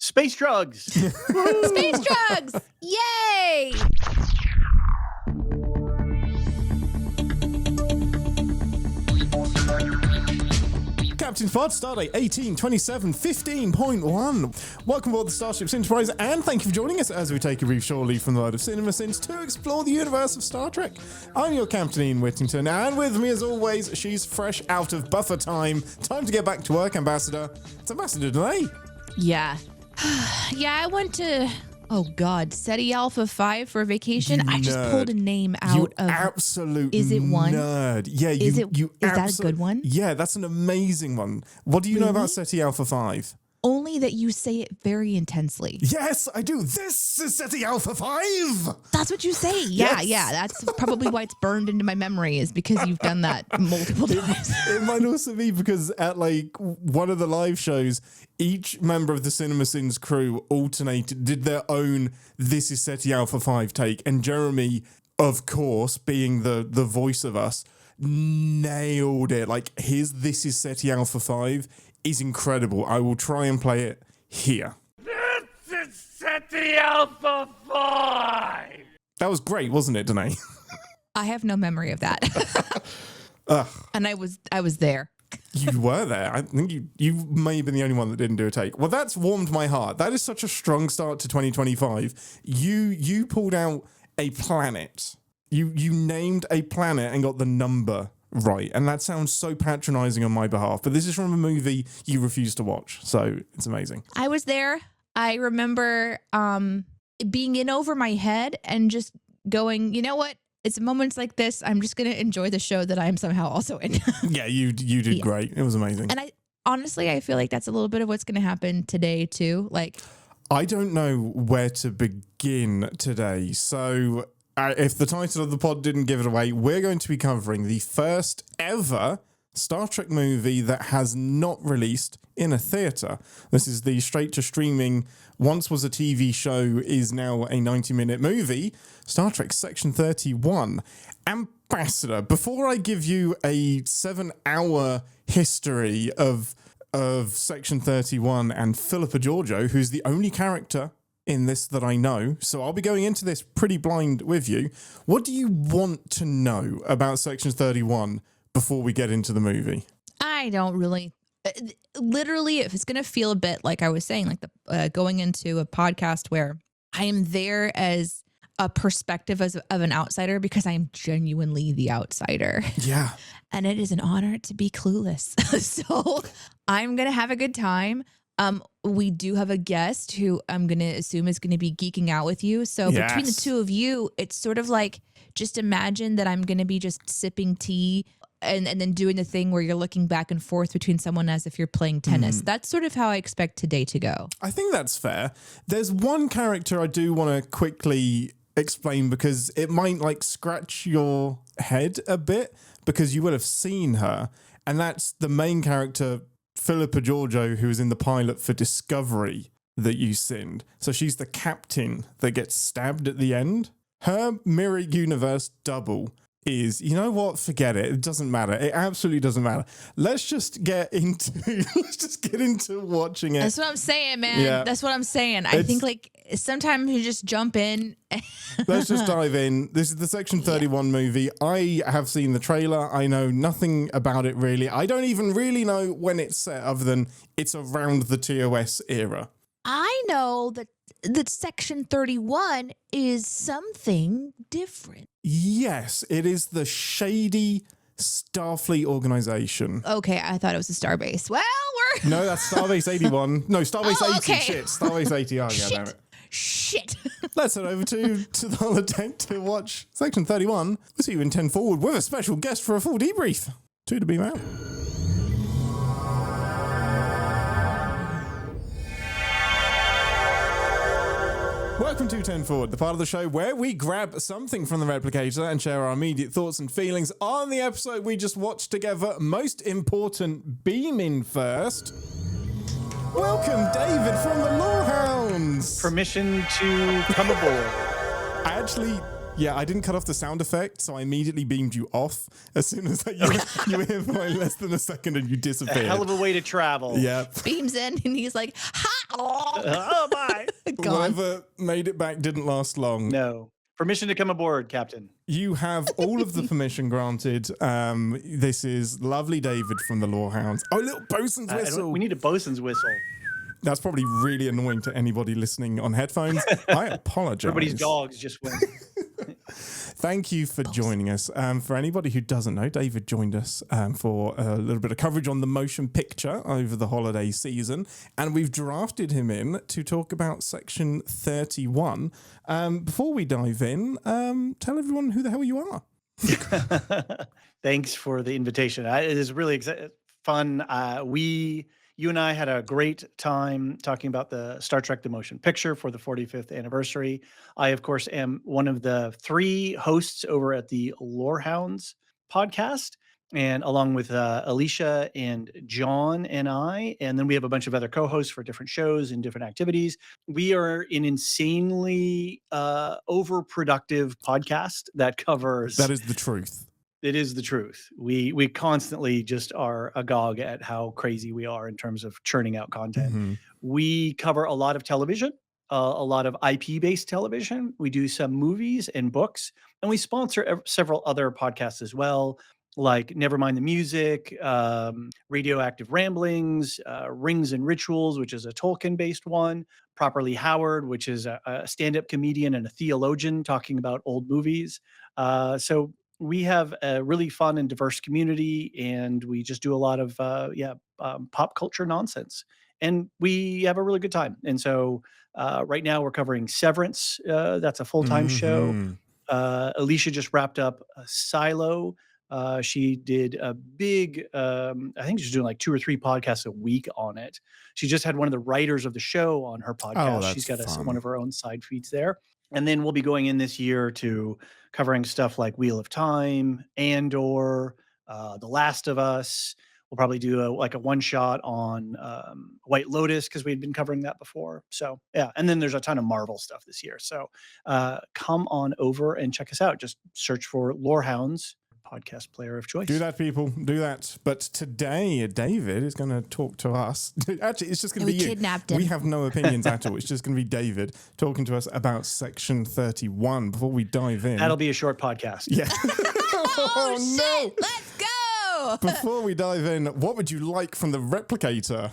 Space drugs. Space drugs! Yay! Captain Pod, Stardate 182715.1. Welcome aboard the Starship Enterprise, and thank you for joining us as we take a brief short leave from the world of CinemaSins to explore the universe of Star Trek. I'm your Captain Ian Whittington, and with me as always, she's fresh out of buffer time. Time to get back to work, Ambassador. It's Ambassador Deneé. Yeah. Yeah, I went to, Ceti Alpha 5 for a vacation. I just pulled a name out of... absolute Is it one? nerd. Yeah, Is that a good one? Yeah, that's an amazing one. What do you know about Ceti Alpha 5? Only that you say it very intensely. Yes, I do. This is Ceti Alpha 5. That's what you say. Yeah, Yes. yeah. That's probably why it's burned into my memory, is because you've done that multiple times. It might also be because at like one of the live shows, each member of the CinemaSins crew did their own "This is Ceti Alpha 5" take, and Jeremy, of course, being the voice of us, nailed it. Like his "This is Ceti Alpha 5" is incredible. I will try and play it here. This is Ceti Alpha 5. That was great, wasn't it, Deneé? I have no memory of that. And I was there. You were there. I think you may have been the only one that didn't do a take. Well, that's warmed my heart. That is such a strong start to 2025. You pulled out a planet. You named a planet and got the number right. And that sounds so patronizing on my behalf. But this is from a movie you refused to watch. So it's amazing. I was there. I remember being in over my head and just going, you know what? It's moments like this, I'm just going to enjoy the show that I'm somehow also in. Yeah, you did great. It was amazing. And I feel like that's a little bit of what's going to happen today too. Like, I don't know where to begin today. So if the title of the pod didn't give it away, we're going to be covering the first ever Star Trek movie that has not released in a theatre. This is the straight to streaming, once was a TV show, is now a 90-minute movie, Star Trek Section 31. Ambassador, before I give you a 7-hour history of Section 31 and Philippa Georgiou, who's the only character in this that I know, so I'll be going into this pretty blind with you. What do you want to know about Section 31 before we get into the movie? I don't really... literally, if it's going to feel a bit like I was saying, like going into a podcast where I am there as a perspective of an outsider because I am genuinely the outsider. Yeah. And it is an honor to be clueless. So I'm going to have a good time. We do have a guest who I'm going to assume is going to be geeking out with you. So between the two of you, it's sort of like, just imagine that I'm going to be just sipping tea and then doing the thing where you're looking back and forth between someone as if you're playing tennis. That's sort of how I expect today to go. I think that's fair. There's one character I do want to quickly explain because it might like scratch your head a bit because you will have seen her. And that's the main character, Philippa Georgiou, who was in the pilot for Discovery that you sinned. So she's the captain that gets stabbed at the end. Her mirror universe double is, you know what? Forget it. It doesn't matter. It absolutely doesn't matter. Let's just get into watching it. That's what I'm saying, man. Yeah. That's what I'm saying. I think like sometimes you just jump in. Let's just dive in. This is the Section 31 movie. I have seen the trailer. I know nothing about it really. I don't even really know when it's set other than it's around the TOS era. I know that Section 31 is something different. Yes, it is the shady Starfleet organization. Okay, I thought it was a Starbase. Well, we're... No, that's Starbase 81. No, Starbase 80. Okay. Shit, Starbase 80. Oh, yeah, damn it. Shit. Let's head over to the holodeck to watch Section 31. We'll see you in 10 forward with a special guest for a full debrief. 2 to beam out. Welcome to 10 Forward, the part of the show where we grab something from the replicator and share our immediate thoughts and feelings on the episode we just watched together. Most important, beam in first. Welcome, David from the LoreHounds. Permission to come aboard. I didn't cut off the sound effect, so I immediately beamed you off as soon as you were here for like less than a second and you disappeared. A hell of a way to travel. Yeah. Beams in and he's like, ha! Oh, my. Gone. Whatever made it back didn't last long. No. Permission to come aboard, Captain. You have all of the permission granted. This is lovely David from the LoreHounds. Oh, a little bosun's whistle. We need a bosun's whistle. That's probably really annoying to anybody listening on headphones. I apologize. Everybody's dogs just went. Thank you for joining us. For anybody who doesn't know, David joined us for a little bit of coverage on the motion picture over the holiday season, and we've drafted him in to talk about Section 31. Before we dive in, tell everyone who the hell you are. Thanks for the invitation. It is really fun. You and I had a great time talking about the Star Trek The Motion Picture for the 45th anniversary. I, of course, am one of the 3 hosts over at the LoreHounds podcast, and along with Alicia and John and I, and then we have a bunch of other co-hosts for different shows and different activities. We are an insanely overproductive podcast that covers... That is the truth. It is the truth. We constantly just are agog at how crazy we are in terms of churning out content. Mm-hmm. We cover a lot of television, a lot of IP-based television. We do some movies and books, and we sponsor several other podcasts as well, like Nevermind the Music, Radioactive Ramblings, Rings and Rituals, which is a Tolkien-based one, Properly Howard, which is a stand-up comedian and a theologian talking about old movies. So we have a really fun and diverse community, and we just do a lot of pop culture nonsense, and we have a really good time. And so right now we're covering Severance. That's a full-time show. Alicia just wrapped up Silo. She did a big, I think she's doing like 2 or 3 podcasts a week on it. She just had one of the writers of the show on her podcast. Oh, she's got one of her own side feeds there. And then we'll be going in this year to covering stuff like Wheel of Time, Andor, The Last of Us. We'll probably do a one-shot on White Lotus because we'd been covering that before. So, yeah. And then there's a ton of Marvel stuff this year. So come on over and check us out. Just search for LoreHounds, podcast player of choice. Do that, people. Do that. But today, David is going to talk to us. Actually, it's just going to be you. Kidnapped him. We have no opinions at all. It's just going to be David talking to us about Section 31. Before we dive in, that'll be a short podcast. Yeah. Oh, shit. Let's go. Before we dive in, what would you like from the replicator?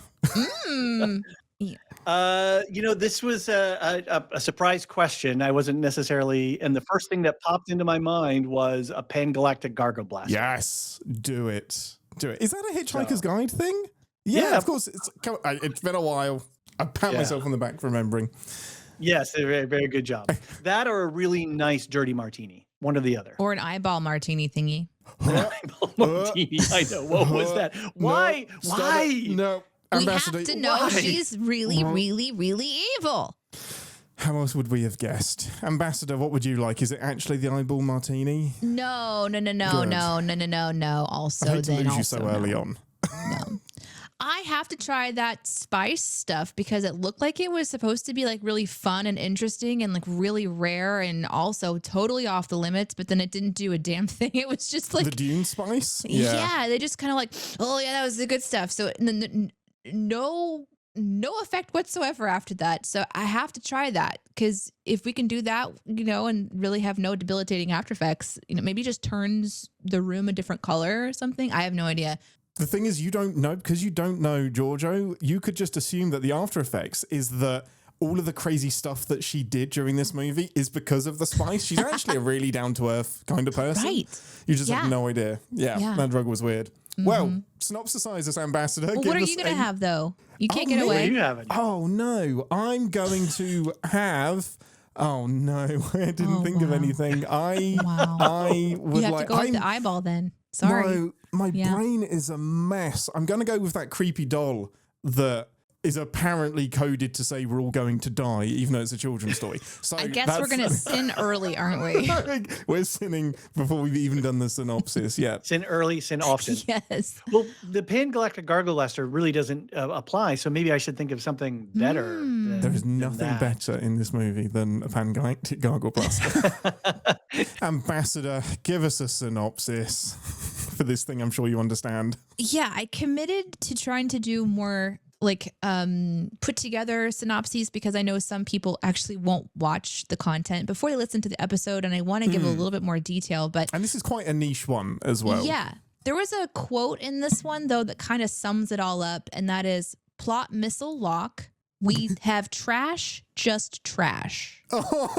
This was a surprise question. I wasn't necessarily, and the first thing that popped into my mind was a Pan-Galactic Gargle Blaster. Yes, do it. Do it. Is that a Hitchhiker's Guide thing? Yeah, of course. It's been a while. I pat myself on the back for remembering. Yes, a very, very good job. That or a really nice dirty martini. One or the other. Or an eyeball martini thingy. Martini. I know. What was that? Why? No, Why? No. We Ambassador, have to know why? she's really, really, really evil. How else would we have guessed? Ambassador, what would you like? Is it actually the eyeball martini? No. Good. Also, I hate to then lose you also so early no. on. No. I have to try that spice stuff because it looked like it was supposed to be like really fun and interesting and like really rare and also totally off the limits, but then it didn't do a damn thing. It was just like The Dune spice? Yeah, they just kind of like, oh yeah, that was the good stuff. So no effect whatsoever after that. So I have to try that because if we can do that, and really have no debilitating after effects, maybe just turns the room a different color or something. I have no idea. The thing is, you don't know, because you don't know Giorgio, you could just assume that the after effects is that all of the crazy stuff that she did during this movie is because of the spice. She's actually a really down-to-earth kind of person. Right. You just have no idea. Yeah, that drug was weird. Mm-hmm. Well, synopsisize us, Ambassador. Well, what are you going to have, though? You can't get What away. are you having? Oh, no. I'm going to have... Oh, no. I didn't think of anything. I would you have like... to go with the eyeball then. Sorry. No, my brain is a mess. I'm going to go with that creepy doll that is apparently coded to say we're all going to die, even though it's a children's story. So I guess we're going to sin early, aren't we? We're sinning before we've even done the synopsis yet. Sin early, sin often. Yes. Well, the Pan-Galactic Gargle Blaster really doesn't apply, so maybe I should think of something better. There is nothing better in this movie than a Pan-Galactic Gargle Blaster. Ambassador, give us a synopsis for this thing I'm sure you understand. Yeah, I committed to trying to do more put together synopses because I know some people actually won't watch the content before they listen to the episode, and I want to give a little bit more detail. And this is quite a niche one as well. Yeah. There was a quote in this one, though, that kind of sums it all up, and that is, plot missile lock. We have trash, just trash. Oh,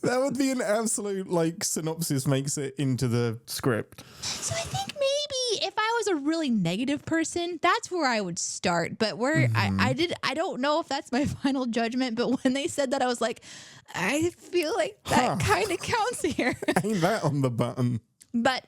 that would be an absolute, synopsis makes it into the script. So I think maybe if I was a really negative person, that's where I would start. But I don't know if that's my final judgment. But when they said that, I was like, I feel like that kind of counts here. Ain't that on the button? But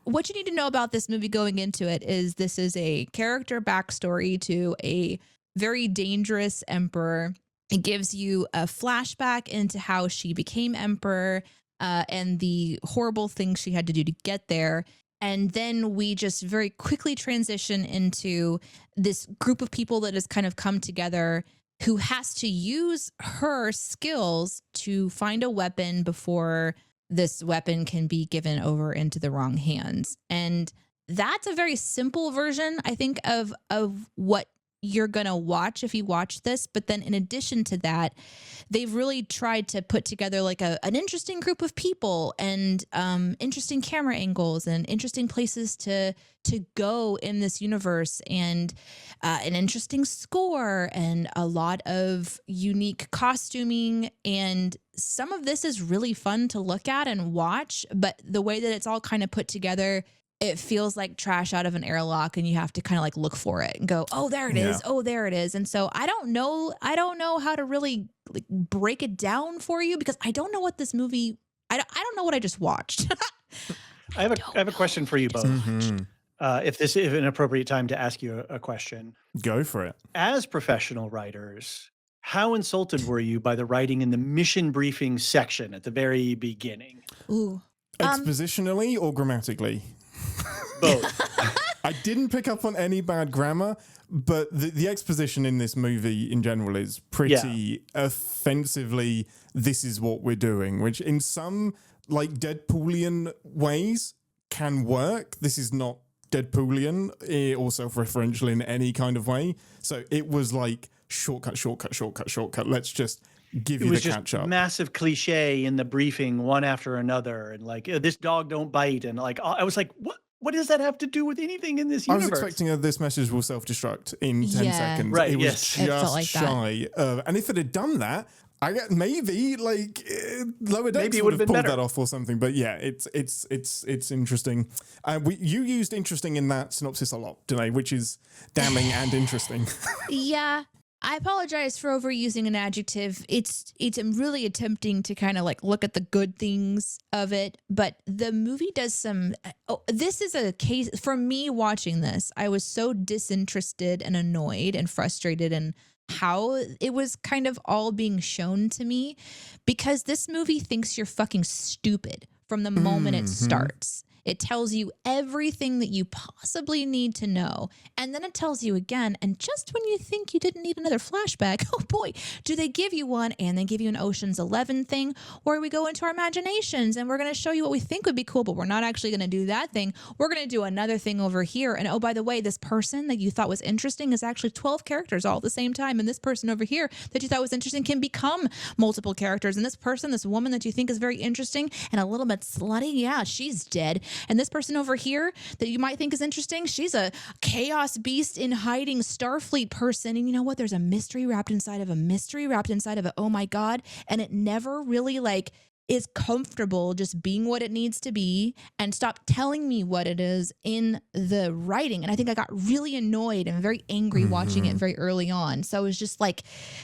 what you need to know about this movie going into it is this is a character backstory to a very dangerous emperor. It gives you a flashback into how she became emperor and the horrible things she had to do to get there. And then we just very quickly transition into this group of people that has kind of come together who has to use her skills to find a weapon before this weapon can be given over into the wrong hands. And that's a very simple version, I think, of what you're going to watch if you watch this. But then in addition to that, they've really tried to put together an interesting group of people and interesting camera angles and interesting places to go in this universe, and an interesting score and a lot of unique costuming. And some of this is really fun to look at and watch, but the way that it's all kind of put together, it feels like trash out of an airlock, and you have to kind of look for it and go, oh, there it is. Oh, there it is. And so I don't know how to really break it down for you, because I don't know what this movie, I don't know what I just watched. I have a question for you both. If this is an appropriate time to ask you a question. Go for it. As professional writers, how insulted were you by the writing in the mission briefing section at the very beginning? Ooh. Expositionally or grammatically? Both. I didn't pick up on any bad grammar, but the exposition in this movie in general is pretty offensively, this is what we're doing, which in some Deadpoolian ways can work. This is not Deadpoolian or self-referential in any kind of way. So it was shortcut. Let's just give you the catch up. Massive cliche in the briefing, one after another, and this dog don't bite, and I was like, what does that have to do with anything in this universe? I was expecting this message will self-destruct in 10 seconds. Right, it was just shy of, and if it had done that, I get maybe Lower Decks would have pulled that off or something. But yeah, it's interesting. You used interesting in that synopsis a lot, Deneé, which is damning and interesting. Yeah. I apologize for overusing an adjective. It's really attempting to kind of look at the good things of it, but the movie does some. This is a case for me watching this. I was so disinterested and annoyed and frustrated and how it was kind of all being shown to me, because this movie thinks you're fucking stupid from the moment it starts. It tells you everything that you possibly need to know. And then it tells you again. And just when you think you didn't need another flashback, oh boy, do they give you one, and they give you an Ocean's 11 thing where we go into our imaginations and we're going to show you what we think would be cool, but we're not actually going to do that thing. We're going to do another thing over here. And oh, by the way, this person that you thought was interesting is actually 12 characters all at the same time. And this person over here that you thought was interesting can become multiple characters. And this person, this woman that you think is very interesting and a little bit slutty, yeah, she's dead. And this person over here that you might think is interesting, she's a chaos beast in hiding Starfleet person. And you know what? There's a mystery wrapped inside of a mystery wrapped inside of a oh my God. And it never really is comfortable just being what it needs to be, and stop telling me what it is in the writing. And I think I got really annoyed and very angry watching it very early on. So it was just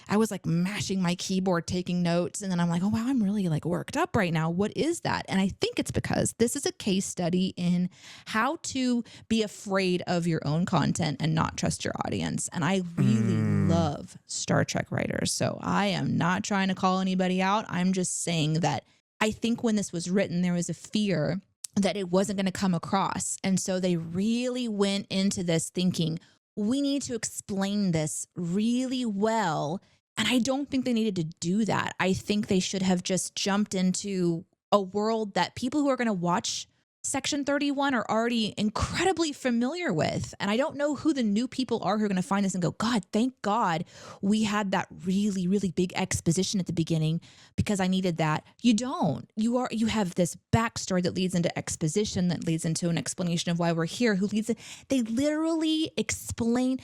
I was mashing my keyboard, taking notes. And then I'm like, oh wow, I'm really worked up right now. What is that? And I think it's because this is a case study in how to be afraid of your own content and not trust your audience. And I really love Star Trek writers. So I am not trying to call anybody out. I'm just saying that I think when this was written, there was a fear that it wasn't going to come across. And so they really went into this thinking, we need to explain this really well. And I don't think they needed to do that. I think they should have just jumped into a world that people who are going to watch Section 31 are already incredibly familiar with. And I don't know who the new people are who are going to find this and go, God, thank God we had that really, really big exposition at the beginning because I needed that. You don't. You have this backstory that leads into exposition, that leads into an explanation of why we're here, they literally explain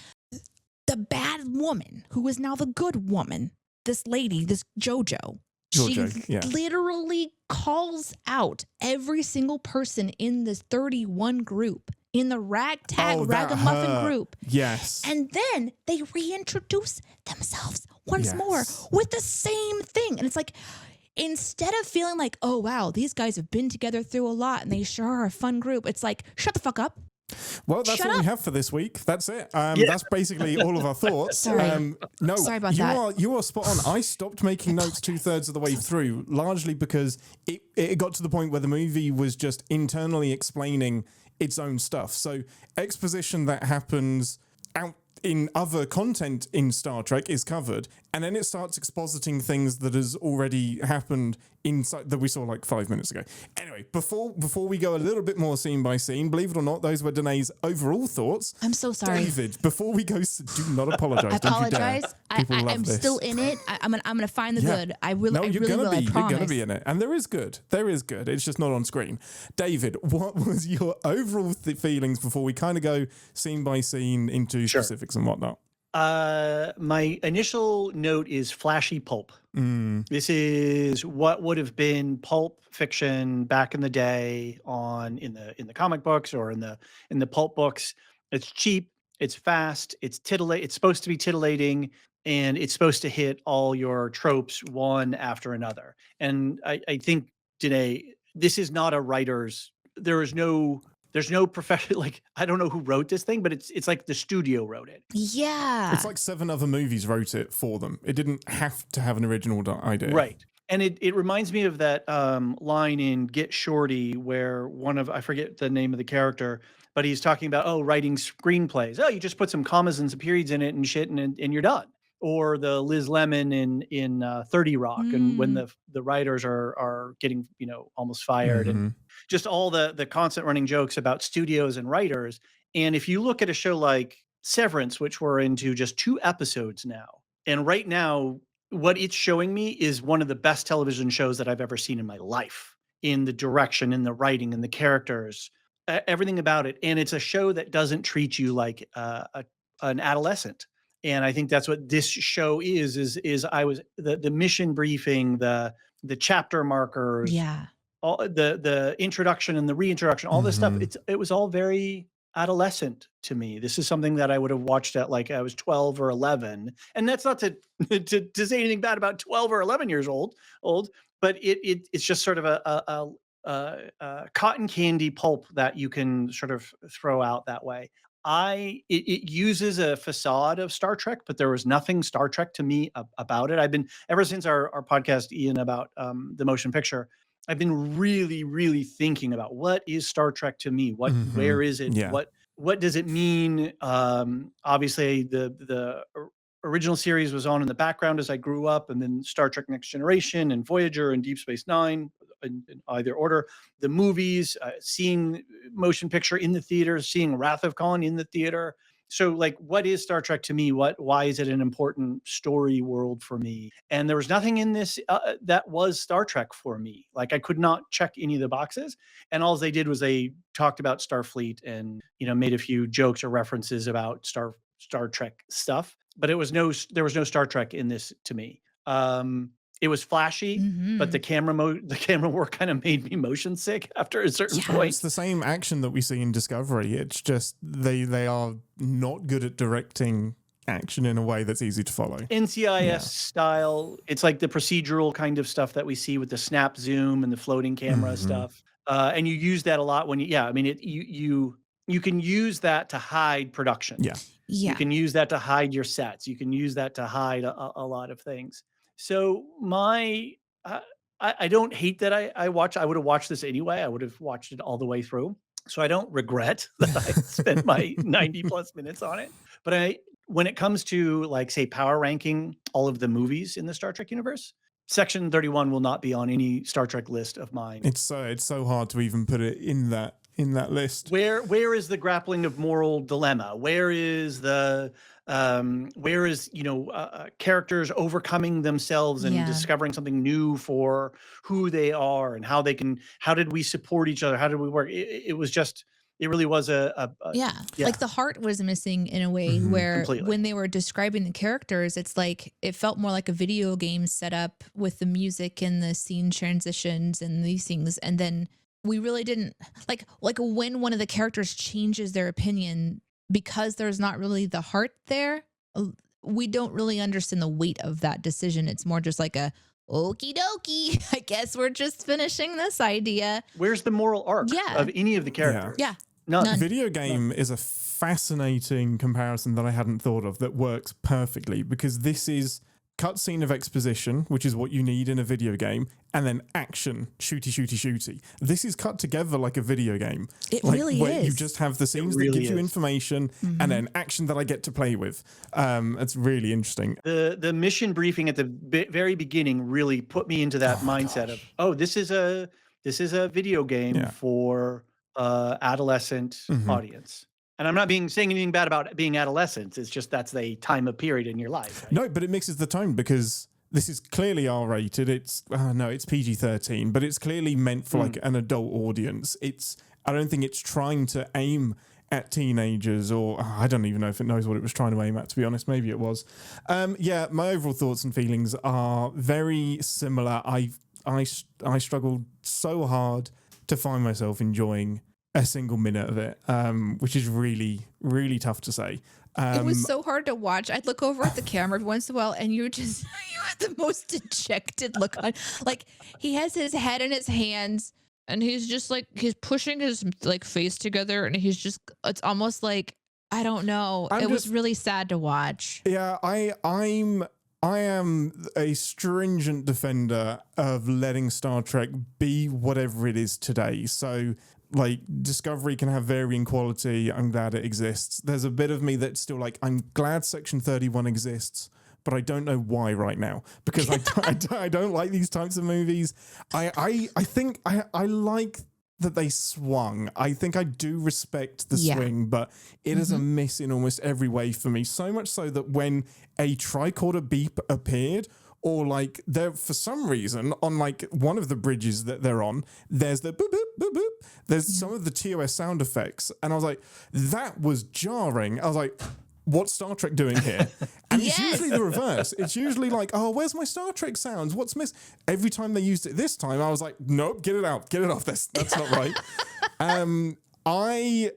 the bad woman who is now the good woman, this lady, this JoJo. She literally calls out every single person in this 31 group, in the ragamuffin group. Yes. And then they reintroduce themselves once more with the same thing. And it's like, instead of feeling like, oh, wow, these guys have been together through a lot and they sure are a fun group, it's like, shut the fuck up. Well, that's what we have for this week. That's it. That's basically all of our thoughts. Sorry. No, sorry about that. You are spot on. I stopped making notes 2/3 of the way through, largely because it got to the point where the movie was just internally explaining its own stuff. So exposition that happens out in other content in Star Trek is covered, and then it starts expositing things that has already happened inside that we saw like 5 minutes ago. Anyway, before we go a little bit more scene by scene, believe it or not, those were Deneé's overall thoughts. I'm so sorry, David. Before we go, do not apologize. I apologize. I'm still in it. I'm gonna find the good. I will. No, you're gonna be. You're gonna be in it, and there is good. There is good. It's just not on screen. David, what was your overall feelings before we kind of go scene by scene into specifics and whatnot? My initial note is flashy pulp. This is what would have been pulp fiction back in the day in the comic books or in the pulp books. It's cheap, it's fast, it's supposed to be titillating, and it's supposed to hit all your tropes one after another. And I think, Deneé, this is not a writer's. There's no professional, like, I don't know who wrote this thing, but it's like the studio wrote it. Yeah. It's like 7 other movies wrote it for them. It didn't have to have an original idea. Right. And it reminds me of that line in Get Shorty where I forget the name of the character, but he's talking about, writing screenplays. Oh, you just put some commas and some periods in it and shit and you're done. Or the Liz Lemon in 30 Rock, and when the writers are getting almost fired, and just all the constant running jokes about studios and writers. And if you look at a show like Severance, which we're into just 2 episodes now, and right now what it's showing me is one of the best television shows that I've ever seen in my life, in the direction, in the writing, in the characters, everything about it. And it's a show that doesn't treat you like an adolescent. And I think that's what this show is I was the mission briefing, the chapter markers, all the introduction and the reintroduction, all this stuff. It was all very adolescent to me. This is something that I would have watched at like I was 12 or 11. And that's not to say anything bad about 12 or 11 years old, but it's just sort of a cotton candy pulp that you can sort of throw out that way. It uses a facade of Star Trek, but there was nothing Star Trek to me about it. I've been, ever since our podcast, Ian, about the motion picture, I've been really, really thinking about what is Star Trek to me? Where is it? Yeah. What does it mean? Obviously the original series was on in the background as I grew up, and then Star Trek Next Generation and Voyager and Deep Space Nine in either order. The movies, seeing motion picture in the theater, seeing Wrath of Khan in the theater. So like, what is Star Trek to me? Why is it an important story world for me? And there was nothing in this that was Star Trek for me. Like, I could not check any of the boxes. And all they did was they talked about Starfleet and, made a few jokes or references about Star Trek stuff. But there was no Star Trek in this to me. It was flashy, but the camera work kind of made me motion sick after a certain point. It's the same action that we see in Discovery. It's just they are not good at directing action in a way that's easy to follow. NCIS style. It's like the procedural kind of stuff that we see with the snap zoom and the floating camera stuff. And you use that a lot when you can use that to hide production. Yeah. You can use that to hide your sets. You can use that to hide a lot of things. So I don't hate that I watched. I would have watched this anyway. I would have watched it all the way through. So I don't regret that I spent my 90 plus minutes on it. But when it comes to, like, say, power ranking all of the movies in the Star Trek universe, Section 31 will not be on any Star Trek list of mine. It's so hard to even put it in that list. Where is the grappling of moral dilemma? Where is characters overcoming themselves and discovering something new for who they are and how did we support each other? How did we work? It really was like the heart was missing in a way where completely. When they were describing the characters, it's like it felt more like a video game setup with the music and the scene transitions and these things. And then we really didn't like when one of the characters changes their opinion because there's not really the heart there. We don't really understand the weight of that decision. It's more just like a okie dokie. I guess we're just finishing this idea. Where's the moral arc of any of the characters? Yeah. None. Video game is a fascinating comparison that I hadn't thought of that works perfectly because this is cutscene of exposition, which is what you need in a video game, and then action, shooty. This is cut together like a video game. It really where is. You just have the scenes that give you information and then action that I get to play with. It's really interesting. The mission briefing at the very beginning really put me into that mindset of, this is a video game for adolescent audience. And I'm not saying anything bad about being adolescents. It's just that's the time of period in your life. Right? No, but it mixes the tone because this is clearly R-rated. It's PG-13, but it's clearly meant for like an adult audience. I don't think it's trying to aim at teenagers, or I don't even know if it knows what it was trying to aim at, to be honest. Maybe it was. My overall thoughts and feelings are very similar. I struggled so hard to find myself enjoying a single minute of it, which is really, really tough to say. It was so hard to watch. I'd look over at the camera every once in a while, and you had the most dejected look on. Like he has his head in his hands, and he's just like he's pushing his like face together, and it's almost like I don't know. It was really sad to watch. Yeah, I am a stringent defender of letting Star Trek be whatever it is today. So, like, Discovery can have varying quality. I'm glad it exists. There's a bit of me that's still like, I'm glad Section 31 exists, but I don't know why right now because I don't like these types of movies. I think I like that they swung. I think I do respect the swing, but it is a miss in almost every way for me. So much so that when a tricorder beep appeared, or like there for some reason on like one of the bridges that they're on, there's the boop boop boop boop. There's some of the TOS sound effects, and I was like, that was jarring. I was like, what's Star Trek doing here? And it's usually the reverse. It's usually like, oh, where's my Star Trek sounds? What's missed? Every time they used it this time, I was like, nope, get it out, get it off. That's not right. I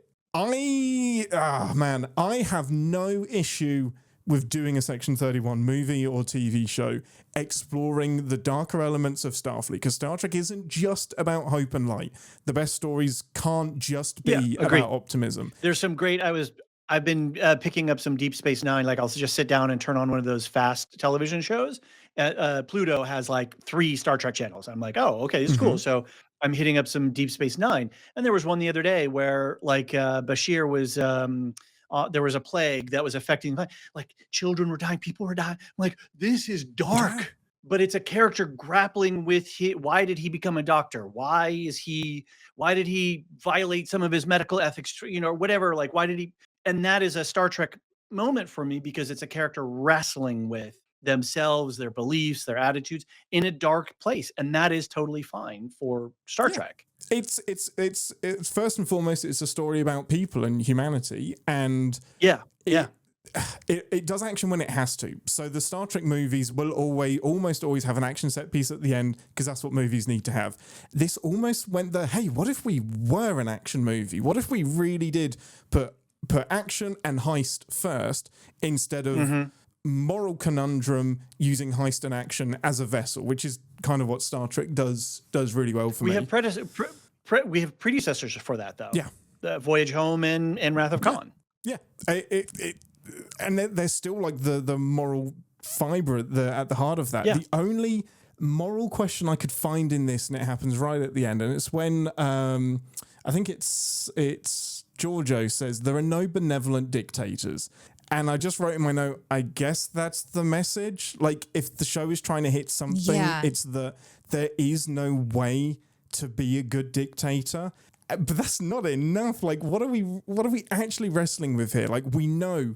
have no issue with doing a Section 31 movie or TV show exploring the darker elements of Starfleet, because Star Trek isn't just about hope and light. The best stories can't just be about optimism. There's some great, I've been picking up some Deep Space Nine. Like I'll just sit down and turn on one of those fast television shows. Pluto has like 3 Star Trek channels. I'm like, oh, okay, this is cool. So I'm hitting up some Deep Space Nine. And there was one the other day where like Bashir was, there was a plague that was affecting, like children were dying, people were dying. I'm like, this is dark. But it's a character grappling with why did he become a doctor? Why did he violate some of his medical ethics, whatever, like why did he? And that is a Star Trek moment for me because it's a character wrestling with themselves, their beliefs, their attitudes in a dark place. And that is totally fine for Star Trek. It's first and foremost, it's a story about people and humanity. And it does action when it has to. So the Star Trek movies will almost always have an action set piece at the end because that's what movies need to have. This almost went hey, what if we were an action movie? What if we really did put action and heist first instead of moral conundrum using heist and action as a vessel, which is kind of what Star Trek does really well for me. We have predecessors for that, though. Yeah. The Voyage Home and Wrath of Khan. Yeah. And there's still like the moral fiber at the heart of that. Yeah. The only moral question I could find in this, and it happens right at the end, and it's when I think it's Giorgio says there are no benevolent dictators. And I just wrote in my note, I guess that's the message. Like, if the show is trying to hit something, it's that there is no way to be a good dictator. But that's not enough. Like, what are we actually wrestling with here? Like, we know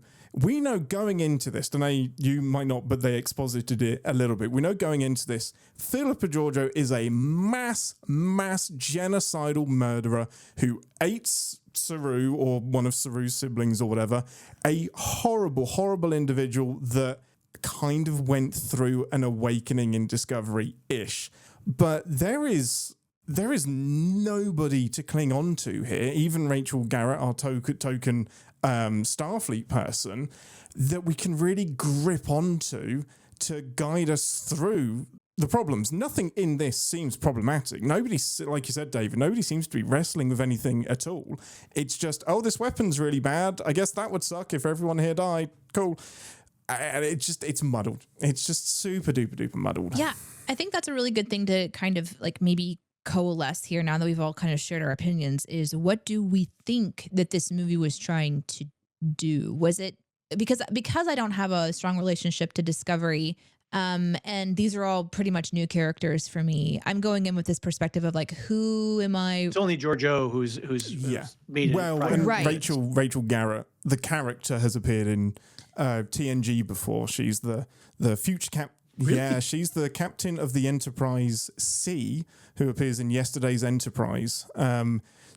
going into this, Deneé, you might not, but they exposited it a little bit. We know going into this, Philippa Georgiou is a mass genocidal murderer who ate Saru, or one of Saru's siblings or whatever, a horrible individual that kind of went through an awakening in Discovery-ish. But there is nobody to cling on to here, even Rachel Garrett, our token Starfleet person, that we can really grip onto to guide us through the problems. Nothing in this seems problematic. Nobody, like you said, David, nobody seems to be wrestling with anything at all. It's just, oh, this weapon's really bad. I guess that would suck if everyone here died. Cool. And it's muddled. It's just super duper muddled. Yeah, I think that's a really good thing to kind of like maybe coalesce here now that we've all kind of shared our opinions, is what do we think that this movie was trying to do? Was it because I don't have a strong relationship to Discovery, and these are all pretty much new characters for me. I'm going in with this perspective of like, who am I? It's only Georgiou who's made it. Well, and Rachel Garrett, the character, has appeared in TNG before. She's the future cap. Really? Yeah, she's the captain of the Enterprise C, who appears in yesterday's Enterprise.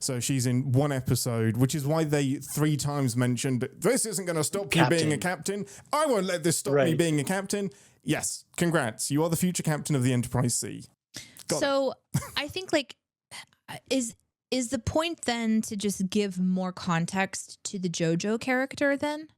So she's in one episode, which is why they 3 times mentioned, this isn't going to stop you being a captain. I won't let this stop me being a captain. Yes, congrats. You are the future captain of the Enterprise C. I think like, is the point then to just give more context to the JoJo character then?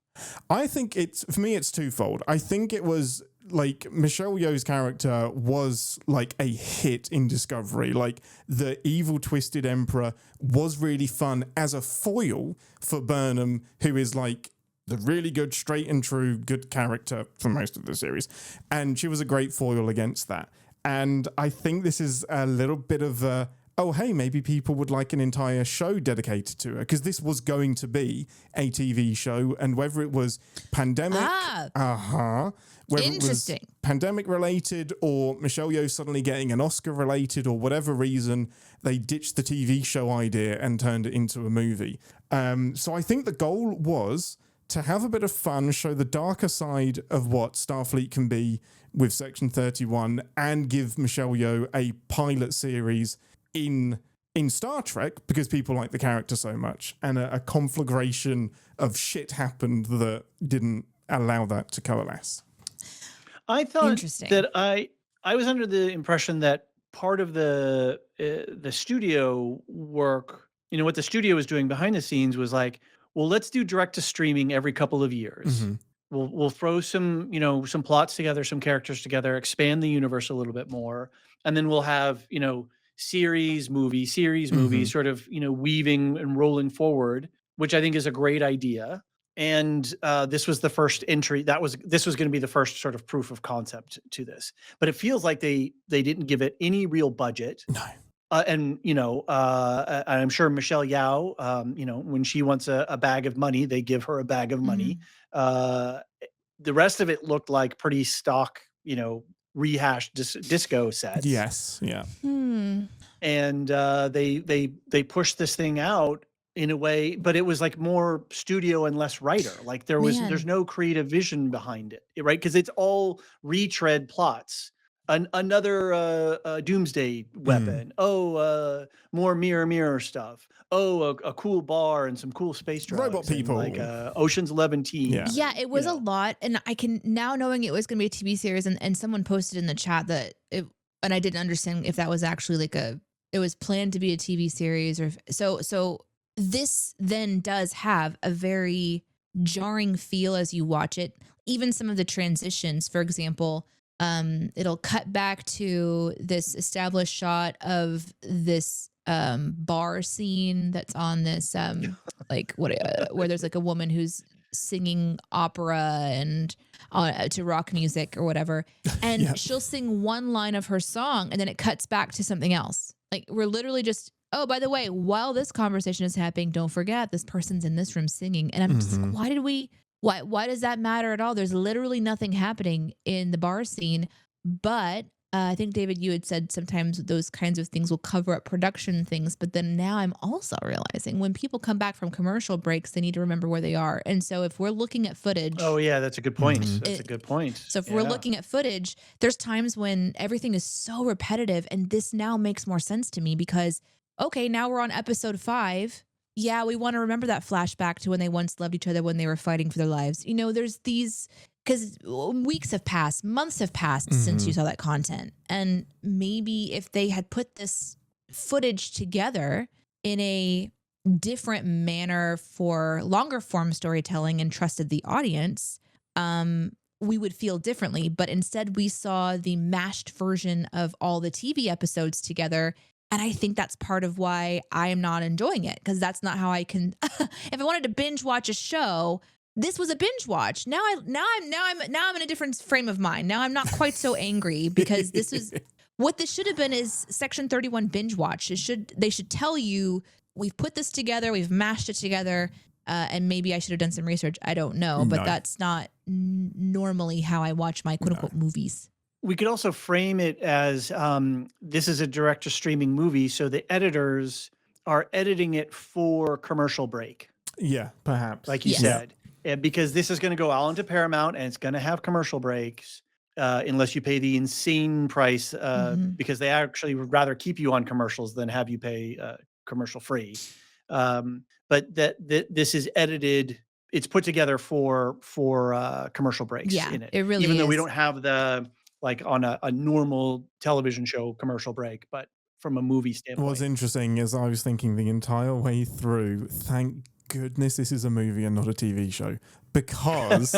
I think for me, it's twofold. I think it was like Michelle Yeoh's character was like a hit in Discovery. Like, the evil twisted emperor was really fun as a foil for Burnham, who is like the really good, straight and true, good character for most of the series. And she was a great foil against that. And I think this is a little bit of a, oh, hey, maybe people would like an entire show dedicated to her, because this was going to be a TV show, and whether it was pandemic, whether it was pandemic related or Michelle Yeoh suddenly getting an Oscar related or whatever reason, they ditched the TV show idea and turned it into a movie. So I think the goal was to have a bit of fun, show the darker side of what Starfleet can be with Section 31, and give Michelle Yeoh a pilot series in Star Trek, because people like the character so much, and a conflagration of shit happened that didn't allow that to coalesce. I thought that I was under the impression that part of the studio work, what the studio was doing behind the scenes was like, well, let's do direct to streaming every couple of years. Mm-hmm. We'll throw some plots together, some characters together, expand the universe a little bit more, and then we'll have, series, movie, sort of, weaving and rolling forward, which I think is a great idea. And this was the first entry. This was going to be the first sort of proof of concept to this. But it feels like they didn't give it any real budget. No. And I'm sure Michelle Yeoh, when she wants a bag of money, they give her a bag of money. The rest of it looked like pretty stock, rehashed disco sets. Yes, yeah. And they pushed this thing out in a way, but it was like more studio and less writer. Like there's no creative vision behind it, right? Because it's all retread plots. Another doomsday weapon. More mirror stuff. A cool bar and some cool space drugs. Robot people. Like Ocean's 11 teams. Yeah, it was a lot. And I can, now knowing it was going to be a TV series, and someone posted in the chat that and I didn't understand if that was actually like it was planned to be a TV series, or so this then does have a very jarring feel as you watch it. Even some of the transitions, for example, it'll cut back to this established shot of this bar scene that's on this where there's like a woman who's singing opera and to rock music or whatever, and she'll sing one line of her song and then it cuts back to something else. Like, we're literally just, oh, by the way, while this conversation is happening, don't forget this person's in this room singing. And I'm just like, Why does that matter at all? There's literally nothing happening in the bar scene, but I think, David, you had said sometimes those kinds of things will cover up production things, but then now I'm also realizing when people come back from commercial breaks, they need to remember where they are. And so if we're looking at footage. Oh, yeah, that's a good point. That's a good point. So if we're looking at footage, there's times when everything is so repetitive, and this now makes more sense to me because, okay, now we're on episode 5. Yeah, we want to remember that flashback to when they once loved each other when they were fighting for their lives. You know, there's these, because weeks have passed, months have passed since you saw that content. And maybe if they had put this footage together in a different manner for longer form storytelling and trusted the audience, we would feel differently. But instead we saw the mashed version of all the TV episodes together. And I think that's part of why I am not enjoying it, because that's not how I can. If I wanted to binge watch a show, this was a binge watch. Now I'm in a different frame of mind. Now I'm not quite so angry because this is what this should have been is Section 31 binge watch. They should tell you we've put this together, we've mashed it together, and maybe I should have done some research. I don't know, but that's not normally how I watch my quote unquote movies. We could also frame it as this is a direct to streaming movie, so the editors are editing it for commercial break. Yeah, perhaps. Like you said. And because this is going to go all into Paramount and it's going to have commercial breaks unless you pay the insane price because they actually would rather keep you on commercials than have you pay commercial free. But this is edited. It's put together for commercial breaks in it. It really Even is. though we don't have the like on a normal television show commercial break, but from a movie standpoint. What's interesting is I was thinking the entire way through, thank goodness this is a movie and not a TV show, because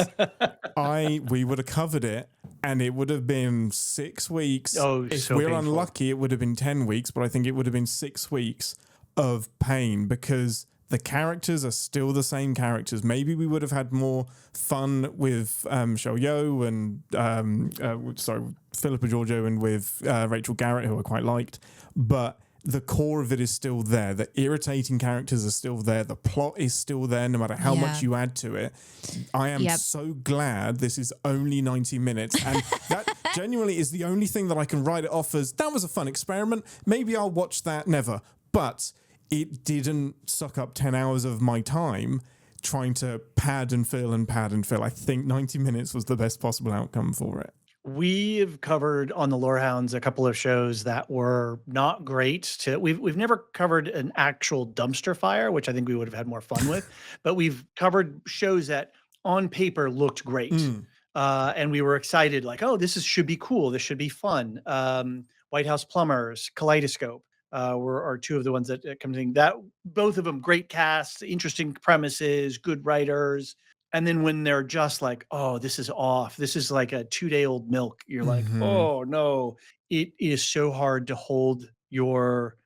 we would have covered it and it would have been 6 weeks. If so we're painful. unlucky, it would have been 10 weeks, but I think it would have been 6 weeks of pain because the characters are still the same characters. Maybe we would have had more fun with Shoyo and Philippa Giorgio and with Rachel Garrett, who I quite liked. But the core of it is still there. The irritating characters are still there. The plot is still there, no matter how much you add to it. I am so glad this is only 90 minutes. And that genuinely is the only thing that I can write it off as, that was a fun experiment. Maybe I'll watch that, never. But it didn't suck up 10 hours of my time trying to pad and fill. I think 90 minutes was the best possible outcome for it. We've covered on the LoreHounds a couple of shows that were not great. We've never covered an actual dumpster fire, which I think we would have had more fun with, but we've covered shows that on paper looked great. And we were excited, like, oh, should be cool. This should be fun. White House Plumbers, Kaleidoscope. Are two of the ones that come to think that both of them great casts, interesting premises, good writers. And then when they're just like, oh, this is off. This is like a 2-day-old milk. You're like, oh no, it is so hard to hold your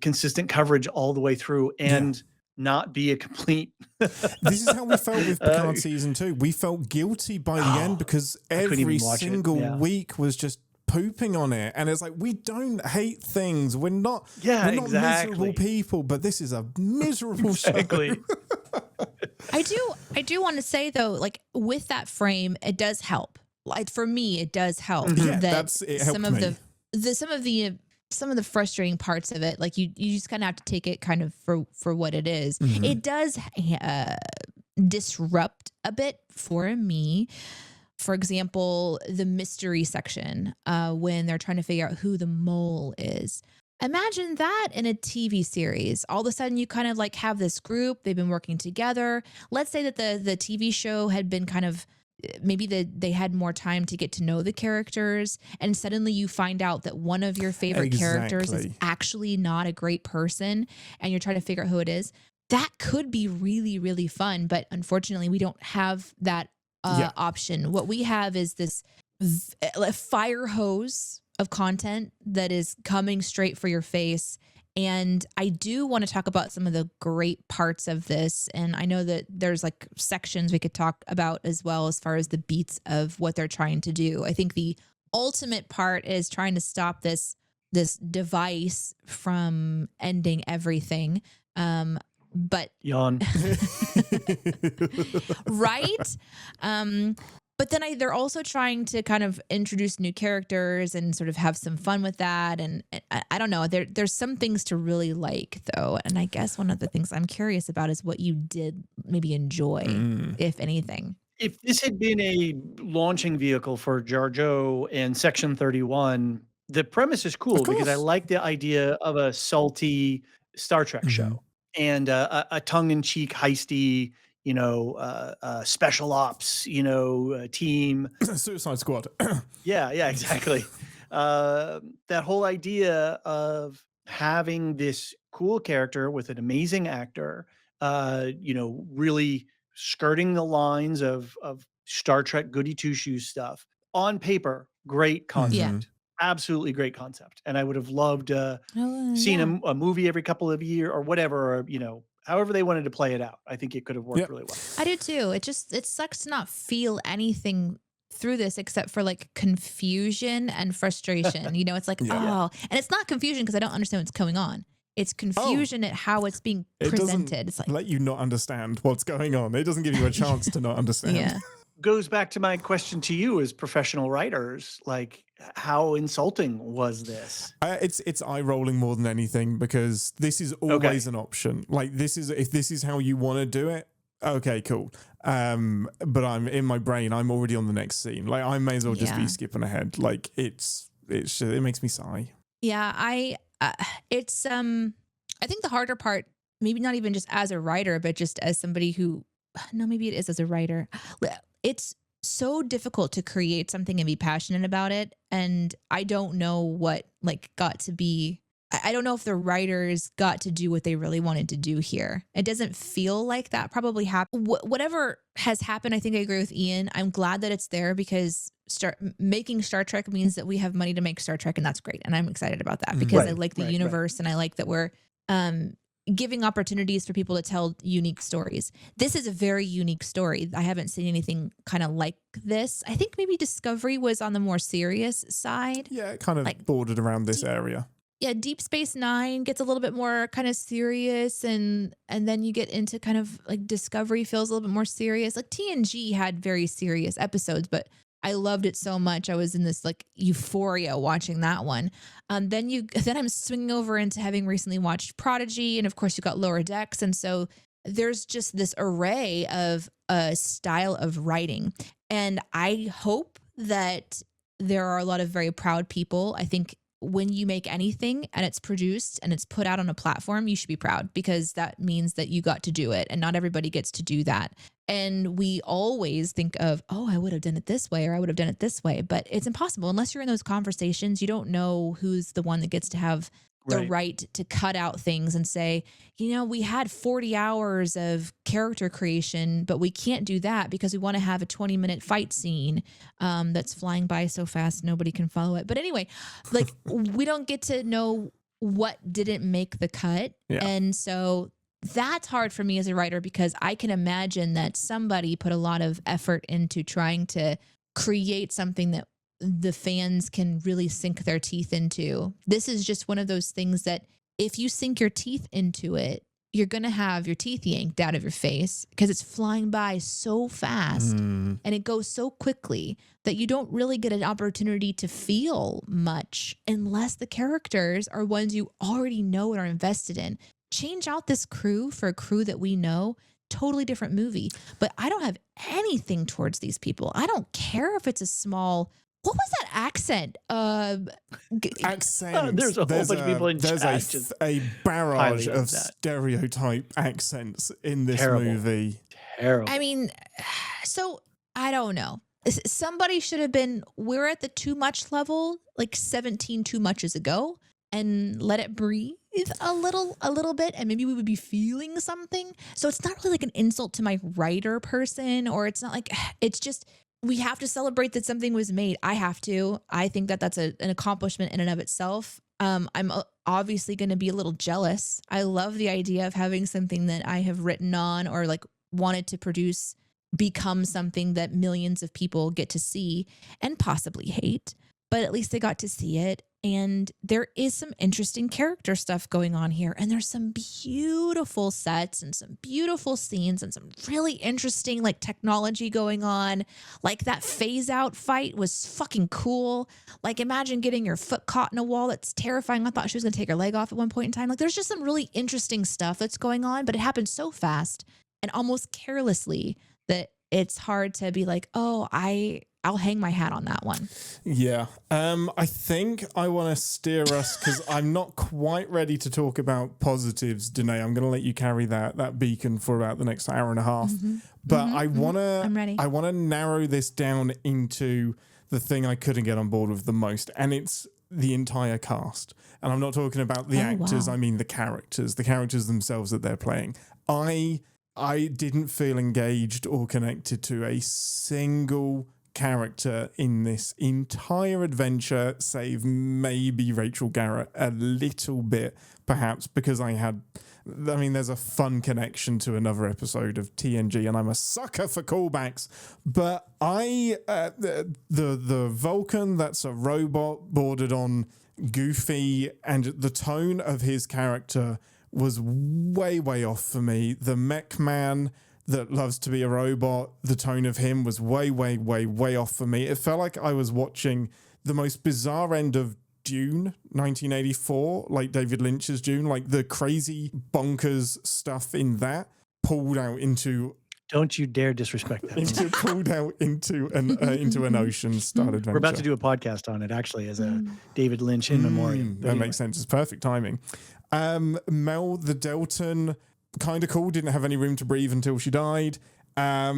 consistent coverage all the way through and not be a complete. This is how we felt with Picard season 2. We felt guilty by the end because every single week was just pooping on it, and it's like, we don't hate things, we're not miserable people, but this is a miserable show. I do want to say though, like with that frame, it does help. Like for me, it does help that some of the frustrating parts of it, like you just kind of have to take it kind of for what it is. It does disrupt a bit for me. For example, the mystery section, when they're trying to figure out who the mole is. Imagine that in a TV series. All of a sudden you kind of like have this group, they've been working together. Let's say that the TV show had been kind of, maybe they had more time to get to know the characters, and suddenly you find out that one of your favorite characters is actually not a great person, and you're trying to figure out who it is. That could be really, really fun, but unfortunately we don't have that option. What we have is this fire hose of content that is coming straight for your face. And I do want to talk about some of the great parts of this. And I know that there's like sections we could talk about as well, as far as the beats of what they're trying to do. I think the ultimate part is trying to stop this device from ending everything. but Yawn. right. But then they're also trying to kind of introduce new characters and sort of have some fun with that. And I don't know, there's some things to really like though. And I guess one of the things I'm curious about is what you did maybe enjoy, if anything. If this had been a launching vehicle for Jar Joe and Section 31, the premise is cool because I like the idea of a salty Star Trek show and a tongue-in-cheek, heisty, special ops, team. Suicide Squad. Yeah, exactly. That whole idea of having this cool character with an amazing actor, really skirting the lines of Star Trek goody two shoes stuff. On paper, great concept. Yeah. Absolutely great concept. And I would have loved seeing Yeah. a movie every couple of years or whatever, or, however they wanted to play it out. I think it could have worked really well. I do too. It sucks to not feel anything through this except for like confusion and frustration. It's like, and it's not confusion because I don't understand what's going on. It's confusion at how it's being presented. It's like, let you not understand what's going on. It doesn't give you a chance to not understand. Yeah. Goes back to my question to you as professional writers, like how insulting was this? It's eye rolling more than anything because this is always an option. Like if this is how you want to do it, okay, cool. But I'm in my brain, I'm already on the next scene. Like I may as well just be skipping ahead. Like it makes me sigh. Yeah, I think the harder part, maybe not even just as a writer, but just as somebody who, no, maybe it is as a writer. It's so difficult to create something and be passionate about it. And I don't know what got to be, I don't know if the writers got to do what they really wanted to do here. It doesn't feel like that probably happened. Whatever has happened, I think I agree with Ian. I'm glad that it's there because making Star Trek means that we have money to make Star Trek, and that's great. And I'm excited about that because I like the universe and I like that we're giving opportunities for people to tell unique stories. This is a very unique story. I haven't seen anything kind of like this. I think maybe Discovery was on the more serious side. Yeah, it kind of bordered around this area. Yeah, Deep Space Nine gets a little bit more kind of serious, and then you get into kind of like Discovery feels a little bit more serious. Like TNG had very serious episodes, but I loved it so much. I was in this like euphoria watching that one. Then I'm swinging over into having recently watched Prodigy, and of course you got Lower Decks, and so there's just this array of a style of writing, and I hope that there are a lot of very proud people. I think when you make anything and it's produced and it's put out on a platform, you should be proud because that means that you got to do it, and not everybody gets to do that. And we always think of, I would have done it this way or I would have done it this way, but it's impossible unless you're in those conversations. You don't know who's the one that gets to have the right to cut out things and say, we had 40 hours of character creation, but we can't do that because we want to have a 20-minute fight scene that's flying by so fast nobody can follow it. But anyway, like we don't get to know what didn't make the cut. Yeah. And so that's hard for me as a writer because I can imagine that somebody put a lot of effort into trying to create something that the fans can really sink their teeth into. This is just one of those things that if you sink your teeth into it, you're going to have your teeth yanked out of your face because it's flying by so fast and it goes so quickly that you don't really get an opportunity to feel much unless the characters are ones you already know and are invested in. Change out this crew for a crew that we know, totally different movie. But I don't have anything towards these people. I don't care if it's a small... What was that accent? Accent. There's a whole bunch of people in chat. There's a barrage of stereotype accents in this movie. Terrible. I mean, so I don't know. Somebody should have been, we're at the too much level, like 17 too muches ago, and let it breathe a little bit, and maybe we would be feeling something. So it's not really like an insult to my writer person, or it's not like, it's just... We have to celebrate that something was made. I have to. I think that that's an accomplishment in and of itself. I'm obviously going to be a little jealous. I love the idea of having something that I have written on or like wanted to produce become something that millions of people get to see and possibly hate, but at least they got to see it. And there is some interesting character stuff going on here. And there's some beautiful sets and some beautiful scenes and some really interesting like technology going on. Like that phase out fight was fucking cool. Like imagine getting your foot caught in a wall. That's terrifying. I thought she was going to take her leg off at one point in time. Like there's just some really interesting stuff that's going on, but it happened so fast and almost carelessly that it's hard to be like, oh, I'll hang my hat on that one. Yeah. I think I want to steer us because I'm not quite ready to talk about positives, Deneé. I'm going to let you carry that beacon for about the next hour and a half. But I want to narrow this down into the thing I couldn't get on board with the most, and it's the entire cast. And I'm not talking about the actors, I mean the characters themselves that they're playing. I didn't feel engaged or connected to a single character in this entire adventure, save maybe Rachel Garrett a little bit, perhaps because there's a fun connection to another episode of TNG, and I'm a sucker for callbacks. But the Vulcan that's a robot bordered on goofy, and the tone of his character was way, way off for me. The mech man that loves to be a robot, the tone of him was way, way, way, way off for me. It felt like I was watching the most bizarre end of Dune 1984, like David Lynch's Dune, like the crazy bonkers stuff in that pulled out into... Don't you dare disrespect that. Pulled out into an ocean-style adventure. We're about to do a podcast on it, actually, as a David Lynch in memoriam. That makes sense. It's perfect timing. Mel the Delton, kind of cool. Didn't have any room to breathe until she died. What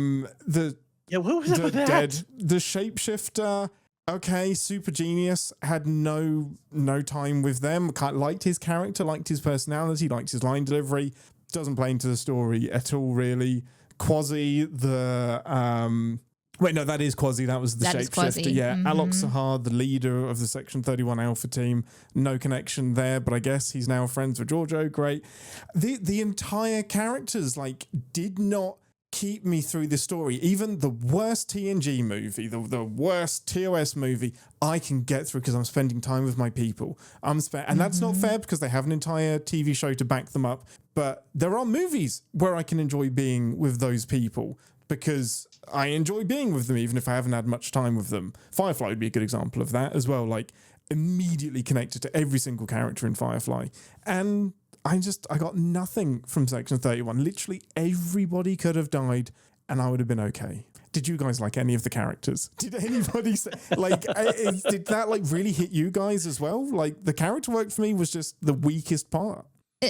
was up with that? The shapeshifter. Okay, super genius. Had no time with them. Liked his character, liked his personality, liked his line delivery. Doesn't play into the story at all, really. Quasi, wait, no, that is Quasi. That was the shapeshifter. Yeah, Alok Sahar, the leader of the Section 31 Alpha team. No connection there, but I guess he's now friends with Giorgio. Great. The entire characters did not keep me through the story. Even the worst TNG movie, the worst TOS movie, I can get through because I'm spending time with my people. And that's not fair because they have an entire TV show to back them up. But there are movies where I can enjoy being with those people because I enjoy being with them, even if I haven't had much time with them. Firefly would be a good example of that as well. Immediately connected to every single character in Firefly. And I got nothing from Section 31. Literally everybody could have died and I would have been okay. Did you guys like any of the characters? Did anybody say, did that really hit you guys as well? The character work for me was just the weakest part.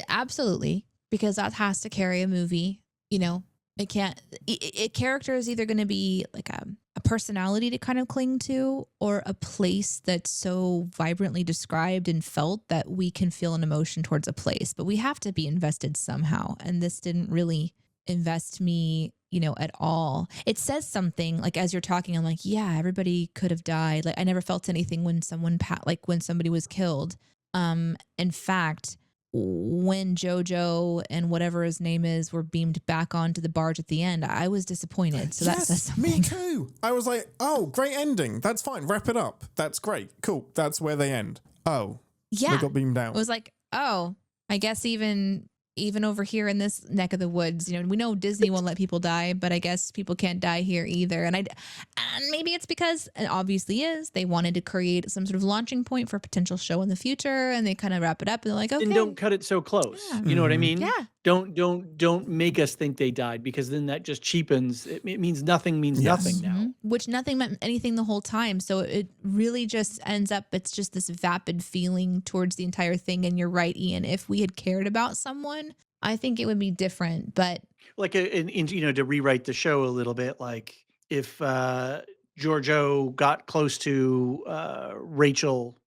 Absolutely. Because that has to carry a movie, It can't. A character is either going to be a personality to kind of cling to, or a place that's so vibrantly described and felt that we can feel an emotion towards a place. But we have to be invested somehow, and this didn't really invest me, at all. It says something as you're talking. I'm like, yeah, everybody could have died. I never felt anything when when somebody was killed. In fact, when Jojo and whatever his name is were beamed back onto the barge at the end, I was disappointed. So that says something. Me too. I was like, oh, great ending. That's fine. Wrap it up. That's great. Cool. That's where they end. Oh, yeah. They got beamed out. It was like, oh, I guess even over here in this neck of the woods, we know Disney won't let people die, but I guess people can't die here either. And maybe it's because it obviously is. They wanted to create some sort of launching point for a potential show in the future, and they kind of wrap it up and they're like, okay. And don't cut it so close. Yeah. You know what I mean? Yeah. Don't make us think they died, because then that just cheapens. It means nothing nothing now. Which nothing meant anything the whole time. So it really just ends up, it's just this vapid feeling towards the entire thing. And you're right, Ian. If we had cared about someone, I think it would be different. But to rewrite the show a little bit, if Giorgio got close to Rachel,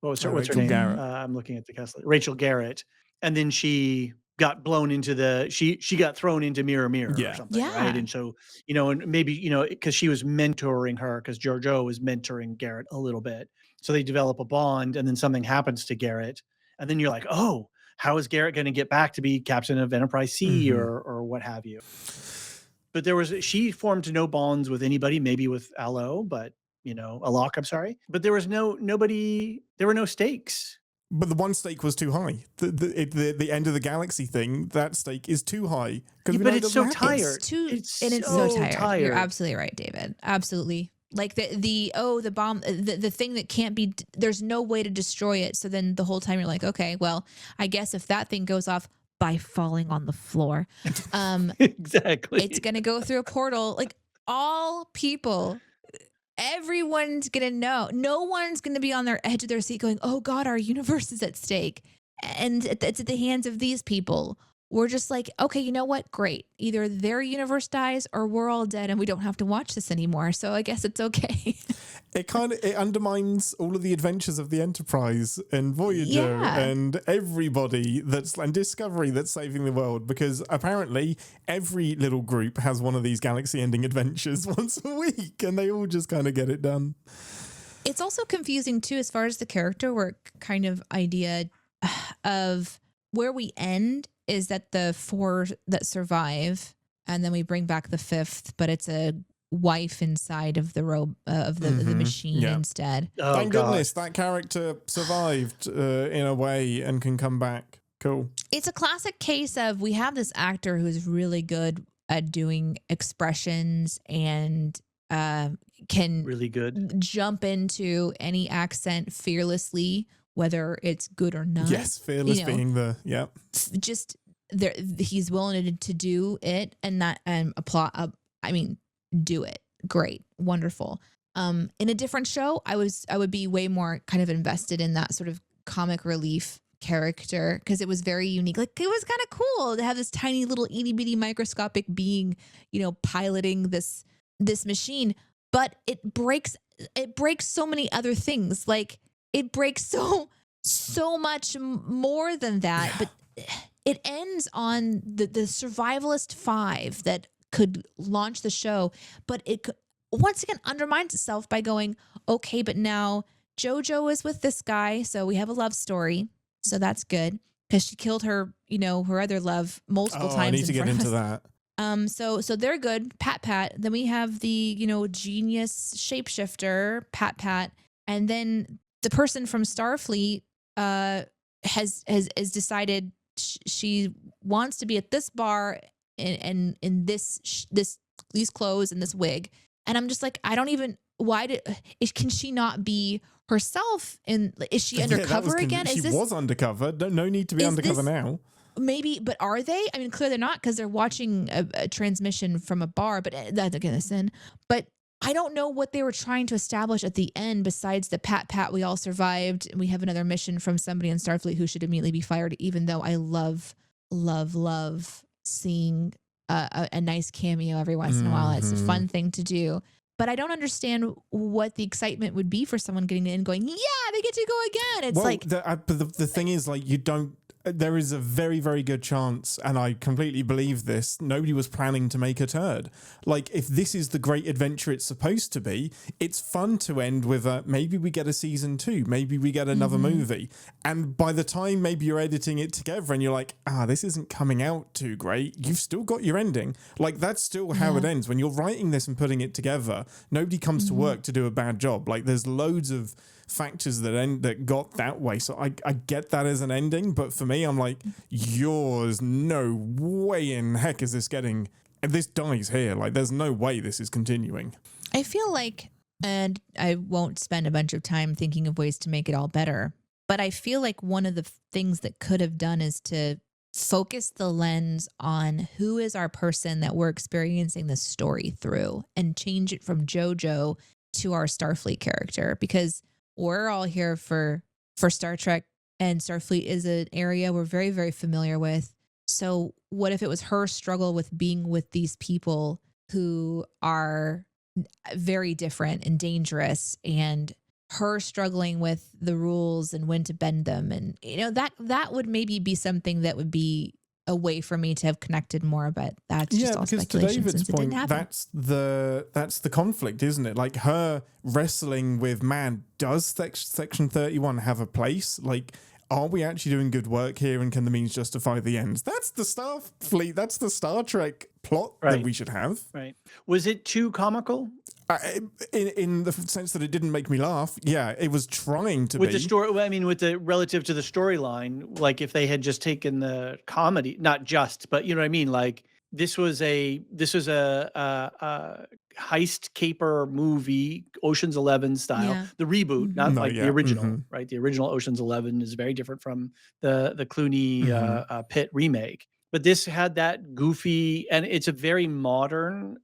what's her name? Garrett. I'm looking at the cast. Rachel Garrett. And then she got blown into she got thrown into Mirror or something, right? And so, and maybe, because she was mentoring her, because Giorgio was mentoring Garrett a little bit. So they develop a bond, and then something happens to Garrett. And then you're like, oh, how is Garrett going to get back to be captain of Enterprise C or what have you? But she formed no bonds with anybody, maybe with Alo, but a lock, I'm sorry. But there was there were no stakes. But the one stake was too high. The end of the galaxy thing, that stake is too high. Yeah, but it's so tired. It's so tired. You're absolutely right, David. Absolutely. Like the bomb, the thing that can't be, there's no way to destroy it. So then the whole time you're like, okay, well, I guess if that thing goes off by falling on the floor, exactly, it's going to go through a portal. Like all people, everyone's going to know. No one's going to be on their edge of their seat going, oh God, our universe is at stake. And it's at the hands of these people. We're just like, okay, you know what? Great. Either their universe dies or we're all dead and we don't have to watch this anymore. So I guess it's okay. It undermines all of the adventures of the Enterprise and Voyager and everybody and Discovery that's saving the world, because apparently every little group has one of these galaxy ending adventures once a week and they all just kind of get it done. It's also confusing too, as far as the character work kind of idea of where we end is that the 4 that survive, and then we bring back the 5th, but it's a wife inside of the the machine instead. Oh, thank goodness that character survived in a way and can come back. Cool. It's a classic case of we have this actor who's really good at doing expressions and can really good jump into any accent fearlessly, whether it's good or not. Yes, fearless being just there. He's willing to do it and apply. Do it. Great, wonderful. In a different show, I would be way more kind of invested in that sort of comic relief character because it was very unique. Like it was kind of cool to have this tiny little itty bitty microscopic being, piloting this machine. But it breaks so many other things. Like it breaks so much more than that. But it ends on the survivalist 5 that could launch the show, but it once again undermines itself by going, okay, but now JoJo is with this guy, so we have a love story, so that's good because she killed her, her other love multiple times. I need to get into that. So they're good. Pat. Then we have the genius shapeshifter Pat, and then the person from Starfleet has decided she wants to be at this bar and in these clothes and this wig, and I'm just like, I don't even. Can she not be herself? And is she undercover again? She was undercover. No need to be undercover now. Maybe, but are they? I mean, clearly they're not because they're watching a transmission from a bar. But that's again a sin. But I don't know what they were trying to establish at the end besides the Pat, we all survived. And we have another mission from somebody in Starfleet who should immediately be fired, even though I love seeing a nice cameo every once in a while. It's a fun thing to do. But I don't understand what the excitement would be for someone getting in and going, yeah, they get to go again. It's the thing is, like, there is a very, very good chance, and I completely believe this, nobody was planning to make a turd. Like, if this is the great adventure it's supposed to be, it's fun to end with maybe we get a season 2, maybe we get another movie. And by the time maybe you're editing it together and you're like, this isn't coming out too great, you've still got your ending. Like, that's still how it ends. When you're writing this and putting it together, nobody comes to work to do a bad job. Like, there's loads of factors that got that way, so I get that as an ending, but for me I'm like, yours, no way in heck is this getting, this dies here. Like, there's no way this is continuing. I feel like, and I won't spend a bunch of time thinking of ways to make it all better, but I feel like one of the things that could have done is to focus the lens on who is our person that we're experiencing this story through and change it from JoJo to our Starfleet character, because we're all here for Star Trek, and Starfleet is an area we're very, very familiar with. So what if it was her struggle with being with these people who are very different and dangerous, and her struggling with the rules and when to bend them? And, that would maybe be something that would be a way for me to have connected more, but that's just all speculation. To David's point, that's the conflict, isn't it? Like, her wrestling with, man, does Section 31 have a place? Like, are we actually doing good work here, and can the means justify the ends? That's the Starfleet, that's the Star Trek plot that we should have. Right. Was it too comical? In the sense that it didn't make me laugh. Yeah, it was trying to with be. the story. I mean, with the relative to the storyline, like if they had just taken the comedy, not just, but you know what I mean. Like this was a heist caper movie, Ocean's 11 style, Yeah. the reboot, not No, like yeah, the original, right? The original Ocean's 11 is very different from the Clooney Pitt remake. But this had that goofy, and it's a very modern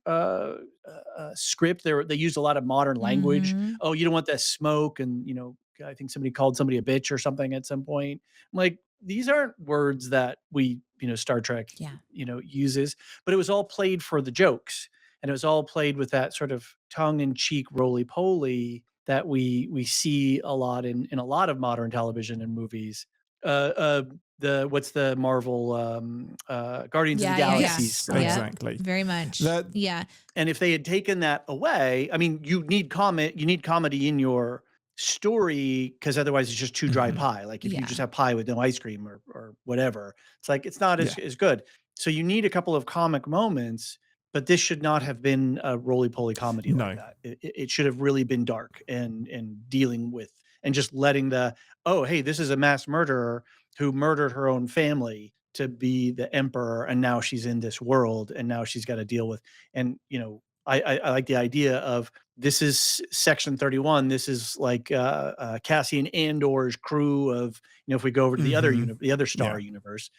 script. They used a lot of modern language. Mhm. Oh, you don't want that smoke, and you know, I think somebody called somebody a bitch or something at some point. I'm like, these aren't words that we, you know, Star Trek, Yeah. you know, uses. But it was all played for the jokes, and it was all played with that sort of tongue-in-cheek roly-poly that we see a lot in a lot of modern television and movies. What's the Marvel Guardians of the Yeah. Galaxy Yes, style. exactly. Very much. That- Yeah. And if they had taken that away, I mean, you need comedy in your story, because otherwise it's just too dry pie. Like if you Yeah. just have pie with no ice cream or whatever, it's like it's not as good. So you need a couple of comic moments, but this should not have been a roly-poly comedy like No. that. It should have really been dark and dealing with and just letting oh, hey, this is a mass murderer who murdered her own family to be the emperor, and now she's in this world, and now she's got to deal with. And you know, I like the idea of this is Section 31. This is like Cassian Andor's crew of, you know, if we go over to the other star universe,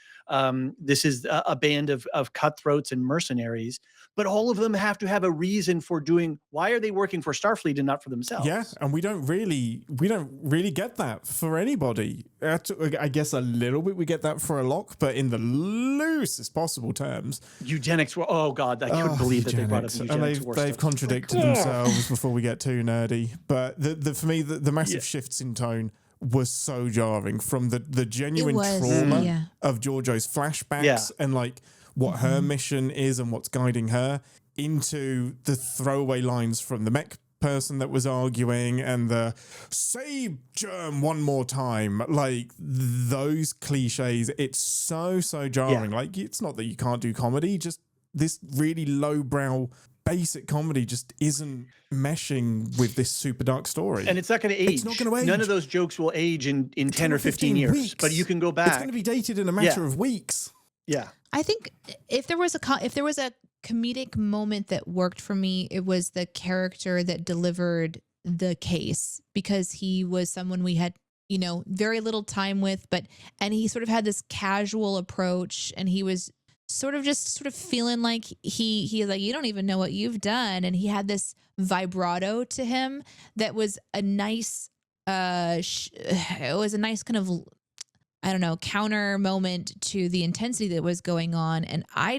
this is a band of cutthroats and mercenaries, but all of them have to have a reason for doing. Why are they working for Starfleet and not for themselves? Yeah, and we don't really get that for anybody. I guess a little bit we get that for a Locke, but in the loosest possible terms. Eugenics were, oh god, I couldn't believe that they brought up the eugenics. And they've contradicted themselves before we get too nerdy. But for me, the massive shifts in tone was so jarring, from the genuine trauma of Giorgio's flashbacks and like what her mission is and what's guiding her, into the throwaway lines from the mech person that was arguing and the say germ one more time, like those cliches. It's so jarring. Like, it's not that you can't do comedy, just this really lowbrow basic comedy just isn't meshing with this super dark story. And it's not going to age. It's not going to age. None of those jokes will age in 10 or 15 years. weeks. But you can go back. It's going to be dated in a matter of weeks. Yeah. I think if there was a comedic moment that worked for me, it was the character that delivered the case, because he was someone we had, you know, very little time with, and he sort of had this casual approach, and he was sort of feeling like he like, you don't even know what you've done. And he had this vibrato to him that was a nice, it was a nice kind of, I don't know, counter moment to the intensity that was going on. And I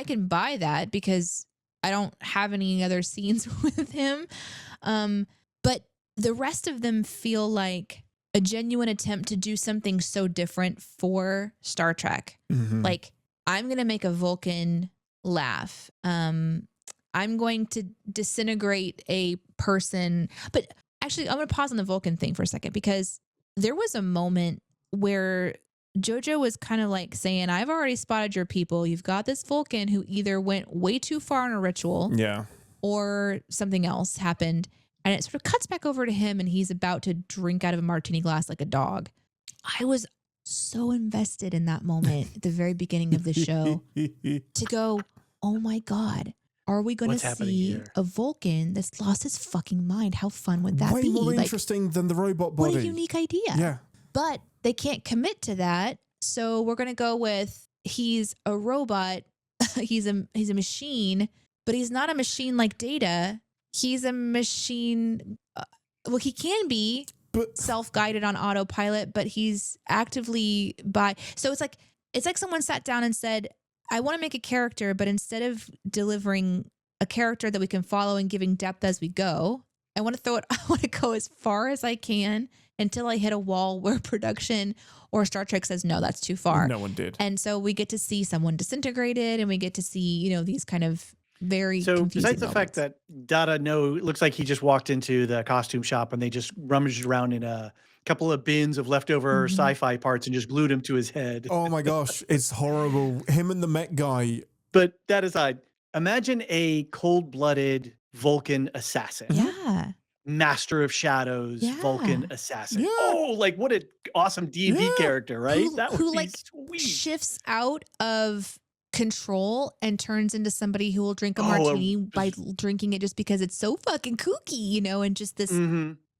can buy that because I don't have any other scenes with him. But the rest of them feel like a genuine attempt to do something so different for Star Trek. Like, I'm going to make a Vulcan laugh. I'm going to disintegrate a person. But actually, I'm going to pause on the Vulcan thing for a second, because there was a moment where JoJo was kind of like saying, I've already spotted your people. You've got this Vulcan who either went way too far in a ritual or something else happened. And it sort of cuts back over to him, and he's about to drink out of a martini glass like a dog. I was so invested in that moment at the very beginning of the show to go, oh my God, are we going to see a Vulcan that's lost his fucking mind? How fun would that be? Way more interesting than the robot body. What a unique idea. Yeah. But they can't commit to that. So we're going to go with, he's a robot. he's a machine, but he's not a machine like Data. He's a machine. Well, he can be self-guided on autopilot, but he's actively so it's like someone sat down and said, I want to make a character, but instead of delivering a character that we can follow and giving depth as we go, I want to go as far as I can until I hit a wall where production or Star Trek says, no, that's too far. No one did. And so we get to see someone disintegrated, and we get to see, you know, these kind of very besides the fact that Data looks like he just walked into the costume shop and they just rummaged around in a couple of bins of leftover sci-fi parts and just glued him to his head. Oh my gosh, it's horrible. Him and the mech guy. But that aside, imagine a cold-blooded Vulcan assassin. Yeah. Master of Shadows, Vulcan Yeah. assassin. Yeah. Oh, like what an awesome D&D Yeah. character, right? That would Who be like sweet. shifts out of control and turns into somebody who will drink a Oh, martini by drinking it just because it's so fucking kooky, you know, and just this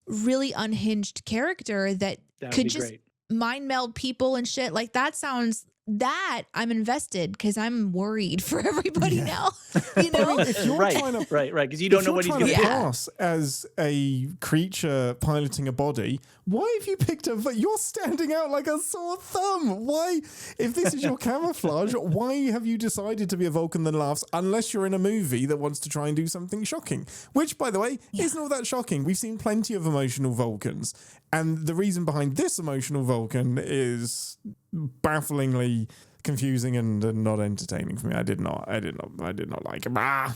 really unhinged character that would could be just great. mind meld people and shit. Like that I'm invested because I'm worried for everybody now. You know? If you're right, trying to right, because you don't know what he's going to do. pass as a creature piloting a body, why have you picked a? You're standing out like a sore thumb. Why, if this is your camouflage, why have you decided to be a Vulcan that laughs? Unless you're in a movie that wants to try and do something shocking, which, by the way, isn't all that shocking. We've seen plenty of emotional Vulcans, and the reason behind this emotional Vulcan is bafflingly confusing and not entertaining for me. I did not like him.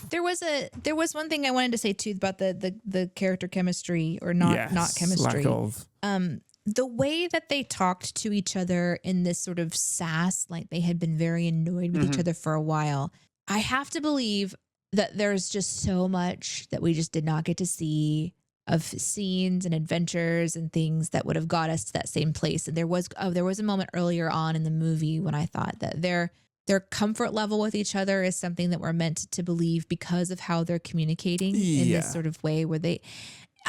There was one thing I wanted to say too about the character chemistry or not chemistry. Lack of. The way that they talked to each other in this sort of sass, like they had been very annoyed with each other for a while. I have to believe that there's just so much that we just did not get to see of scenes and adventures and things that would have got us to that same place. And there was a moment earlier on in the movie when I thought that their comfort level with each other is something that we're meant to believe because of how they're communicating in this sort of way where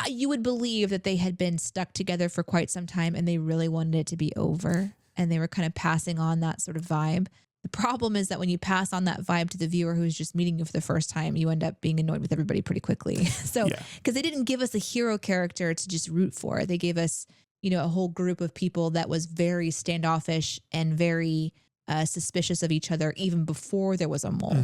you would believe that they had been stuck together for quite some time and they really wanted it to be over and they were kind of passing on that sort of vibe. The problem is that when you pass on that vibe to the viewer who's just meeting you for the first time, you end up being annoyed with everybody pretty quickly. So, because they didn't give us a hero character to just root for. They gave us, you know, a whole group of people that was very standoffish and very suspicious of each other even before there was a mole,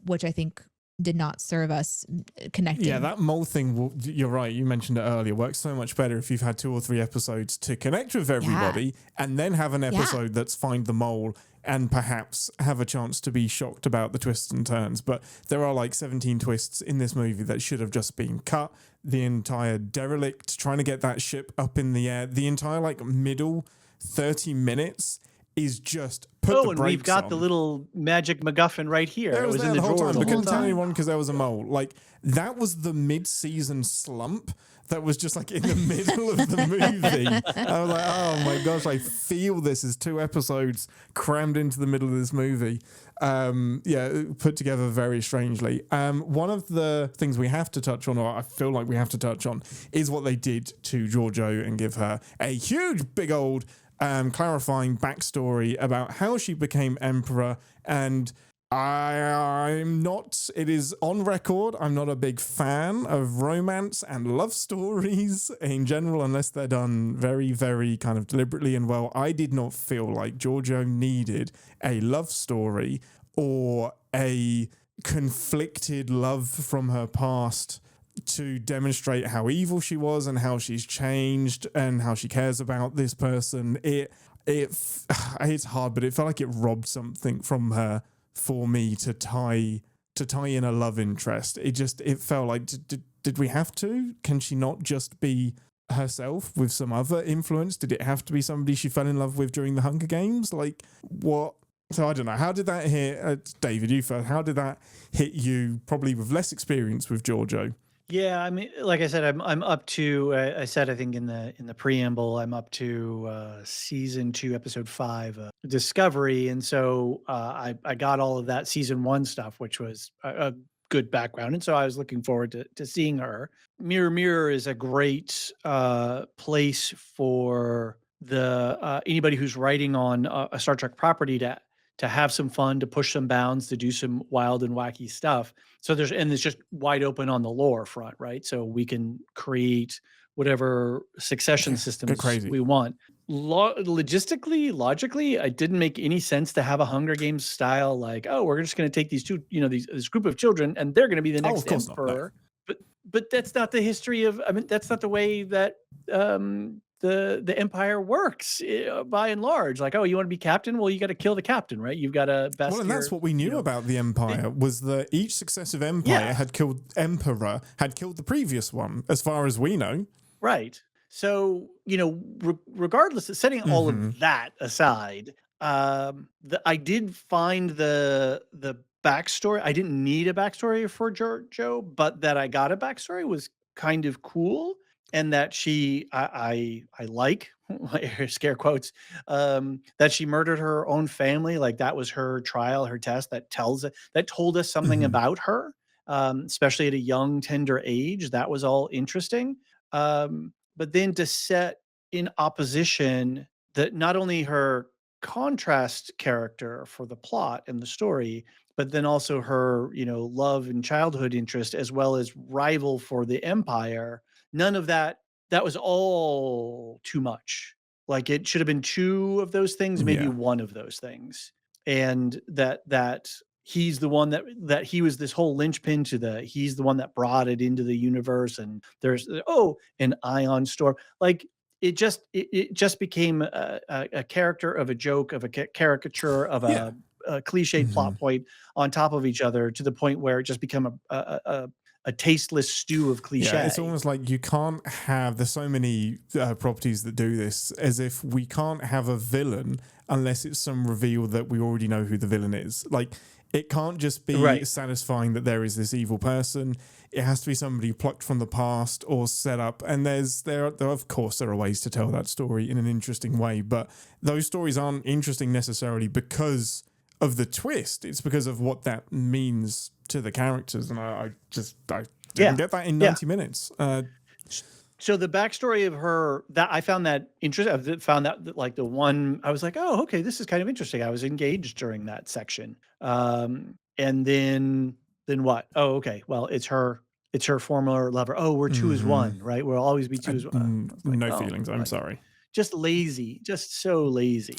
which I think did not serve us connecting. Yeah, that mole thing, you're right, you mentioned it earlier, works so much better if you've had 2 or 3 episodes to connect with everybody and then have an episode that's find the mole and perhaps have a chance to be shocked about the twists and turns. But there are like 17 twists in this movie that should have just been cut. The entire derelict, trying to get that ship up in the air, the entire like middle 30 minutes is just put the brakes on. We've got the little magic MacGuffin right here. It was in the whole drawer time. the We couldn't whole tell time. anyone because there was a mole. Like, that was the mid-season slump that was just like in the middle of the movie. I was like, oh my gosh, I feel this is 2 episodes crammed into the middle of this movie. Put together very strangely. One of the things we have to touch on, or I feel like we have to touch on, is what they did to Giorgio and give her a huge, big old clarifying backstory about how she became emperor. And I'm not, it is on record, I'm not a big fan of romance and love stories in general, unless they're done very, very kind of deliberately and well. I did not feel like Giorgio needed a love story or a conflicted love from her past to demonstrate how evil she was and how she's changed and how she cares about this person. It's hard, but it felt like it robbed something from her for me to tie in a love interest. It felt like, did we have to? Can she not just be herself with some other influence? Did it have to be somebody she fell in love with during the Hunger Games? Like, what? So I don't know. How did that hit, David, you first, how did that hit you, probably with less experience with Giorgio? Yeah, I mean, like I said, I'm up to. I said I think in the preamble, I'm up to season 2, episode 5, Discovery, and so I got all of that season 1 stuff, which was a good background, and so I was looking forward to seeing her. Mirror Mirror is a great place for the anybody who's writing on a Star Trek property to have some fun, to push some bounds, to do some wild and wacky stuff. So it's just wide open on the lore front, right? So we can create whatever succession systems we want. Logistically, logically, it didn't make any sense to have a Hunger Games style, like, oh, we're just going to take these 2, this group of children, and they're going to be the next emperor. No. But that's not the history of. I mean, that's not the way that the empire works by and large. Like, oh, you want to be captain? Well, you got to kill the captain, right? You've got to best. Well, and that's what we knew about the empire, was that each successive empire had killed the previous one, as far as we know. Right. So, regardless of setting all of that aside, I did find the backstory. I didn't need a backstory for Joe, but that I got a backstory was kind of cool. And that I like scare quotes, that she murdered her own family. Like that was her trial, her test that told us something Mhm. about her, especially at a young, tender age. That was all interesting. But then to set in opposition that not only her contrast character for the plot and the story, but then also her, love and childhood interest as well as rival for the empire. None of that was all too much. Like it should have been two of those things, maybe Yeah. one of those things. And that he's the one that he was this whole linchpin to he's the one that brought it into the universe. And there's an ion storm. Like it just became a character of a joke, of a caricature, of Yeah. a cliched Mhm. plot point on top of each other to the point where it just become a tasteless stew of Yeah, it's cliche. almost like you can't have. There's so many properties that do this, as if we can't have a villain unless it's some reveal that we already know who the villain is. Like, it can't just be Right. satisfying that there is this evil person. It has to be somebody plucked from the past or set up. And there of course there are ways to tell that story in an interesting way, but those stories aren't interesting necessarily because of the twist. It's because of what that means to the characters, and I didn't Yeah. get that in Yeah. 90 minutes. So the backstory of her, that I found that interesting. I found that like the one I was like, oh, okay, this is kind of interesting. I was engaged during that section. And then what? Oh, okay. Well, it's her former lover. Oh, we're two as Mhm. one, right? We'll always be two as one. I was like, No oh, feelings. I'm like sorry. just lazy, just so lazy.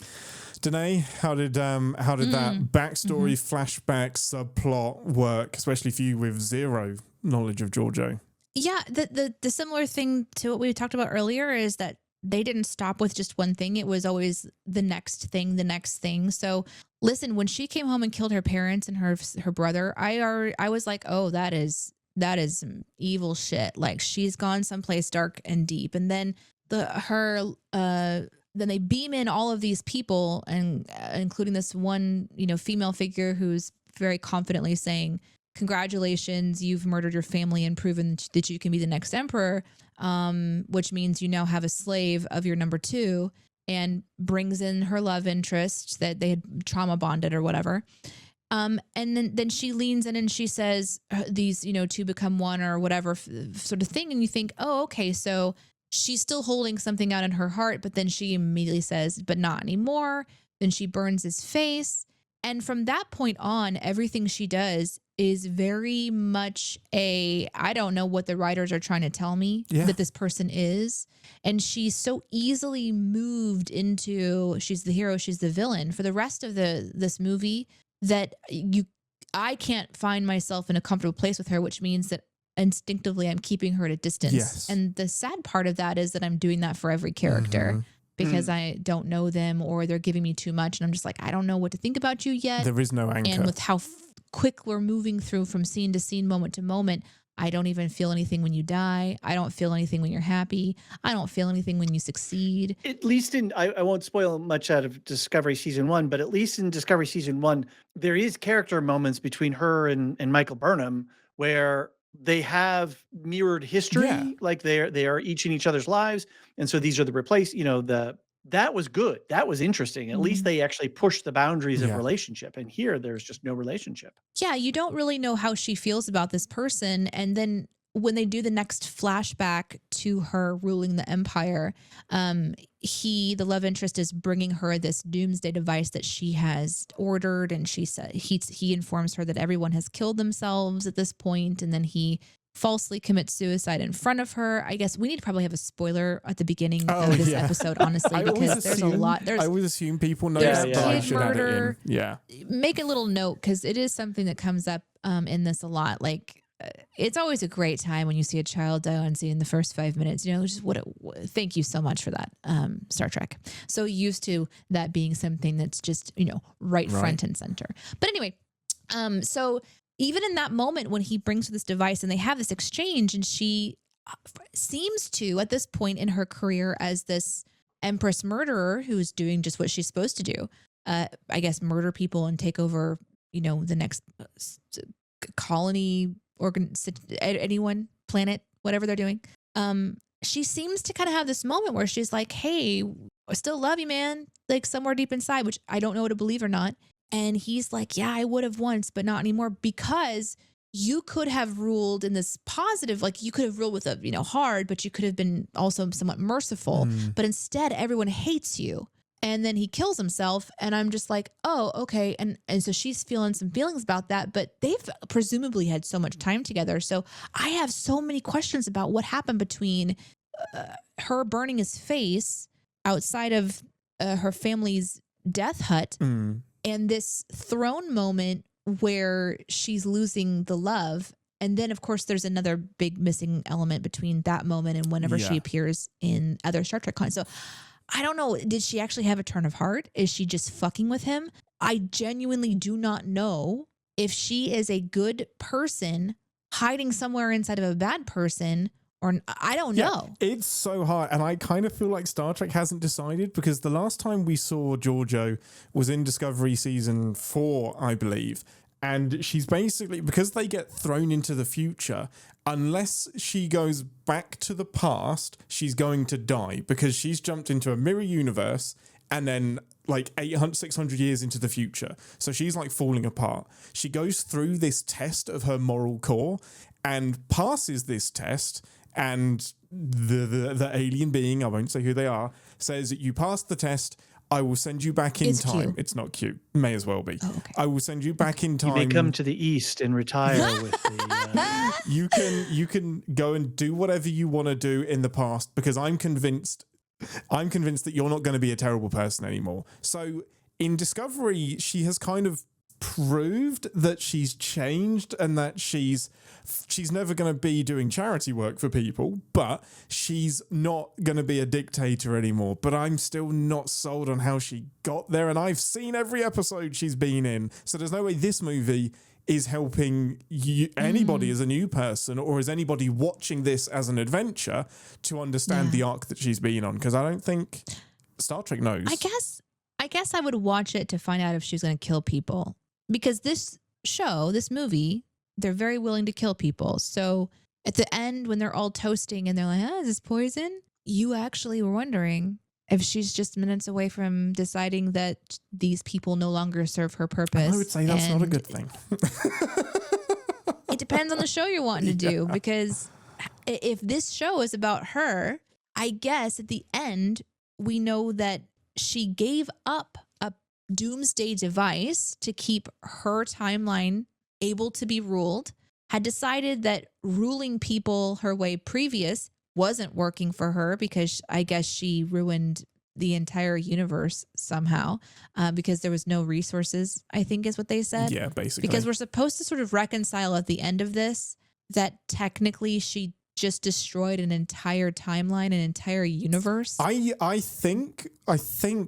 Deneé, how did that backstory, Mhm. flashback, subplot work, especially for you with zero knowledge of Giorgio? Yeah, the similar thing to what we talked about earlier is that they didn't stop with just one thing. It was always the next thing, the next thing. So listen, when she came home and killed her parents and her brother, I was like, oh, that is some evil shit. Like she's gone someplace dark and deep. And then then they beam in all of these people and including this one, female figure who's very confidently saying, congratulations, you've murdered your family and proven that you can be the next emperor, which means you now have a slave of your number two, and brings in her love interest that they had trauma bonded or whatever. And then she leans in and she says, these, two become one or whatever sort of thing. And you think, oh, okay, so she's still holding something out in her heart, but then she immediately says, but not anymore. Then she burns his face. And from that point on, everything she does is very much I don't know what the writers are trying to tell me Yeah. that this person is. And she's so easily moved into, she's the hero, she's the villain for the rest of this movie, that I can't find myself in a comfortable place with her, which means that instinctively I'm keeping her at a distance. Yes. And the sad part of that is that I'm doing that for every character. Mhm. Because I don't know them or they're giving me too much. And I'm just like, I don't know what to think about you yet. There is no anchor. And with how quick we're moving through from scene to scene, moment to moment, I don't even feel anything when you die. I don't feel anything when you're happy. I don't feel anything when you succeed. At least I won't spoil much out of Discovery Season 1, but at least in Discovery Season 1, there is character moments between her and Michael Burnham where they have mirrored history, Yeah. like they are each in each other's lives. And so these are that was good. That was interesting. At least Mhm. they actually pushed the boundaries of Yeah. relationship. And here there's just no relationship. Yeah, you don't really know how she feels about this person. And then when they do the next flashback to her ruling the empire, the love interest, is bringing her this doomsday device that she has ordered, and she said he informs her that everyone has killed themselves at this point, and then he falsely commits suicide in front of her. I guess we need to probably have a spoiler at the beginning of this episode, honestly, I always because there's a assume- lot. I always assume people know there's that, but I kid should add it in. murder. Yeah. Make a little note because it is something that comes up in this a lot. Like it's always a great time when you see a child die on scene in the first 5 minutes. Just thank you so much for that, Star Trek. So used to that being something that's just right front and center. But anyway, so even in that moment when he brings her this device and they have this exchange, and she seems to, at this point in her career as this Empress murderer who's doing just what she's supposed to do, I guess murder people and take over the next colony anyone planet, whatever they're doing. She seems to kind of have this moment where she's like, hey, I still love you, man, like somewhere deep inside, which I don't know to believe or not. And he's like, yeah, I would have once, but not anymore, because you could have ruled in this positive, like you could have ruled with a, hard, but you could have been also somewhat merciful. But instead, everyone hates you. And then he kills himself. And I'm just like, oh, okay. And so she's feeling some feelings about that, but they've presumably had so much time together. So I have so many questions about what happened between her burning his face outside of her family's death hut and this throne moment where she's losing the love. And then, of course, there's another big missing element between that moment and whenever she appears in other Star Trek cons. So I don't know. Did she actually have a turn of heart? Is she just fucking with him? I genuinely do not know if she is a good person hiding somewhere inside of a bad person, or I don't know. It's so hard. And I kind of feel like Star Trek hasn't decided, because the last time we saw Giorgio was in Discovery season 4, I believe. And she's basically, because they get thrown into the future, unless she goes back to the past, she's going to die, because she's jumped into a mirror universe and then like 600 years into the future. So she's like falling apart. She goes through this test of her moral core and passes this test. And the alien being, I won't say who they are, says, you passed the test, I will send you back in time. Cute. It's not cute. May as well be. Oh, okay. I will send you back in time. You may come to the east and retire with the... You can go and do whatever you want to do in the past, because I'm convinced that you're not going to be a terrible person anymore. So in Discovery, she has kind of proved that she's changed and that she's never going to be doing charity work for people, but she's not going to be a dictator anymore. But I'm still not sold on how she got there, and I've seen every episode she's been in, so there's no way this movie is helping anybody as a new person, or is anybody watching this as an adventure to understand the arc that she's been on, because I don't think Star Trek knows. I guess I would watch it to find out if she's going to kill people, because this movie, they're very willing to kill people. So at the end, when they're all toasting and they're like, is this poison? You actually were wondering if she's just minutes away from deciding that these people no longer serve her purpose. I would say that's not a good thing. It depends on the show you're wanting to do, because if this show is about her, I guess at the end, we know that she gave up a doomsday device to keep her timeline able to be ruled, had decided that ruling people her way previous wasn't working for her, because I guess she ruined the entire universe somehow, because there was no resources, I think is what they said. Yeah, basically. Because we're supposed to sort of reconcile at the end of this that technically she just destroyed an entire timeline, an entire universe. I think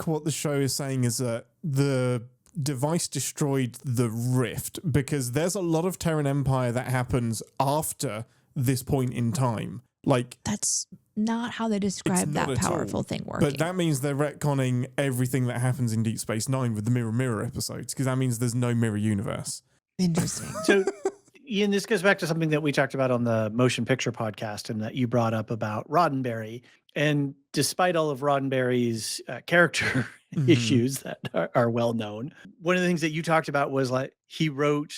what the show is saying is that the device destroyed the rift, because there's a lot of Terran Empire that happens after this point in time. Like, that's not how they describe that powerful thing working. But that means they're retconning everything that happens in Deep Space Nine with the Mirror episodes, because that means there's no mirror universe. Interesting. So, Ian, this goes back to something that we talked about on the Motion Picture podcast, and that you brought up about Roddenberry. And despite all of Roddenberry's character issues that are well known, one of the things that you talked about was like he wrote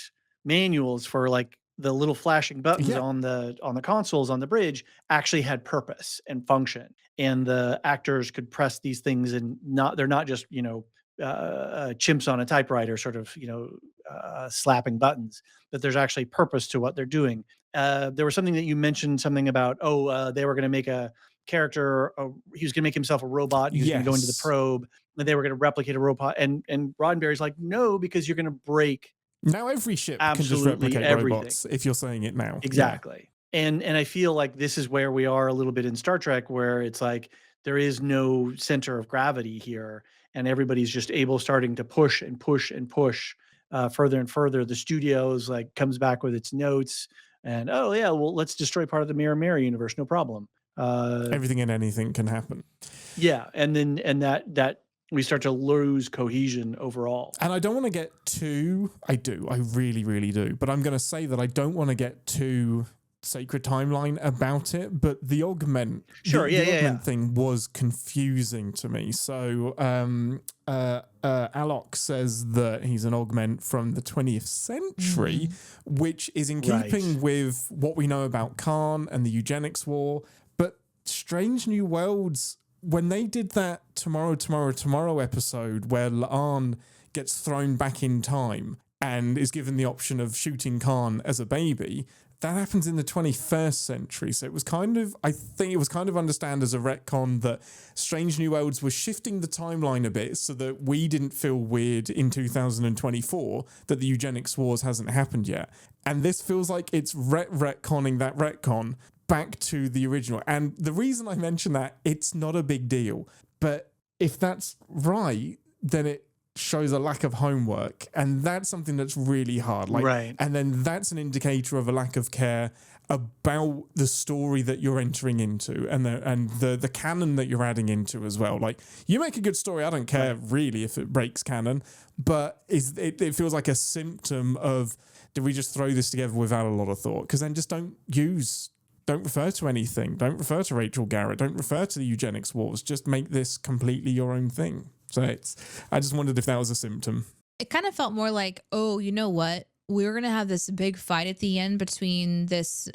manuals for like the little flashing buttons on the consoles on the bridge actually had purpose and function, and the actors could press these things, and they're not just chimps on a typewriter sort of slapping buttons, but there's actually purpose to what they're doing. There was something that you mentioned, something about they were going to make a character, he was going to make himself a robot, he was going to go into the probe, and they were going to replicate a robot, and Roddenberry's like, no, because you're going to break. Now every ship can just replicate robots, if you're saying it now. Exactly. Yeah. And I feel like this is where we are a little bit in Star Trek, where it's like there is no center of gravity here, and everybody's just starting to push and push and push further and further. The studio's like comes back with its notes, and let's destroy part of the mirror universe, no problem. Everything and anything can happen. Yeah, and that we start to lose cohesion overall. And I don't want to get too, I really, really do. But I'm going to say that I don't want to get too sacred timeline about it, but the augment, augment thing was confusing to me. So Alok says that he's an augment from the 20th century, which is in keeping with what we know about Khan and the eugenics war. But Strange New Worlds, when they did that Tomorrow episode where La'an gets thrown back in time and is given the option of shooting Khan as a baby, that happens in the 21st century. So it was kind of, I think it was kind of understand as a retcon that Strange New Worlds was shifting the timeline a bit so that we didn't feel weird in 2024 that the eugenics wars hasn't happened yet. And this feels like it's retconning that retcon back to the original. And the reason I mention that, it's not a big deal. But if that's right, then it shows a lack of homework, and that's something that's really hard. And then that's an indicator of a lack of care about the story that you're entering into and the canon that you're adding into as well. Like, you make a good story, I don't care really if it breaks canon, but it feels like a symptom of, did we just throw this together without a lot of thought? Because then just don't refer to anything. Don't refer to Rachel Garrett. Don't refer to the eugenics wars. Just make this completely your own thing. So I just wondered if that was a symptom. It kind of felt more like, oh, you know what? We're going to have this big fight at the end between this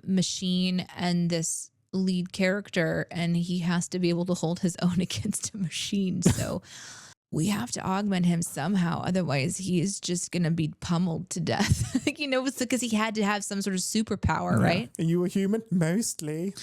machine and this lead character, and he has to be able to hold his own against a machine. So we have to augment him somehow. Otherwise, he is just going to be pummeled to death. Because he had to have some sort of superpower, right? Are you a human? Mostly.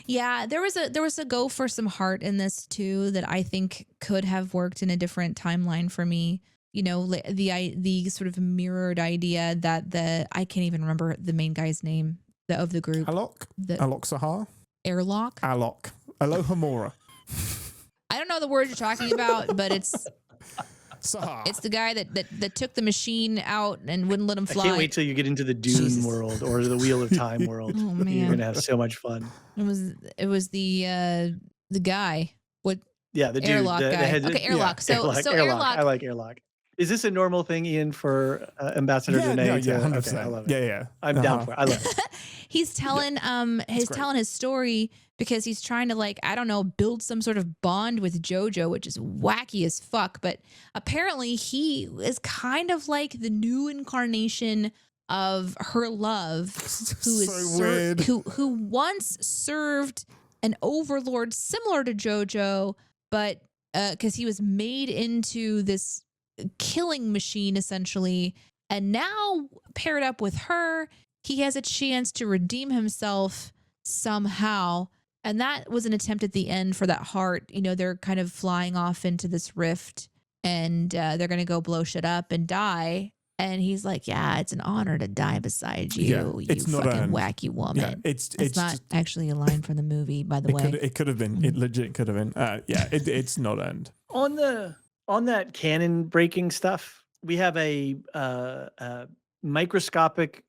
Yeah, there was a go for some heart in this too that I think could have worked in a different timeline for me. The sort of mirrored idea that I can't even remember the main guy's name of the group. Alok Sahar? Airlock? Alok. Aloha Mora. I don't know the word you're talking about, but it's Sahar. It's the guy that took the machine out and wouldn't let him fly. I can't wait till you get into the Dune world or the Wheel of Time world. Oh man, you're gonna have so much fun. It was the guy. What? Yeah, the airlock dude. guy. Okay, airlock. Yeah, So airlock. I like airlock. Is this a normal thing, Ian, for Ambassador Deneé? Yeah, 100%. Okay, I love it. Yeah. I'm down for it. I love it. He's telling telling his story because he's trying to build some sort of bond with JoJo, which is wacky as fuck. But apparently he is kind of like the new incarnation of her love, who is weird. who once served an overlord similar to JoJo, but because he was made into this killing machine essentially, and now paired up with her, he has a chance to redeem himself somehow. And that was an attempt at the end for that heart. They're kind of flying off into this rift, and they're gonna go blow shit up and die. And he's like, "Yeah, it's an honor to die beside you, you fucking wacky woman." Yeah, it's not just, actually a line from the movie, by the way. It could have been. It legit could have been. It's not earned. On that canon breaking stuff, we have a microscopic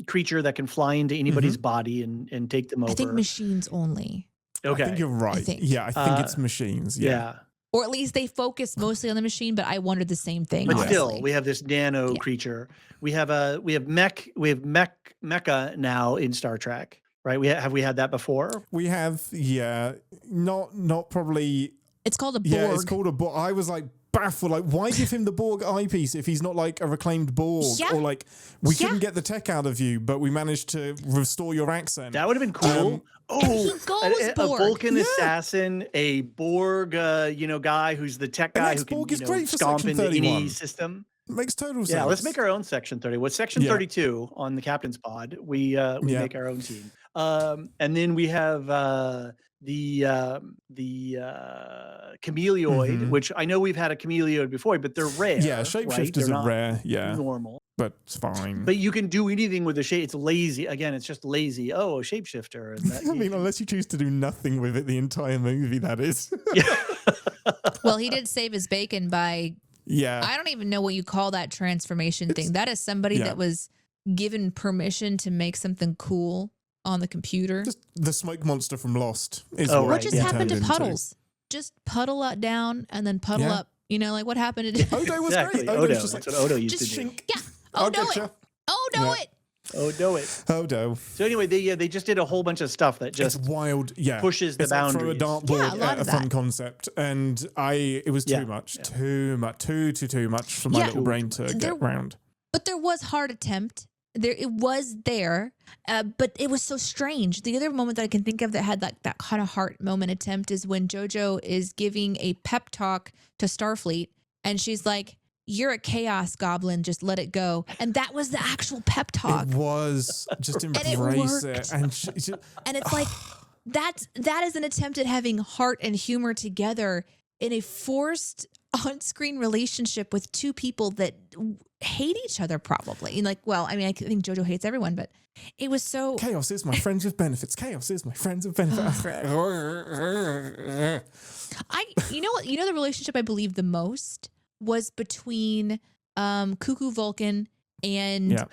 creature that can fly into anybody's body and take them over. I think machines only. Okay. I think you're right. I think it's machines. Yeah. Or at least they focus mostly on the machine, but I wondered the same thing. But honestly. Still, we have this nano creature. We have mecha now in Star Trek, right? Have we had that before? We have, not probably. It's called a Borg. Yeah, it's called a Borg. I was like baffled. Like, why give him the Borg eyepiece if he's not like a reclaimed Borg? Yeah. Or like, we couldn't get the tech out of you, but we managed to restore your accent. That would have been cool. He goes a Borg. Vulcan assassin, a Borg, guy who's the tech guy who can stomp into any system. Makes total sense. Yeah, let's make our own Section 30. With Section 32 on the Captain's Pod, we make our own team. And then we have the chameleoid, which I know we've had a chameleoid before, but they're rare. Yeah, shapeshifters are rare. Yeah, normal. But it's fine. But you can do anything with the shape. It's lazy. Again, it's just lazy. Oh, a shapeshifter. Unless you choose to do nothing with it the entire movie, that is. Yeah. Well, he did save his bacon by. Yeah. I don't even know what you call that transformation thing. That is somebody that was given permission to make something cool on the computer. Just the smoke monster from Lost is what just happened to Puddles? just puddle it down and then puddle up. You know, like what happened to Odo was Exactly. great. Odo. Odo's just That's like, what Odo used just to do. shink. Yeah. I'll Odo get it. ya. Odo it. Odo it. Odo. So anyway, they just did a whole bunch of stuff that just It's wild. Yeah. pushes the it's like throw a boundaries. dartboard a lot at a of fun that. concept. And it was too much. Too much. Too much for my little brain to get round. But there was hard attempt. It was there, but it was so strange. The other moment that I can think of that had like that kind of heart moment attempt is when JoJo is giving a pep talk to Starfleet, and she's like, "You're a chaos goblin, just let it go." And that was the actual pep talk. It was just embrace it. And it's like that is an attempt at having heart and humor together in a forced on-screen relationship with two people that hate each other probably. And like, well, I mean, I think JoJo hates everyone, but it was so chaos is my friends with benefits. Chaos is my friends with benefits. you know what? You know the relationship I believe the most was between Cuckoo Vulcan and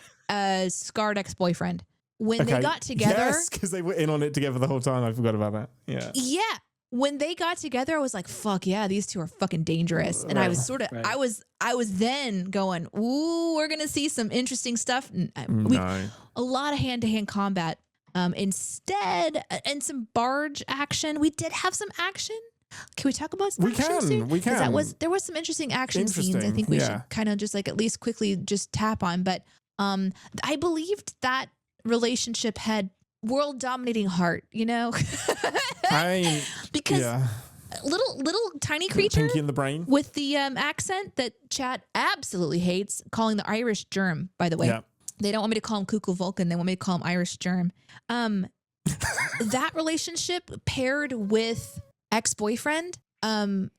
Scarred ex-boyfriend. When they got together. Yes, because they were in on it together the whole time. I forgot about that. Yeah. Yeah. When they got together, I was like, fuck yeah, these two are fucking dangerous. And I was sort of, I was then going, ooh, we're going to see some interesting stuff. A lot of hand-to-hand combat instead, and some barge action. We did have some action. Can we talk about some action soon? We can. There was some interesting action scenes I think we should kind of just like at least quickly just tap on. But I believed that relationship had world dominating heart, you know? Because little tiny creature Pinky in the brain with the accent that chat absolutely hates, calling the Irish germ, by the way. Yeah. They don't want me to call him Cuckoo Vulcan. They want me to call him Irish germ. That relationship paired with ex-boyfriend, I'm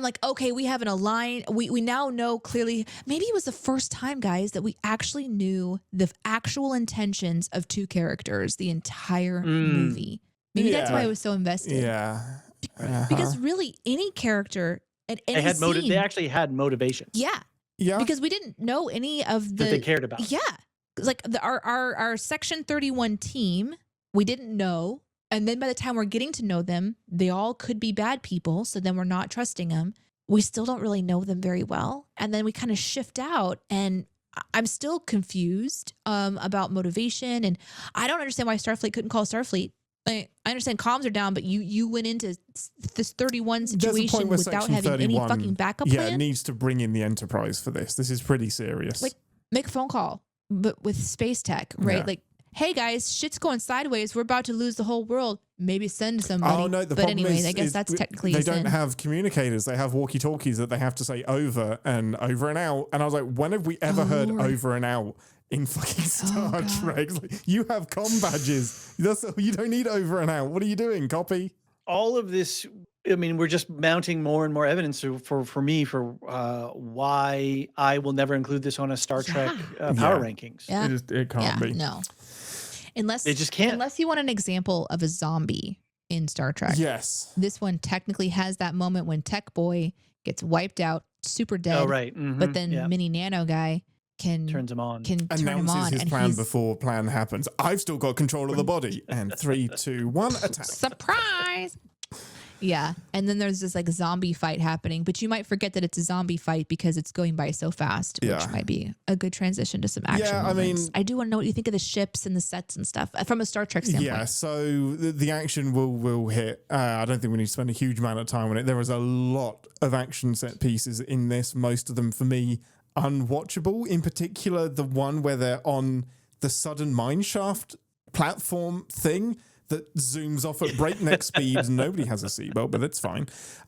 like, okay, we have an align. We now know clearly. Maybe it was the first time, guys, that we actually knew the actual intentions of two characters the entire movie. Maybe that's why I was so invested. Yeah. Because really, any character at any scene, they actually had motivation. Yeah. Because we didn't know any of the that they cared about. Yeah. Like our Section 31 team, we didn't know. And then by the time we're getting to know them, they all could be bad people. So then we're not trusting them. We still don't really know them very well. And then we kind of shift out, and I'm still confused about motivation. And I don't understand why Starfleet couldn't call Starfleet. I understand comms are down, but you went into this 31 situation without having any fucking backup plan. Yeah, it needs to bring in the Enterprise for this. This is pretty serious. Like, make a phone call, but with space tech, right? Yeah. Like, hey guys, shit's going sideways. We're about to lose the whole world. Maybe send somebody. Oh no, but anyway, I guess that's technically they don't have communicators. They have walkie-talkies that they have to say over and out. And I was like, when have we ever heard over and out in fucking Star Trek? Like, you have comm badges. You don't need over and out. What are you doing? Copy. All of this. I mean, we're just mounting more and more evidence for me for why I will never include this on a Star Trek power rankings. Yeah. It can't be. No. Unless they just can't. Unless you want an example of a zombie in Star Trek. Yes. This one technically has that moment when Tech Boy gets wiped out, super dead. Oh, right. Mm-hmm. But then Mini Nano Guy turns him on. Announces his plan before plan happens. I've still got control of the body. And 3, 2, 1, attack. Surprise! Yeah. And then there's this like zombie fight happening, but you might forget that it's a zombie fight because it's going by so fast, which might be a good transition to some action moments. I do want to know what you think of the ships and the sets and stuff from a Star Trek standpoint. Yeah, so the action will hit. I don't think we need to spend a huge amount of time on it. There is a lot of action set pieces in this, most of them for me unwatchable. In particular, the one where they're on the sudden mineshaft platform thing that zooms off at breakneck speeds. Nobody has a seatbelt, but that's fine.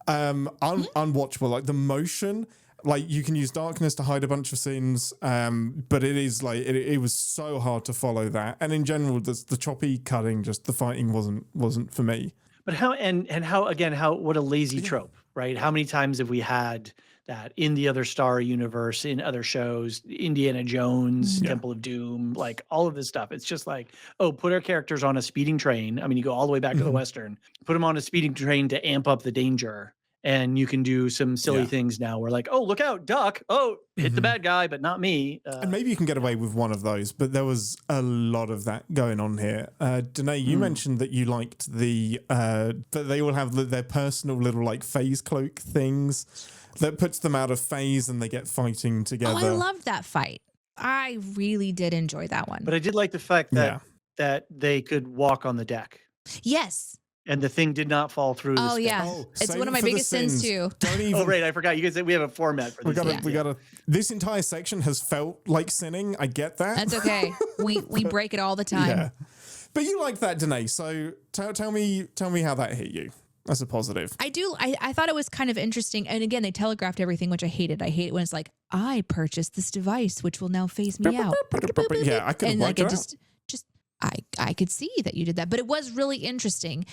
Unwatchable. Like the motion, like you can use darkness to hide a bunch of scenes, but it is like it was so hard to follow that. And in general, the choppy cutting, just the fighting wasn't for me. But how what a lazy trope, right? How many times have we had that in the other Star universe, in other shows, Indiana Jones, Temple of Doom, like all of this stuff. It's just like, oh, put our characters on a speeding train. I mean, you go all the way back to the Western, put them on a speeding train to amp up the danger. and you can do some silly things now. We're like, oh, look out, duck! Oh, hit the bad guy, but not me. And maybe you can get away with one of those, but there was a lot of that going on here. Deneé, you mentioned that you liked that they all have their personal little like phase cloak things that puts them out of phase and they get fighting together. Oh, I loved that fight. I really did enjoy that one. But I did like the fact that that they could walk on the deck. Yes. And the thing did not fall through. Oh yeah, it's one of my biggest sins too. Oh right, I forgot. You guys, we have a format for this. We gotta. This entire section has felt like sinning. I get that. That's okay. we break it all the time. Yeah, but you like that, Deneé. So tell me how that hit you. That's a positive. I do. I thought it was kind of interesting. And again, they telegraphed everything, which I hated. I hate it when it's like, I purchased this device, which will now phase me out. Yeah, I could have worked it out. I could see that you did that, but it was really interesting.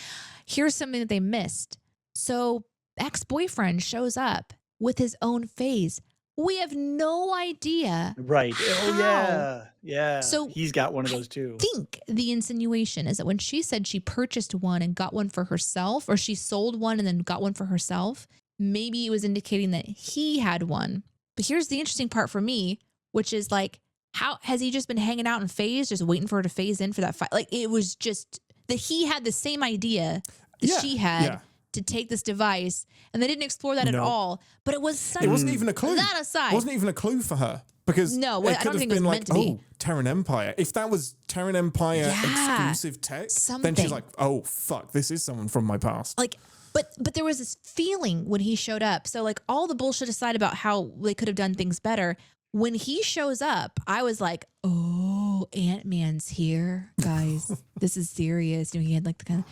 Here's something that they missed. So ex-boyfriend shows up with his own phase. We have no idea. Right. Oh yeah. Yeah. So he's got one of those too. I think the insinuation is that when she said she purchased one and got one for herself, or she sold one and then got one for herself, maybe it was indicating that he had one. But here's the interesting part for me, which is like, how has he just been hanging out in phase, just waiting for her to phase in for that fight? Like it was just that he had the same idea that she had to take this device, and they didn't explore that at all. But it was such, it wasn't even a clue. That aside, it wasn't even a clue for her because no, it I could don't have think it been was like, meant to be. oh, Terran Empire. If that was Terran Empire exclusive tech, then she's like, oh fuck, this is someone from my past. Like. But there was this feeling when he showed up. So like all the bullshit aside about how they could have done things better, when he shows up, I was like, oh, Ant-Man's here, guys. This is serious. You know, he had like the kind of,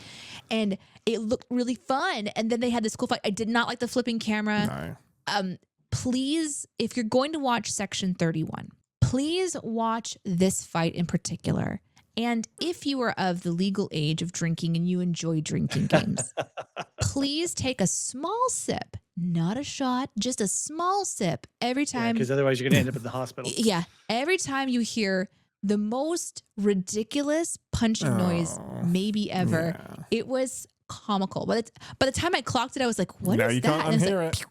and it looked really fun. And then they had this cool fight. I did not like the flipping camera. No. Please, if you're going to watch Section 31, please watch this fight in particular. And if you are of the legal age of drinking and you enjoy drinking games, please take a small sip, not a shot, just a small sip every time. Because otherwise you're going to end up in the hospital. Yeah. Every time you hear the most ridiculous punching noise maybe ever, it was comical. But by the time I clocked it, I was like, what is that? You can't and unhear it.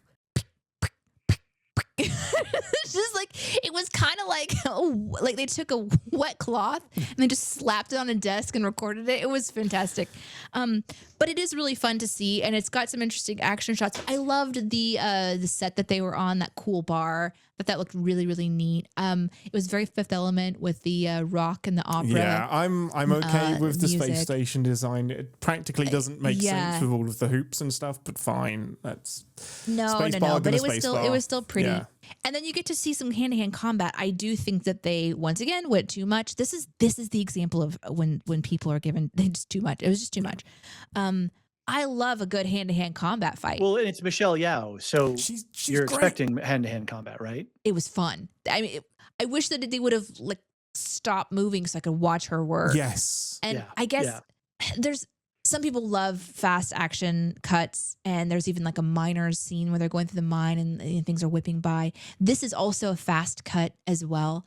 It's just like, it was kind of like they took a wet cloth and they just slapped it on a desk and recorded it. It was fantastic. But it is really fun to see, and it's got some interesting action shots. I loved the set that they were on, that cool bar. That looked really, really neat. It was very Fifth Element with the rock and the opera. Yeah, I'm okay with the space station design. It practically doesn't make sense with all of the hoops and stuff, but fine. That's no. But it was still pretty. Yeah. And then you get to see some hand-to-hand combat. I do think that they once again went too much. This is the example of when people are given just too much. It was just too much. I love a good hand-to-hand combat fight. Well, and it's Michelle Yeoh, so she's you're great. expecting hand-to-hand combat, right? It was fun. I mean, I wish that they would have like stopped moving so I could watch her work. Yes. And I guess there's some people love fast action cuts, and there's even like a miner's scene where they're going through the mine and things are whipping by. This is also a fast cut as well.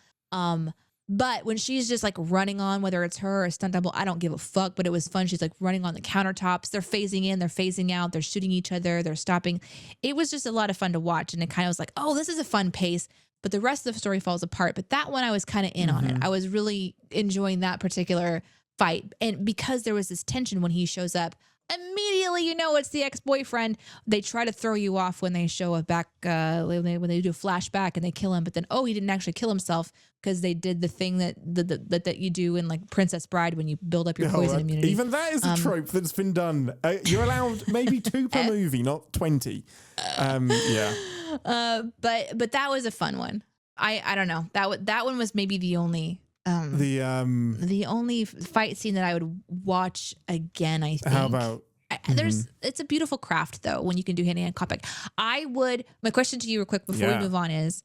But when she's just like running on, whether it's her or a stunt double, I don't give a fuck, but it was fun. She's like running on the countertops. They're phasing in, they're phasing out, they're shooting each other, they're stopping. It was just a lot of fun to watch. And it kind of was like, oh, this is a fun pace, but the rest of the story falls apart. But that one, I was kind of in on it. I was really enjoying that particular fight. And because there was this tension when he shows up, immediately you know it's the ex-boyfriend. They try to throw you off when they show a back, when they do a flashback and they kill him, but then he didn't actually kill himself because they did the thing that you do in like Princess Bride when you build up your poison immunity. Even that is a trope that's been done. You're allowed maybe 2 per movie, not 20. Yeah. But that was a fun one. I don't know. That one was maybe the only. The only fight scene that I would watch again, I think. How about? It's a beautiful craft though when you can do hand-to-hand combat. My question to you real quick before we move on is,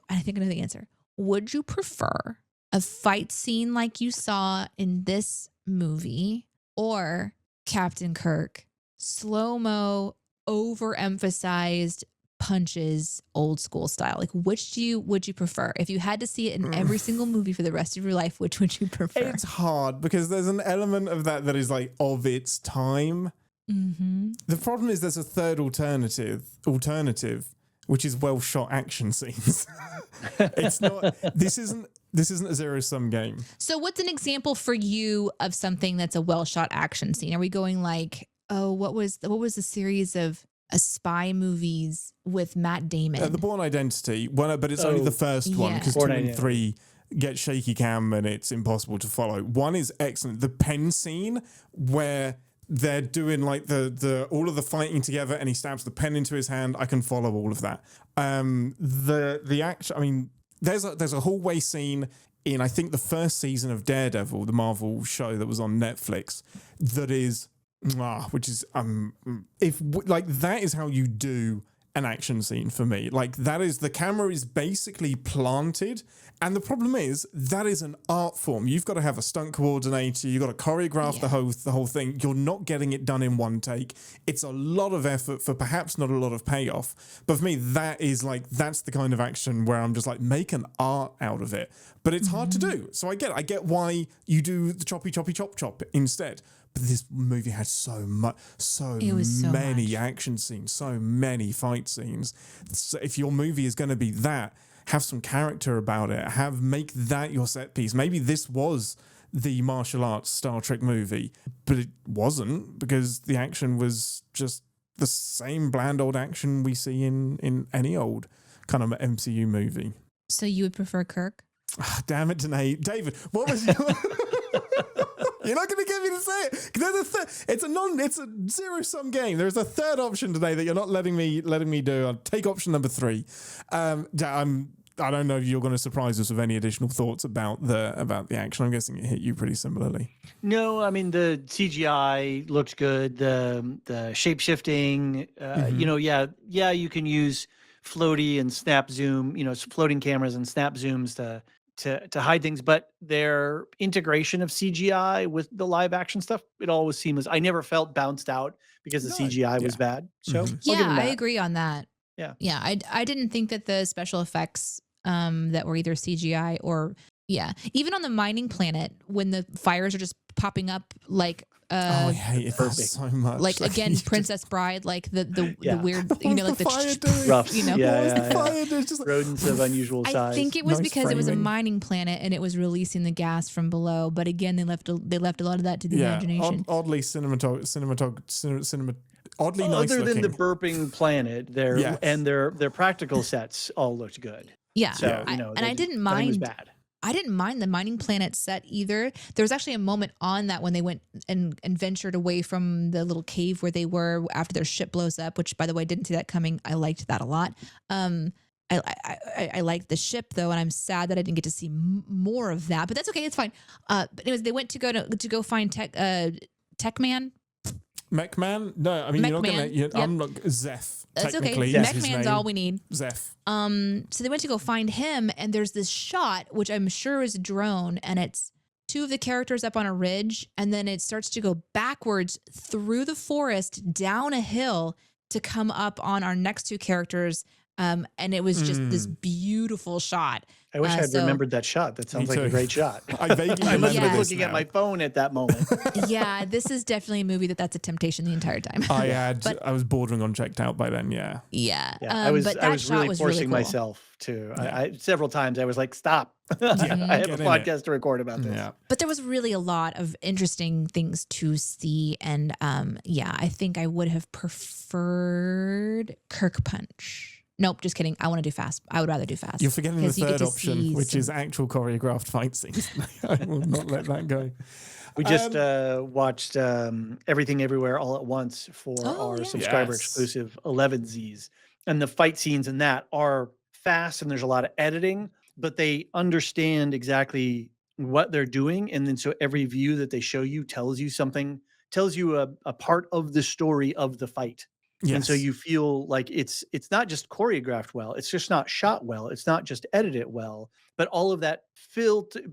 I think I know the answer. Would you prefer a fight scene like you saw in this movie, or Captain Kirk, slow-mo, overemphasized punches, old school style? Like, which would you prefer? If you had to see it in every single movie for the rest of your life, which would you prefer? It's hard because there's an element of that is like of its time. The problem is there's a third alternative, which is well shot action scenes. It's not. This isn't a zero-sum game. So what's an example for you of something that's a well shot action scene? Are we going like, what was the series of spy movies with Matt Damon? The Bourne Identity, but it's only the first one because 2 and 3 get shaky cam and it's impossible to follow. 1 is excellent. The pen scene where they're doing like the all of the fighting together and he stabs the pen into his hand. I can follow all of that. The action. I mean, there's a hallway scene in I think the first season of Daredevil, the Marvel show that was on Netflix. That is, which is if like that is how you do an action scene for me. Like that is the camera is basically planted. And the problem is that is an art form. You've got to have a stunt coordinator. You've got to choreograph the whole thing. You're not getting it done in one take. It's a lot of effort for perhaps not a lot of payoff. But for me, that's the kind of action where I'm just like, make an art out of it. But it's hard to do. So I get why you do the choppy chop instead. But this movie had so many action scenes, so many fight scenes. So if your movie is going to be that, have some character about it. Make that your set piece. Maybe this was the martial arts Star Trek movie, but it wasn't because the action was just the same bland old action we see in any old kind of MCU movie. So you would prefer Kirk? Damn it, Deneé. David, what was your... You're not going to get me to say it. It's a zero-sum game. There's a third option today that you're not letting me do. I'll take option number 3. I don't know if you're going to surprise us with any additional thoughts about the action. I'm guessing it hit you pretty similarly. No, I mean the CGI looked good. The shape shifting. You can use floaty and snap zoom. Floating cameras and snap zooms to hide things, but their integration of CGI with the live action stuff, it always seems I never felt bounced out because the CGI was bad. So I agree on that. Yeah. I didn't think that the special effects that were either CGI or even on the mining planet when the fires are just popping up like I hate it so much. Like again, Princess Bride, like the weird, like the fire roughs, the rodents of unusual size. I think it was because it was a mining planet and it was releasing the gas from below. But again, they left a lot of that to the imagination. Oddly oddly nice Other than looking. the burping planet, their practical sets all looked good. Yeah, so, I didn't mind. Was bad. I didn't mind the mining planet set either. There was actually a moment on that when they went and ventured away from the little cave where they were after their ship blows up, which, by the way, didn't see that coming. I liked that a lot. I liked the ship, though, and I'm sad that I didn't get to see more of that. But that's okay. It's fine. But anyways, they went to go find Tech Man. Mech Man? No, I mean, you're not going to... I'm not... Zeph, that's technically. Okay. Mech Man's all we need. Zeph. So they went to go find him, and there's this shot, which I'm sure is a drone, and it's 2 of the characters up on a ridge, and then it starts to go backwards through the forest, down a hill, to come up on our next 2 characters. And it was just this beautiful shot. I wish I'd remembered that shot. That sounds like a great shot. I vaguely I must remember be this looking now. at my phone at that moment. Yeah, this is definitely a movie that's a temptation the entire time. I was bordering on checked out by then. Yeah. I was really forcing cool. myself to. I several times I was like, "Stop! I have a podcast to record about this." Yeah. But there was really a lot of interesting things to see, and I think I would have preferred Kirk Punch. Nope, just kidding. I want to do fast. I would rather do fast. You're forgetting the third option, which is actual choreographed fight scenes. I will not let that go. We just watched Everything Everywhere All at Once for our subscriber exclusive 11Zs. And the fight scenes in that are fast and there's a lot of editing, but they understand exactly what they're doing. And then so every view that they show you tells you something, tells you a part of the story of the fight. Yes. And so you feel like it's not just choreographed well, it's just not shot well, it's not just edited well, but all of that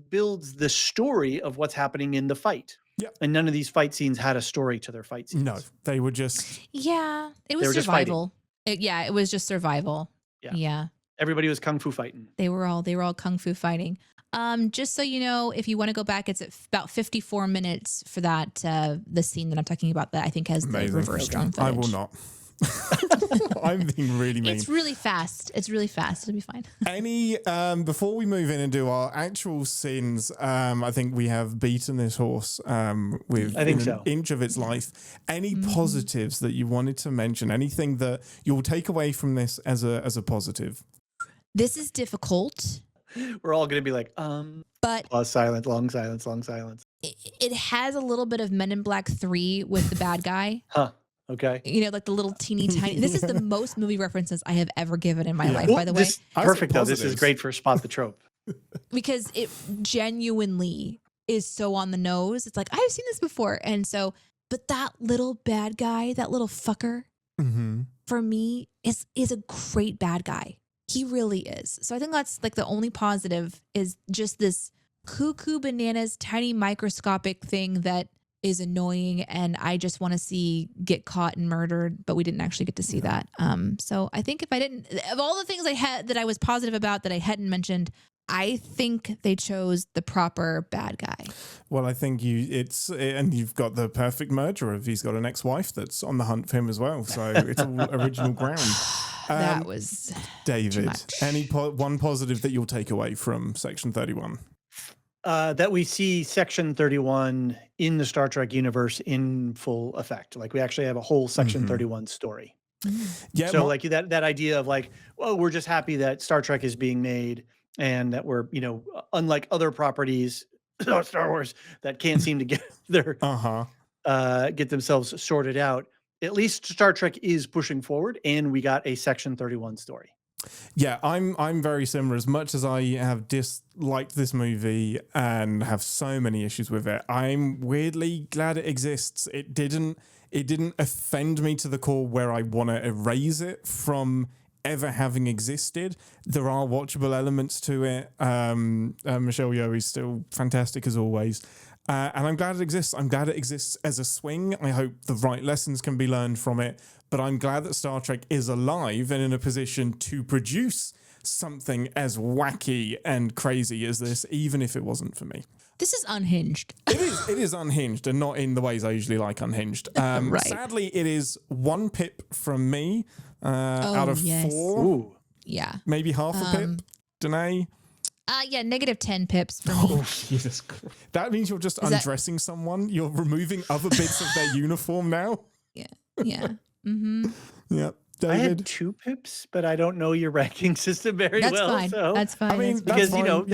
builds the story of what's happening in the fight. Yeah. And none of these fight scenes had a story to their fight scenes. No, they were just... Yeah, it was survival. It was just survival. Yeah. Everybody was kung fu fighting. They were all kung fu fighting. Just so you know, if you want to go back, it's at about 54 minutes for that the scene that I'm talking about that I think has the reverse drone footage. I will not. I'm being really mean. It's really fast. It'll be fine. Any before we move in and do our actual sins, I think we have beaten this horse with an inch of its life. Any positives that you wanted to mention? Anything that you'll take away from this as a positive? This is difficult. We're all going to be like, but silence, long silence, long silence. It has a little bit of Men in Black 3 with the bad guy. Huh. Okay. You know, like the little teeny tiny. This is the most movie references I have ever given in my life, by the way. Perfect, though. This is great for Spot the Trope. Because it genuinely is so on the nose. It's like, I've seen this before. And so, but that little bad guy, that little fucker, for me, is a great bad guy. He really is. So I think that's like the only positive is just this cuckoo bananas, tiny microscopic thing that is annoying, and I just want to see get caught and murdered, but we didn't actually get to see that. So I think if I didn't, of all the things I had that I was positive about that I hadn't mentioned, I think they chose the proper bad guy. Well, I think and you've got the perfect merger of he's got an ex-wife that's on the hunt for him as well. So it's all original ground. That was David. Any one positive that you'll take away from Section 31? That we see Section 31 in the Star Trek universe in full effect. Like we actually have a whole Section 31 story. Yeah. So like that idea of like, well, we're just happy that Star Trek is being made and that we're, unlike other properties, Star Wars, that can't seem to get their get themselves sorted out. At least Star Trek is pushing forward, and we got a Section 31 story. Yeah, I'm very similar. As much as I have disliked this movie and have so many issues with it, I'm weirdly glad it exists. It didn't offend me to the core where I want to erase it from ever having existed. There are watchable elements to it. Michelle Yeoh is still fantastic as always. And I'm glad it exists. I'm glad it exists as a swing. I hope the right lessons can be learned from it. But I'm glad that Star Trek is alive and in a position to produce something as wacky and crazy as this, even if it wasn't for me. This is unhinged. It is unhinged, and not in the ways I usually like unhinged. Right. Sadly, it is 1 pip from me out of 4. Ooh. Yeah. Maybe half a pip. Deneé? Yeah, -10 pips for me. Oh, Jesus Christ. That means you're just undressing someone? You're removing other bits of their uniform now? Yeah. Mm-hmm. Yeah. I David? had 2 pips, but I don't know your ranking system very That's well. fine. So. That's fine. I mean, because fine.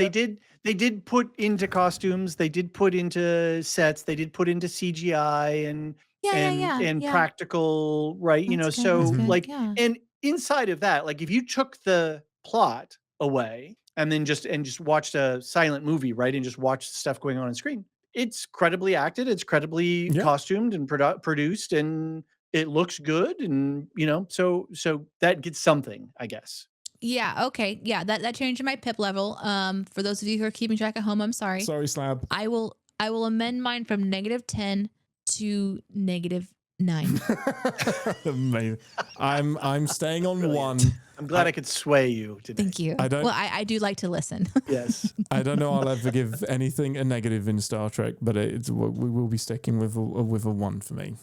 they did put into costumes, they did put into sets, they did put into CGI and practical, right? That's good. And inside of that, like if you took the plot away and then just watched a silent movie, right, and just watched stuff going on screen, it's credibly acted, it's credibly costumed and produced, and it looks good, and so that gets something, I guess. Yeah. Okay. Yeah. That changed my pip level. For those of you who are keeping track at home, I'm sorry. Sorry, Slab. I will amend mine from -10 to -9. Amazing. I'm staying on Brilliant. 1. I'm glad I could sway you today. Thank you. I do like to listen. Yes. I don't know I'll ever give anything a negative in Star Trek, but we will be sticking with a 1 for me.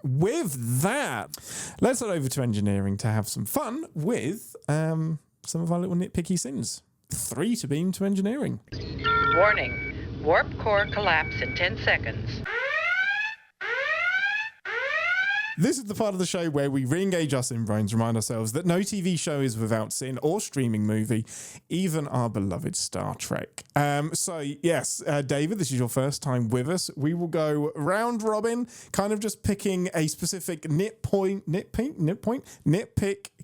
With that, let's head over to engineering to have some fun with some of our little nitpicky sins. 3 to beam to engineering. Warning. Warp core collapse in 10 seconds. This is the part of the show where we re-engage our sin brains, remind ourselves that no TV show is without sin or streaming movie, even our beloved Star Trek. So yes, David, this is your first time with us. We will go round robin, kind of just picking a specific nitpick,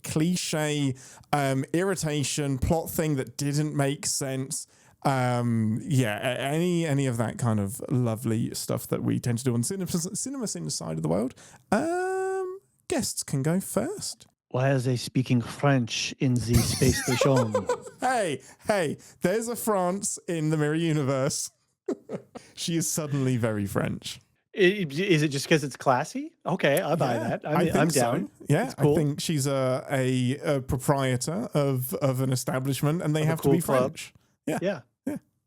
cliche, irritation, plot thing that didn't make sense. Any of that kind of lovely stuff that we tend to do on CinemaSins side of the world. Guests can go first. Why are they speaking French in the space station? Hey, there's a France in the mirror universe. She is suddenly very French. Is it just because it's classy? Okay, I buy that. I'm down. So. Yeah, it's cool. I think she's a proprietor of an establishment, and they have cool to be club. French. Yeah.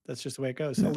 That's just the way it goes. Yeah.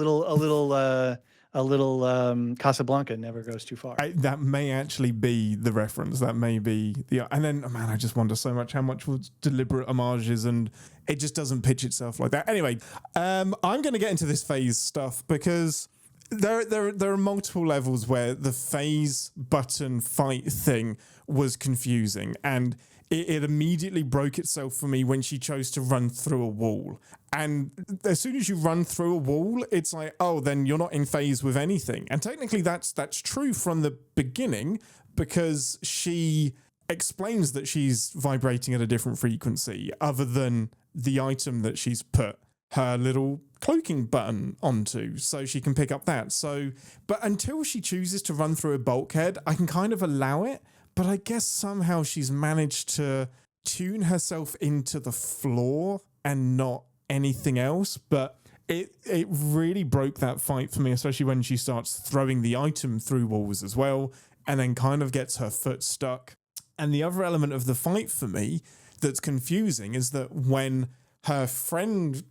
A little Casablanca never goes too far. That may actually be the reference. That may be and then, man, I just wonder so much how much was deliberate homages, and it just doesn't pitch itself like that. Anyway, I'm going to get into this phase stuff because there are multiple levels where the phase button fight thing was confusing, and it immediately broke itself for me when she chose to run through a wall. And as soon as you run through a wall, it's like, oh, then you're not in phase with anything. And technically that's true from the beginning, because she explains that she's vibrating at a different frequency other than the item that she's put her little cloaking button onto, so she can pick up that. So, but until she chooses to run through a bulkhead, I can kind of allow it. But I guess somehow she's managed to tune herself into the floor and not anything else. But it really broke that fight for me, especially when she starts throwing the item through walls as well, and then kind of gets her foot stuck. And the other element of the fight for me that's confusing is that when her friend,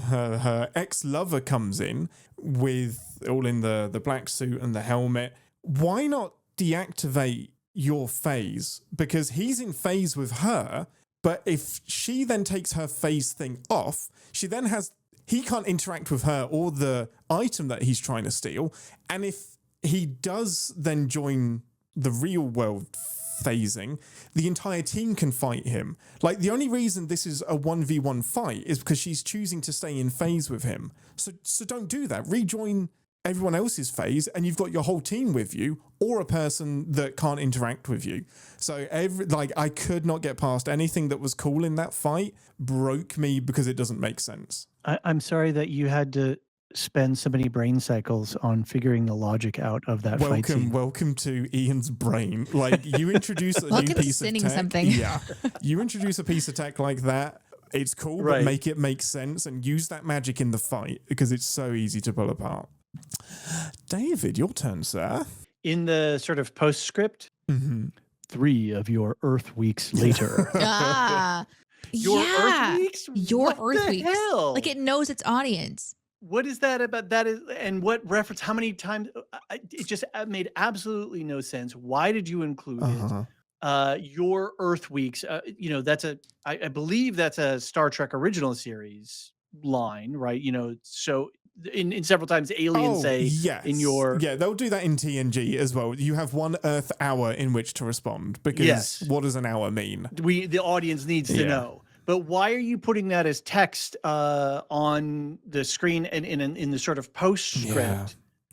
her ex-lover comes in with all in the black suit and the helmet, why not deactivate your phase? Because he's in phase with her, but if she then takes her phase thing off, he can't interact with her or the item that he's trying to steal. And if he does then join the real world phasing, the entire team can fight him. Like, the only reason this is a 1v1 fight is because she's choosing to stay in phase with him. So don't do that. Rejoin everyone else's phase, and you've got your whole team with you, or a person that can't interact with you. So I could not get past anything that was cool in that fight. Broke me because it doesn't make sense. I'm sorry that you had to spend so many brain cycles on figuring the logic out of that fight scene. Welcome to Ian's brain. Like, you introduce a new piece of tech. Something. Yeah, you introduce a piece of tech like that. It's cool, right, but make it make sense and use that magic in the fight, because it's so easy to pull apart. David, your turn, sir. In the sort of postscript, 3 of your Earth weeks later. Your Earth weeks? Your what Earth the weeks. Hell? Like, it knows its audience. What is that about? That is, and what reference? How many times? It just made absolutely no sense. Why did you include it? Your Earth weeks. That's I believe that's a Star Trek original series line, right? So in several times aliens say yes. in your they'll do that in TNG as well. You have 1 Earth hour in which to respond, because what does an hour mean? The audience needs to know. But why are you putting that as text on the screen and in the sort of postscript? Yeah,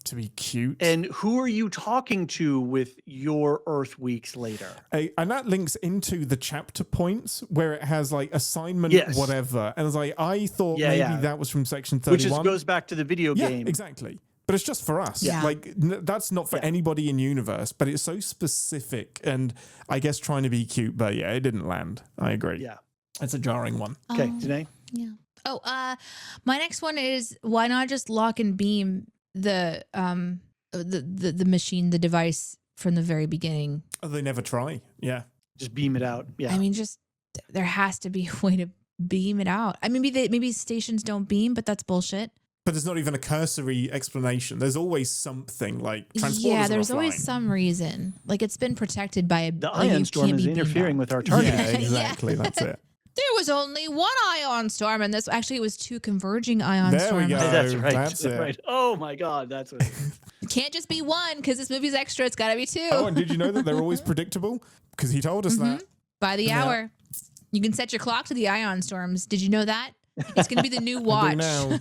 to be cute. And who are you talking to with your Earth weeks later? And that links into the chapter points where it has like assignment whatever. And I thought maybe that was from section 31. Which goes back to the video game. Exactly. But it's just for us. Yeah. Like, that's not for anybody in universe, but it's so specific, and I guess trying to be cute, but it didn't land. I agree. Yeah. It's a jarring one. Okay, Deneé? Yeah. Oh, my next one is, why not just lock and beam the machine, the device from the very beginning? Oh, they never try. Yeah. Just beam it out. Yeah. I mean, there has to be a way to beam it out. I mean, maybe stations don't beam, but that's bullshit. But there's not even a cursory explanation. There's always something, like transporters. Yeah, there's are always offline. some reason. Like, it's been protected by the ion storm is interfering with our target. Yeah, exactly. That's it. There was only 1 ion storm, and it was 2 converging ion storms. There we go. That's right. That's it. Right. Oh my God, that's what it is. It can't just be 1, because this movie's extra. It's got to be 2. Oh, and did you know that they're always predictable? Because he told us that. By the hour. You can set your clock to the ion storms. Did you know that? It's going to be the new watch. I do now.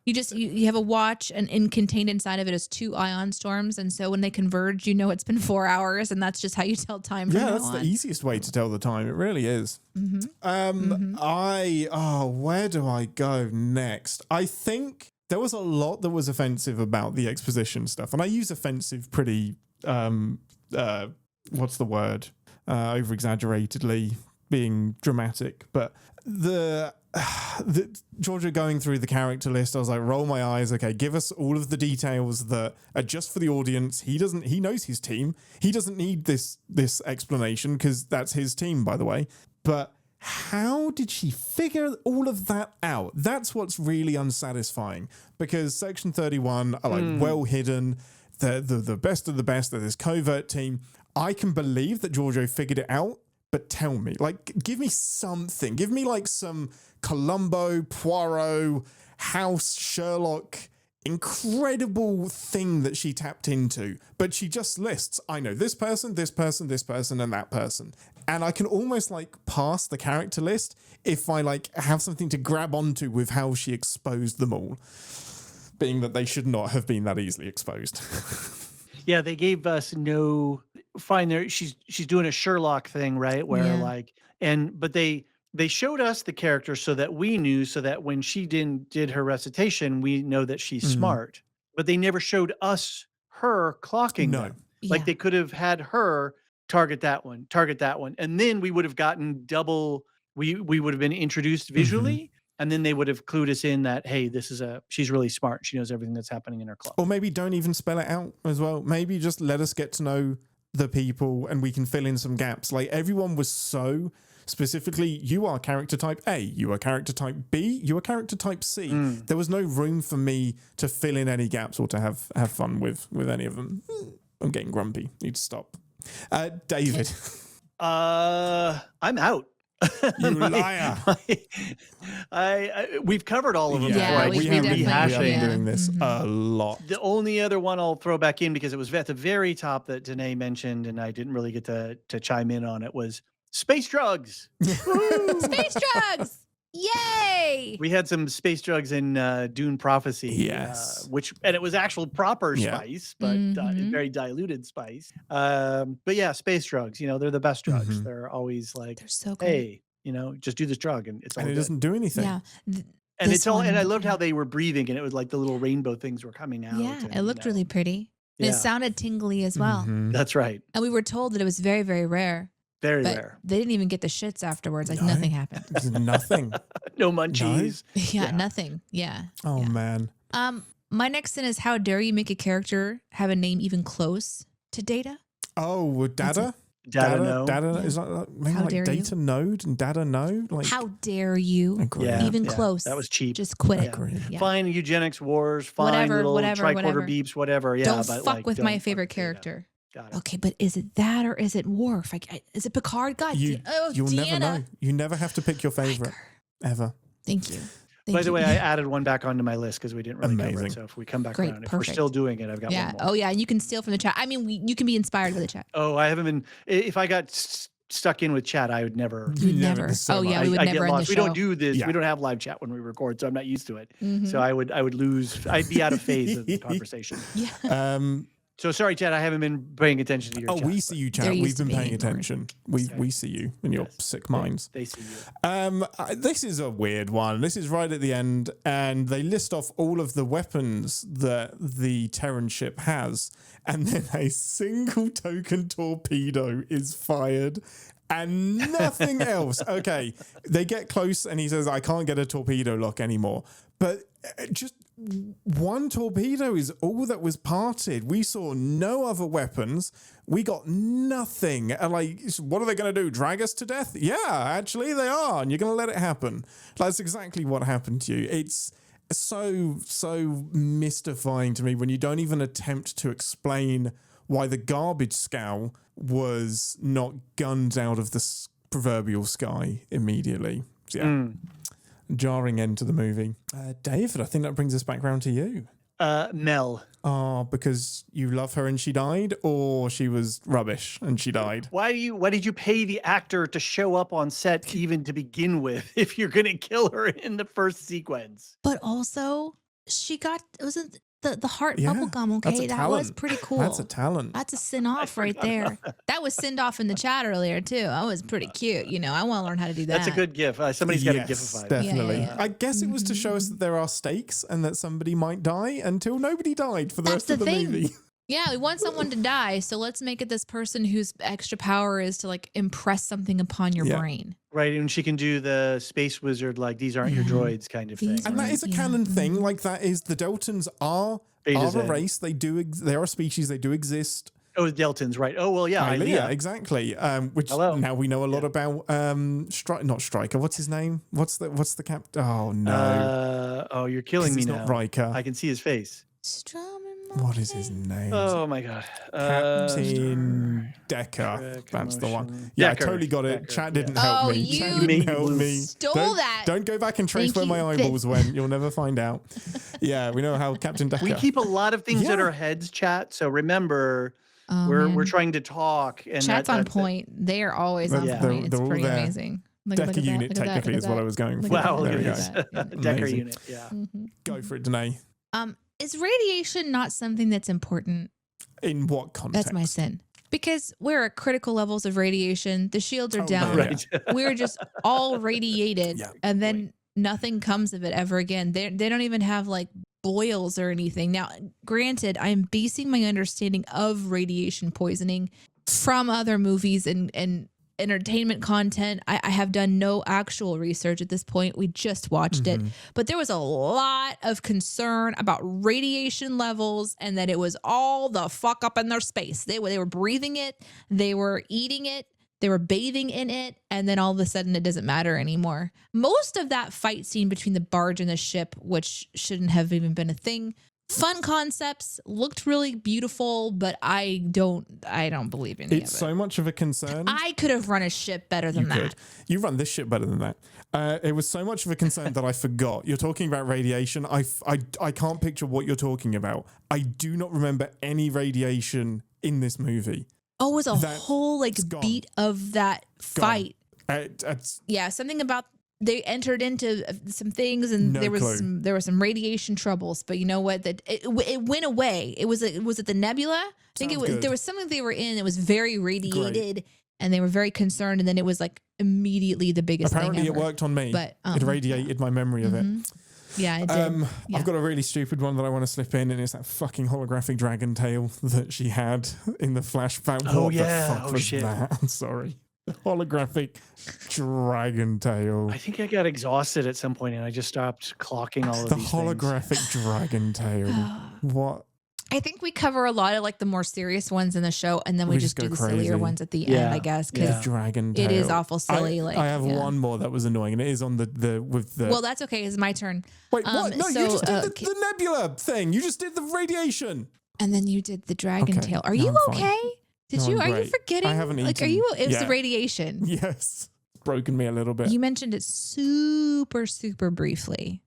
You have a watch, and contained inside of it is 2 ion storms, and so when they converge, it's been 4 hours, and that's just how you tell time from now that's on. the easiest way to tell the time. It really is. Where do I go next? I think there was a lot that was offensive about the exposition stuff, and I use offensive pretty what's the word? Over exaggeratedly, being dramatic, but Georgia going through the character list, I was like, roll my eyes. Okay, give us all of the details that are just for the audience. He knows his team. He doesn't need this explanation because that's his team, by the way. But how did she figure all of that out? That's what's really unsatisfying, because Section 31 are like well hidden. They're the best of the best. They're this covert team. I can believe that Giorgio figured it out, but tell me, like, give me something. Give me like some Columbo, Poirot, House, Sherlock, incredible thing that she tapped into. But she just lists, I know this person, this person, this person, and that person. And I can almost like pass the character list if I like have something to grab onto with how she exposed them all. Being that they should not have been that easily exposed. Yeah, they gave us no fine there. She's doing a Sherlock thing, right? Where like, but they showed us the character so that we knew, so that when she did her recitation, we know that she's smart. But they never showed us her clocking them. Like they could have had her target that one, and then we would have gotten double. We would have been introduced visually. And then they would have clued us in that, hey, she's really smart. She knows everything that's happening in her club. Or maybe don't even spell it out as well. Maybe just let us get to know the people and we can fill in some gaps. Like everyone was so specifically, you are character type A, you are character type B, you are character type C. There was no room for me to fill in any gaps or to have fun with any of them. I'm getting grumpy. Need to stop. David. I'm out. You liar. We've covered all of them. Yeah, we have been doing this a lot. The only other one I'll throw back in, because it was at the very top that Deneé mentioned, and I didn't really get to chime in on it, was space drugs. Space drugs! Yay! We had some space drugs in Dune Prophecy. Yes. And it was actual proper spice, but very diluted spice. But yeah, space drugs, they're the best drugs. They're always like, they're so good. Hey, just do this drug and it's all And it good. doesn't do anything. Yeah. And and I loved how they were breathing, and it was like the little rainbow things were coming out. Yeah, and, it looked really pretty. And it sounded tingly as well. That's right. And we were told that it was very, very rare. Very but rare. They didn't even get the shits afterwards. Like nothing happened. Nothing. No munchies. Yeah, nothing. Yeah. Oh man. My next sin is, how dare you make a character have a name even close to Data? Oh, Data? Data is that maybe like Data Node and Data Node? Like, how dare you? Even close. That was cheap. Just quit it. Yeah. Fine eugenics wars, fine whatever, little tricorder whatever. beeps, whatever. Yeah, Don't but fuck with don't my favorite fuck character. Got it. Okay, but is it that or is it Worf? Is it Picard? God, you'll Deanna. never know. You never have to pick your favorite ever. Thank you. By the way, I added one back onto my list because we didn't really cover it. So if we come back around, if we're still doing it, I've got one more. Oh yeah, and you can steal from the chat. I mean, you can be inspired by the chat. Oh, I haven't been. If I got stuck in with chat, I would never. You'd never. Oh yeah, we would never end the show. We don't do this. We don't have live chat when we record, so I'm not used to it. So I would lose. I'd be out of phase of the conversation. Yeah. So sorry, Chad, I haven't been paying attention to your chat. Oh, we see you, Chad. We've been paying attention. We see you in your sick minds. They see you. This is a weird one. This is right at the end, and they list off all of the weapons that the Terran ship has, and then a single token torpedo is fired. And nothing else. Okay, they get close and he says, I can't get a torpedo lock anymore. But just one torpedo is all that was parted. We saw no other weapons. We got nothing. And like, what are they going to do? Drag us to death? Yeah, actually they are. And you're going to let it happen. That's exactly what happened to you. It's so mystifying to me when you don't even attempt to explain why the garbage scow was not gunned out of the proverbial sky immediately. So, yeah, jarring end to the movie. David, I think that brings us back round to you. Mel. Oh, because you love her and she died, or she was rubbish and she died? Why did you pay the actor to show up on set even to begin with if you're going to kill her in the first sequence? But also, wasn't the heart bubble gum, okay? That was pretty cool. That's a talent. That's a sin off right there. That was sinned off in the chat earlier too. That was pretty cute. I want to learn how to do that. That's a good gif. Somebody's got to gifify. Definitely. Yeah. I guess it was to show us that there are stakes and that somebody might die until nobody died for the rest of the movie. Yeah, we want someone to die, so let's make it this person whose extra power is to like impress something upon your brain. Right, and she can do the space wizard, like these aren't your droids kind of thing. And that is a canon thing. Like that is the Deltans are a race. They are a species. They do exist. Oh, the Deltans, right? Oh, well, yeah, yeah, exactly. Which now we know a lot about. Not Stryker. What's his name? What's the cap? Oh no! Oh, you're killing me now. Not Riker. I can see his face. What is his name? Oh my god, Captain Decker. That's the one. Yeah, Decker. I totally got it. Decker, Chat didn't help me. You Chat didn't help me. Stole that. Don't go back and trace where my eyeballs went. You'll never find out. Yeah, we know how Captain Decker. We keep a lot of things in our heads, chat. So remember, we're trying to talk. And Chat's on point. They are always on point. It's pretty amazing. Decker unit technically is what I was going for. Wow, look there at this. Decker unit. Yeah. Go for it, Deneé. Is radiation not something that's important? In what context? That's my sin. Because we're at critical levels of radiation. The shields are down. Right. We're just all radiated. And then nothing comes of it ever again. They don't even have like boils or anything. Now, granted, I'm basing my understanding of radiation poisoning from other movies and entertainment content. I have done no actual research at this point. We just watched it. But there was a lot of concern about radiation levels and that it was all the fuck up in their space. They were breathing it, they were eating it, they were bathing in it, and then all of a sudden it doesn't matter anymore. Most of that fight scene between the barge and the ship, which shouldn't have even been a thing, fun concepts, looked really beautiful, but I don't believe any of it. It's so much of a concern. I could have run a ship better than that. You run this ship better than that. It was so much of a concern that I forgot. You're talking about radiation. I can't picture what you're talking about. I do not remember any radiation in this movie. Oh, it was a whole like beat of that fight. Yeah, something about they entered into some things and there were some radiation troubles, but you know what? That it went away. Was it the nebula? I think there was something they were in. It was very radiated, and they were very concerned. And then it was like immediately the biggest thing ever. Apparently, it worked on me. But it radiated my memory of it. Yeah, it did. I've got a really stupid one that I want to slip in, and it's that fucking holographic dragon tail that she had in the flashback. Oh, what yeah. the fuck was that? I'm sorry. Holographic dragon tail. I think I got exhausted at some point and I just stopped clocking all of these holographic dragon tail. What? I think we cover a lot of like the more serious ones in the show, and then we just do the sillier ones at the end, I guess, because dragon tail. It is awful silly. I have one more that was annoying, and it is on the. Well, that's okay. It's my turn. Wait, what? No, you just did the nebula thing. You just did the radiation, and then you did the dragon tail. Are you okay? Are you forgetting? I haven't eaten. Like, are you? It was the radiation. Yes, broken me a little bit. You mentioned it super briefly,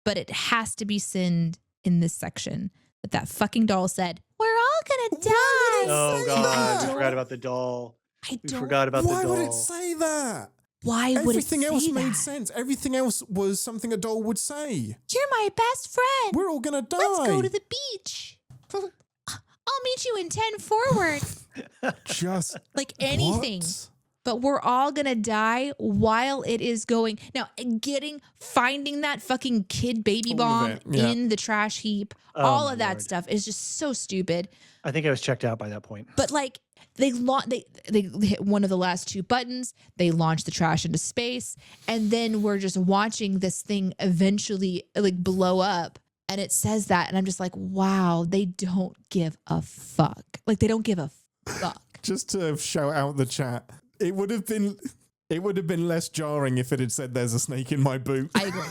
but it has to be sinned in this section. But that fucking doll said, "We're all gonna die." Oh god, I forgot about the doll. Forgot about the doll. Why would it say that? Why would it say that? Everything else made sense. Everything else was something a doll would say. You're my best friend. We're all gonna die. Let's go to the beach. I'll meet you in 10 forward. Just like anything. What? But we're all gonna die while it is going. Now, finding that fucking kid baby bomb in the trash heap, all of that stuff is just so stupid. I think I was checked out by that point. But like they hit one of the last two buttons, they launch the trash into space, and then we're just watching this thing eventually like blow up. And it says that, and I'm just like, wow, they don't give a fuck. Like, they don't give a fuck. Just to shout out the chat, it would have been less jarring if it had said there's a snake in my boot. I agree.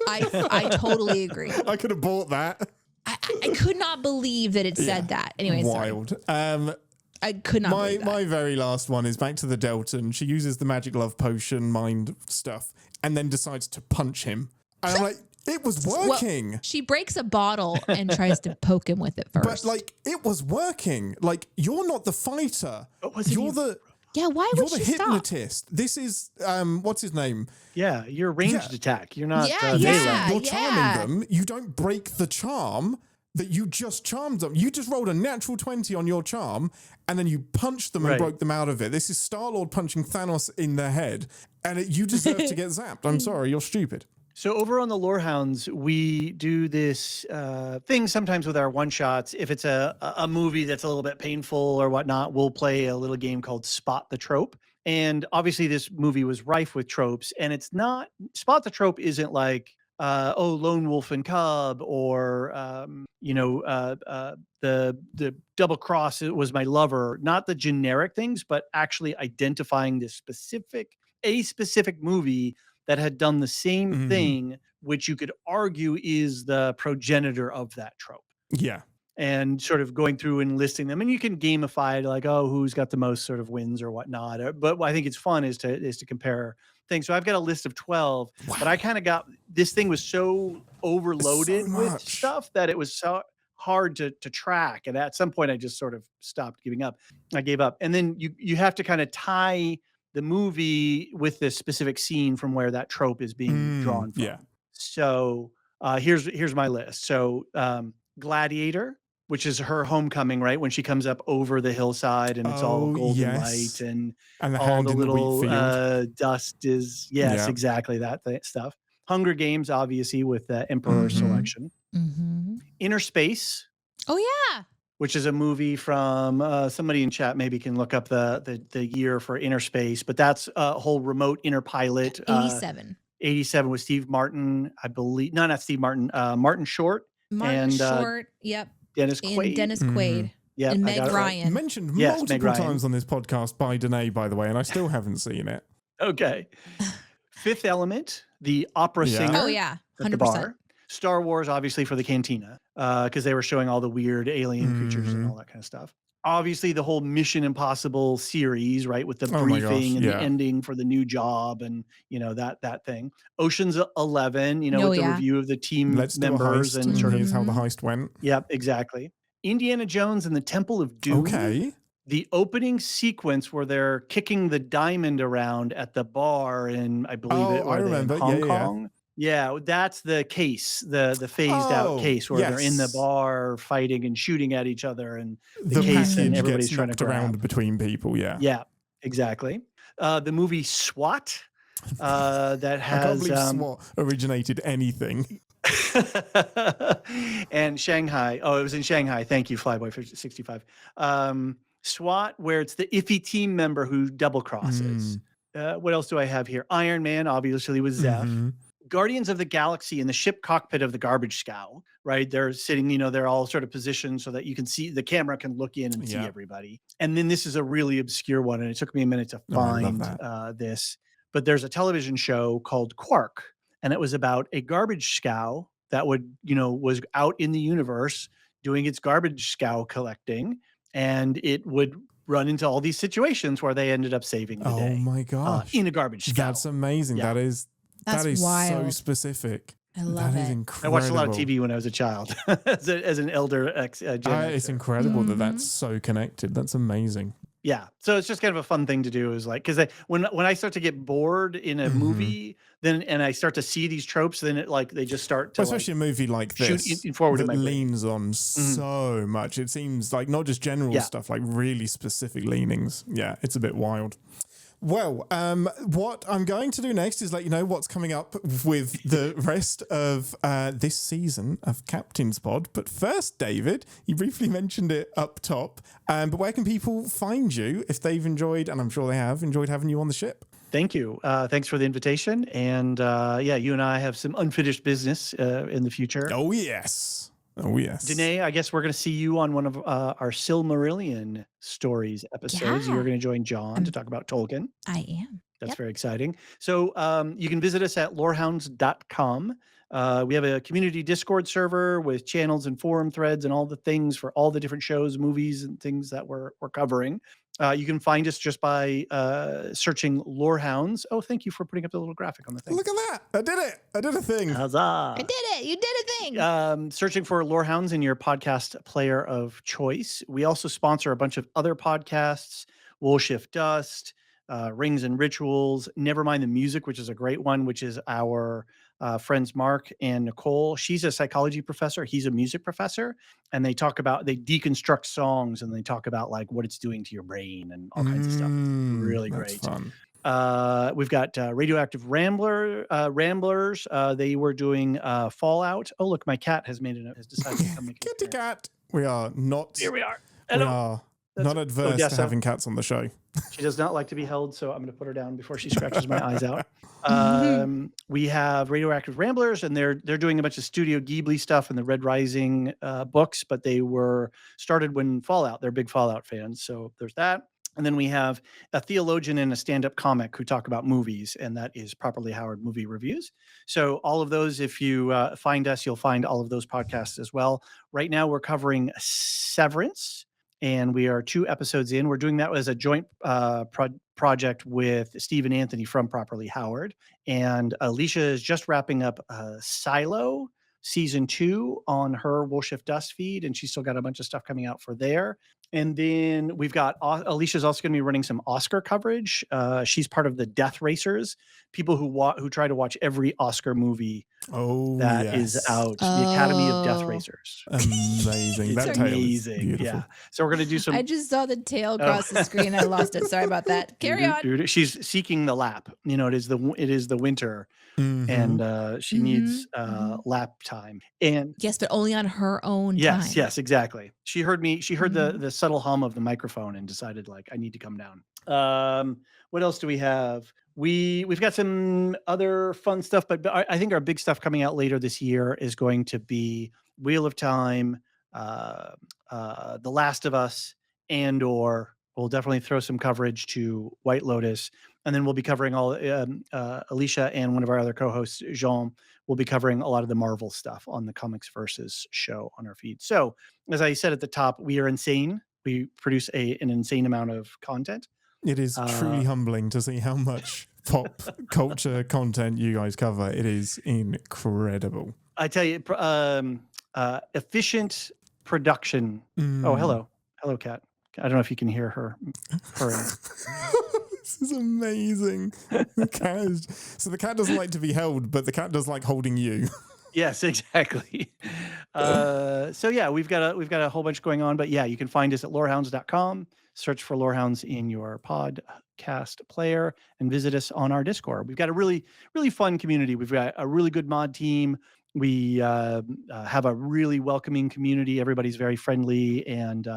I totally agree. I could have bought that. I could not believe that it said that. Anyways, wild. Sorry. I could not believe that. My very last one is back to the Deltan. She uses the magic love potion mind stuff and then decides to punch him. And I'm like, it was working. Well, she breaks a bottle and tries to poke him with it first. But like, it was working. Like, you're not the fighter. You're the why would you're the she hypnotist. Stop? This is what's his name? Yeah, you're ranged attack. You're not. You're charming them. You don't break the charm that you just charmed them. You just rolled a natural 20 on your charm, and then you punched them and broke them out of it. This is Star-Lord punching Thanos in the head, and you deserve to get zapped. I'm sorry, you're stupid. So over on the LoreHounds, we do this thing sometimes with our one-shots. If it's a movie that's a little bit painful or whatnot, we'll play a little game called Spot the Trope. And obviously this movie was rife with tropes, and it's not, Spot the Trope isn't like, oh, Lone Wolf and Cub, or, the double cross, it was my lover, not the generic things, but actually identifying this a specific movie that had done the same thing, which you could argue is the progenitor of that trope. Yeah. And sort of going through and listing them, and you can gamify it, like, oh, who's got the most sort of wins or whatnot. But what I think it's fun is to compare things. So I've got a list of 12, but I kind of got, this thing was so overloaded with stuff that it was so hard to track. And at some point I just sort of stopped giving up. I gave up. And then you have to kind of tie the movie with this specific scene from where that trope is being drawn from. Yeah. So here's my list. So Gladiator, which is her homecoming, right? When she comes up over the hillside and it's all golden light and all the little dust is, exactly that stuff. Hunger Games, obviously, with the Emperor selection. Inner Space. Oh, yeah. Which is a movie from somebody in chat maybe can look up the year for Inner Space, but that's a whole remote inner pilot. 87. 87 with Steve Martin, I believe. No, not Steve Martin. Martin Short. Martin Short, yep. Dennis Quaid. Dennis Quaid. Yeah, and Meg Ryan. Right. Mentioned multiple times on this podcast by Deneé, by the way, and I still haven't seen it. Okay. Fifth Element, the opera singer. Oh, yeah. 100%. At the bar. Star Wars, obviously, for the cantina, because they were showing all the weird alien creatures and all that kind of stuff. Obviously, the whole Mission Impossible series, right, with the briefing and the ending for the new job and, that thing. Ocean's 11, with the review of the team members. And sort of how the heist went. Yep, exactly. Indiana Jones and the Temple of Doom. Okay. The opening sequence where they're kicking the diamond around at the bar in, I believe I remember. Hong Kong. Yeah, that's the case, the phased out case where they're in the bar fighting and shooting at each other, and the case and everybody's trying to grab around between people. Yeah. Yeah, exactly. The movie SWAT that has. I can't believe SWAT originated anything. And Shanghai. Oh, it was in Shanghai. Thank you, Flyboy 65. SWAT, where it's the iffy team member who double crosses. What else do I have here? Iron Man, obviously, with Zeph. Guardians of the Galaxy in the ship cockpit of the garbage scow, right? They're sitting, they're all sort of positioned so that you can see, the camera can look in and see everybody. And then this is a really obscure one, and it took me a minute to find this. But there's a television show called Quark, and it was about a garbage scow that was out in the universe doing its garbage scow collecting, and it would run into all these situations where they ended up saving the day. Oh my gosh. In a garbage scow. That's amazing. Yeah. That is wild. So specific. I love it. Is incredible. I watched a lot of TV when I was a child, as an elder Gen Xer. It's incredible that that's so connected. That's amazing. Yeah, so it's just kind of a fun thing to do. Is like, because when I start to get bored in a movie, and I start to see these tropes, then they just start to especially a movie like this shoot forward that leans on so much. It seems like not just general stuff, like really specific leanings. Yeah, it's a bit wild. Well, what I'm going to do next is let you know what's coming up with the rest of this season of Captain's Pod. But first, David, you briefly mentioned it up top, but where can people find you if they've enjoyed, and I'm sure they have, enjoyed having you on the ship? Thank you. Thanks for the invitation. And you and I have some unfinished business in the future. Oh, yes. Oh, yes. Deneé, I guess we're going to see you on one of our Silmarillion stories episodes. Yeah. You're going to join John to talk about Tolkien. I am. That's very exciting. So you can visit us at LoreHounds.com. We have a community Discord server with channels and forum threads and all the things for all the different shows, movies, and things that we're covering. You can find us just by searching LoreHounds. Oh, thank you for putting up the little graphic on the thing. Look at that. I did it. I did a thing. Huzzah. I did it. You did a thing. Searching for LoreHounds in your podcast player of choice. We also sponsor a bunch of other podcasts, Wool Shift Dust, Rings and Rituals, Never Mind the Music, which is a great one, which is our friends Mark and Nicole. She's a psychology professor. He's a music professor. And they deconstruct songs, and they talk about like what it's doing to your brain and all kinds of stuff. Really great. Fun. We've got Radioactive Ramblers. They were doing Fallout. Oh, look, my cat has decided to come make Kitty cat. We are not. Here we are. We are not adverse to having cats on the show. She does not like to be held, so I'm going to put her down before she scratches my eyes out. We have Radioactive Ramblers, and they're doing a bunch of Studio Ghibli stuff and the Red Rising books, but they were started when Fallout. They're big Fallout fans, so there's that. And then we have a theologian and a stand-up comic who talk about movies, and that is Properly Howard Movie Reviews. So all of those, if you find us, you'll find all of those podcasts as well. Right now, we're covering Severance, and we are 2 episodes in. We're doing that as a joint project with Steve and Anthony from Properly Howard. And Alicia is just wrapping up Silo season 2 on her Will Shift Dust feed, and she's still got a bunch of stuff coming out for there. And then we've got Alicia's also going to be running some Oscar coverage. She's part of the Death Racers, people who try to watch every Oscar movie that is out. The Academy of Death Racers. Amazing. It's amazing. Yeah. So we're going to do some. I just saw the tail across the screen. I lost it. Sorry about that. Carry on. She's seeking the lap. You know, it is the winter. And she needs lap time. And yes, but only on her own time. Yes, exactly. She heard the subtle hum of the microphone and decided, like, I need to come down. What else do we have? We've got some other fun stuff, but I think our big stuff coming out later this year is going to be Wheel of Time, The Last of Us, and/or we'll definitely throw some coverage to White Lotus. And then we'll be covering all Alicia and one of our other co-hosts, Jean, will be covering a lot of the Marvel stuff on the Comics Versus show on our feed. So as I said at the top, we are insane. We produce an insane amount of content. It is truly humbling to see how much pop culture content you guys cover. It is incredible. I tell you, efficient production. Oh, hello, Kat. I don't know if you can hear her. This is amazing. The cat doesn't like to be held, but the cat does like holding you. Yes, exactly. So yeah, we've got a whole bunch going on, but yeah, you can find us at LoreHounds.com. Search for LoreHounds in your podcast player and visit us on our Discord. We've got a really, really fun community. We've got a really good mod team. We have a really welcoming community. Everybody's very friendly. And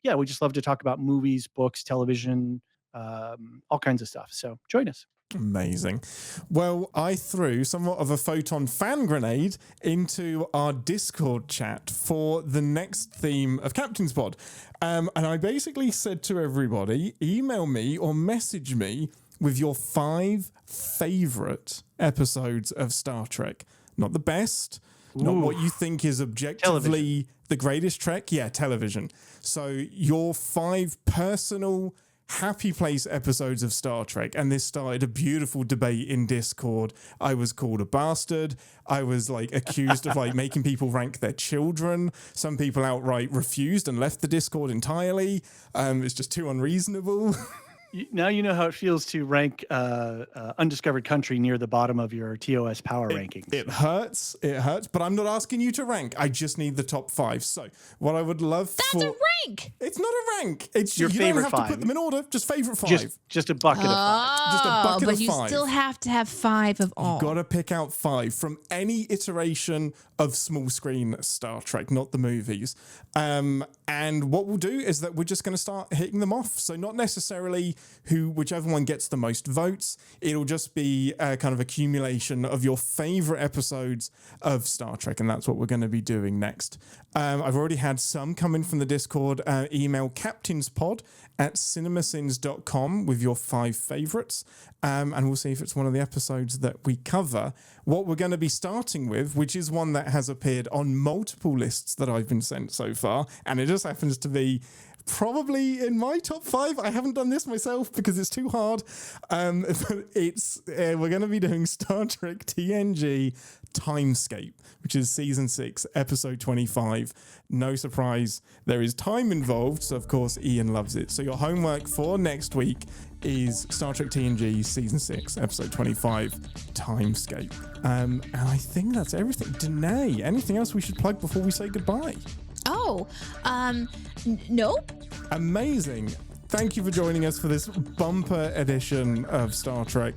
yeah, we just love to talk about movies, books, television, all kinds of stuff. So join us. Amazing. Well, I threw somewhat of a photon fan grenade into our Discord chat for the next theme of Captain's Pod. And I basically said to everybody, email me or message me with your 5 favorite episodes of Star Trek. Not the best, not what you think is objectively the greatest Trek. Yeah, television. So your 5 personal happy place episodes of Star Trek, and this started a beautiful debate in Discord. I was called a bastard. I was like accused of like making people rank their children. Some people outright refused and left the Discord entirely. It's just too unreasonable. Now you know how it feels to rank Undiscovered Country near the bottom of your TOS power rankings. It hurts, but I'm not asking you to rank. I just need the top 5. So what I would love That's a rank! It's not a rank. It's your favorite You don't have 5. to put them in order, just favorite 5. Just a bucket of 5. Just a bucket but of 5. you still have to have 5 of all. You've got to pick out 5 from any iteration of small screen Star Trek, not the movies. And what we'll do is that we're just going to start hitting them off. So not necessarily whichever one gets the most votes. It'll just be a kind of accumulation of your favorite episodes of Star Trek, and that's what we're going to be doing next. I've already had some come in from the Discord. Email captainspod@cinemasins.com with your 5 favorites, and we'll see if it's one of the episodes that we cover. What we're going to be starting with, which is one that has appeared on multiple lists that I've been sent so far, and it just happens to be probably in my top 5. I haven't done this myself because it's too hard. But we're going to be doing Star Trek TNG Timescape, which is season 6, episode 25. No surprise, there is time involved, so of course Ian loves it. So your homework for next week is Star Trek TNG season 6, episode 25, Timescape. And I think that's everything. Deneé, anything else we should plug before we say goodbye? Oh, nope. Amazing. Thank you for joining us for this bumper edition of Star Trek.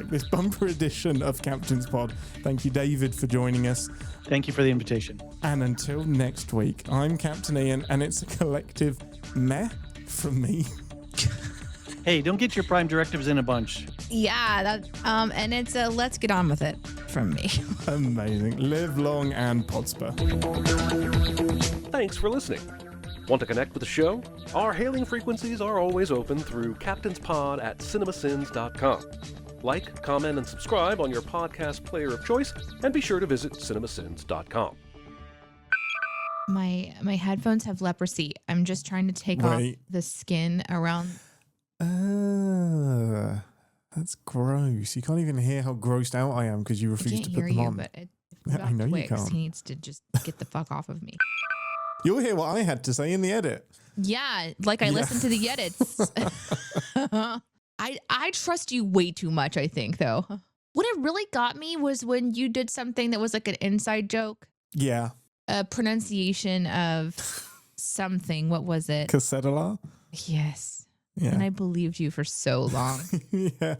This bumper edition of Captain's Pod. Thank you, David, for joining us. Thank you for the invitation. And until next week, I'm Captain Ian, and it's a collective meh from me. Hey, don't get your prime directives in a bunch. Yeah, that and it's a let's get on with it from me. Amazing. Live long and Podsper. Thanks for listening. Want to connect with the show? Our hailing frequencies are always open through captainspod@cinemasins.com. Like, comment, and subscribe on your podcast player of choice, and be sure to visit cinemasins.com. My headphones have leprosy. I'm just trying to take off the skin around. That's gross. You can't even hear how grossed out I am because you refuse to put them on. But I know you can't. He needs to just get the fuck off of me. You'll hear what I had to say in the edit. Yeah, like I listened to the edits. I trust you way too much, I think, though. What it really got me was when you did something that was like an inside joke. Yeah. A pronunciation of something. What was it? Cassetula? Yes. Yeah. And I believed you for so long. Yeah.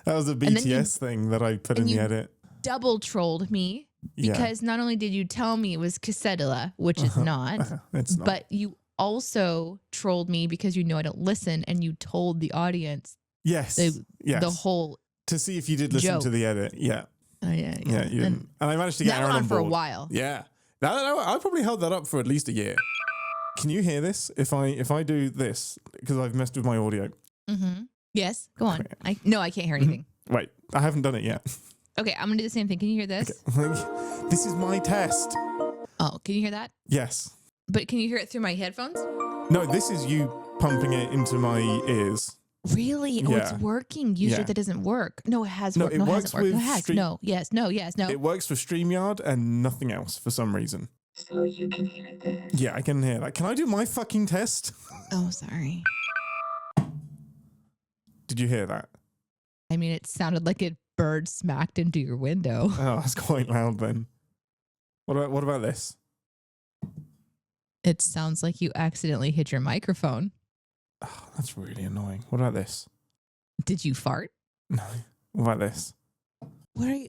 That was a BTS thing that I put in the edit. Double trolled me. Because not only did you tell me it was cassetula, which is not, it's not, but you also trolled me because you know I don't listen, and you told the audience the whole to see if you did listen joke. To the edit. Yeah. Yeah. You didn't. And I managed to get Aaron on board for a while. Yeah. No, I probably held that up for at least a year. Can you hear this? If I do this, because I've messed with my audio. Mm-hmm. Yes. Go on. I can't hear anything. Wait, I haven't done it yet. Okay, I'm gonna do the same thing. Can you hear this? Okay. This is my test. Oh, can you hear that? Yes. But can you hear it through my headphones? No, this is you pumping it into my ears. Really? Oh, it's working. Usually that doesn't work. No, it has worked. No, it hasn't worked. No, it has. No, yes, no, yes, no. It works for StreamYard and nothing else for some reason. So you can hear that? Yeah, I can hear that. Can I do my fucking test? Oh, sorry. Did you hear that? I mean, it sounded like a bird smacked into your window. Oh, that's quite loud then. What about this? It sounds like you accidentally hit your microphone. Oh, that's really annoying. What about this? Did you fart? No. What about this? What are you?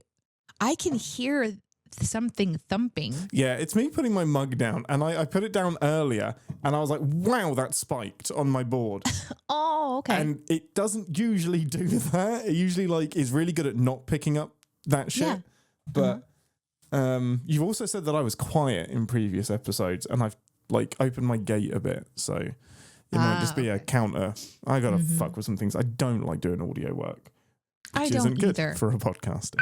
I can hear something thumping. Yeah, it's me putting my mug down, and I put it down earlier, and I was like, wow, that spiked on my board. Oh, okay. And it doesn't usually do that. It usually is really good at not picking up that shit. Yeah. But you've also said that I was quiet in previous episodes, and I've opened my gate a bit, so it might just be a counter. I gotta fuck with some things. I don't like doing audio work, which isn't good for a podcaster.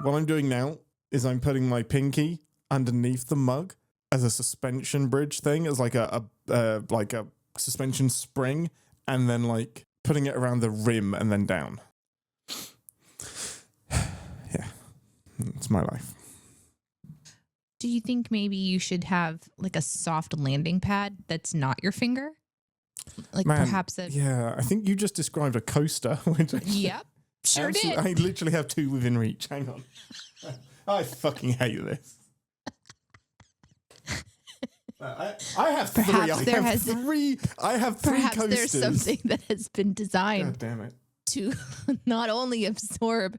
What I'm doing now is I'm putting my pinky underneath the mug as a suspension bridge thing, as like a suspension spring, and then putting it around the rim and then down. Yeah, it's my life. Do you think maybe you should have a soft landing pad that's not your finger? Perhaps a... Yeah, I think you just described a coaster. Yep, sure did. I literally have two within reach. Hang on. I fucking hate this. I have three. I have three perhaps coasters. There's something that has been designed God damn it. to not only absorb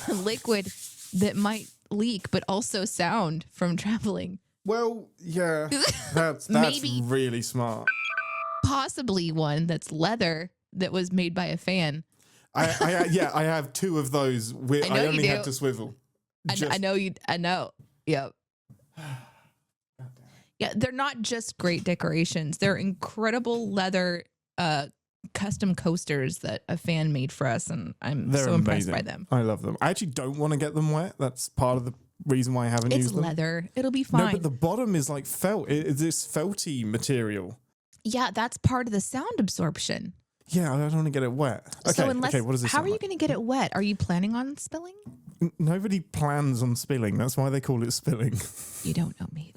liquid that might leak, but also sound from traveling. Well, yeah, that's Maybe really smart. Possibly one that's leather that was made by a fan. I have two of those. I only had to swivel. I know you. I know. Yep. Yeah, they're not just great decorations. They're incredible leather custom coasters that a fan made for us, and they're so impressed by them. I love them. I actually don't want to get them wet. That's part of the reason why I haven't used them. It's leather. It'll be fine. No, but the bottom is like felt. It's this felty material. Yeah, that's part of the sound absorption. Yeah, I don't want to get it wet. Okay, what does this how sound are you going to get it wet? Are you planning on spilling? Nobody plans on spilling. That's why they call it spilling. You don't know me.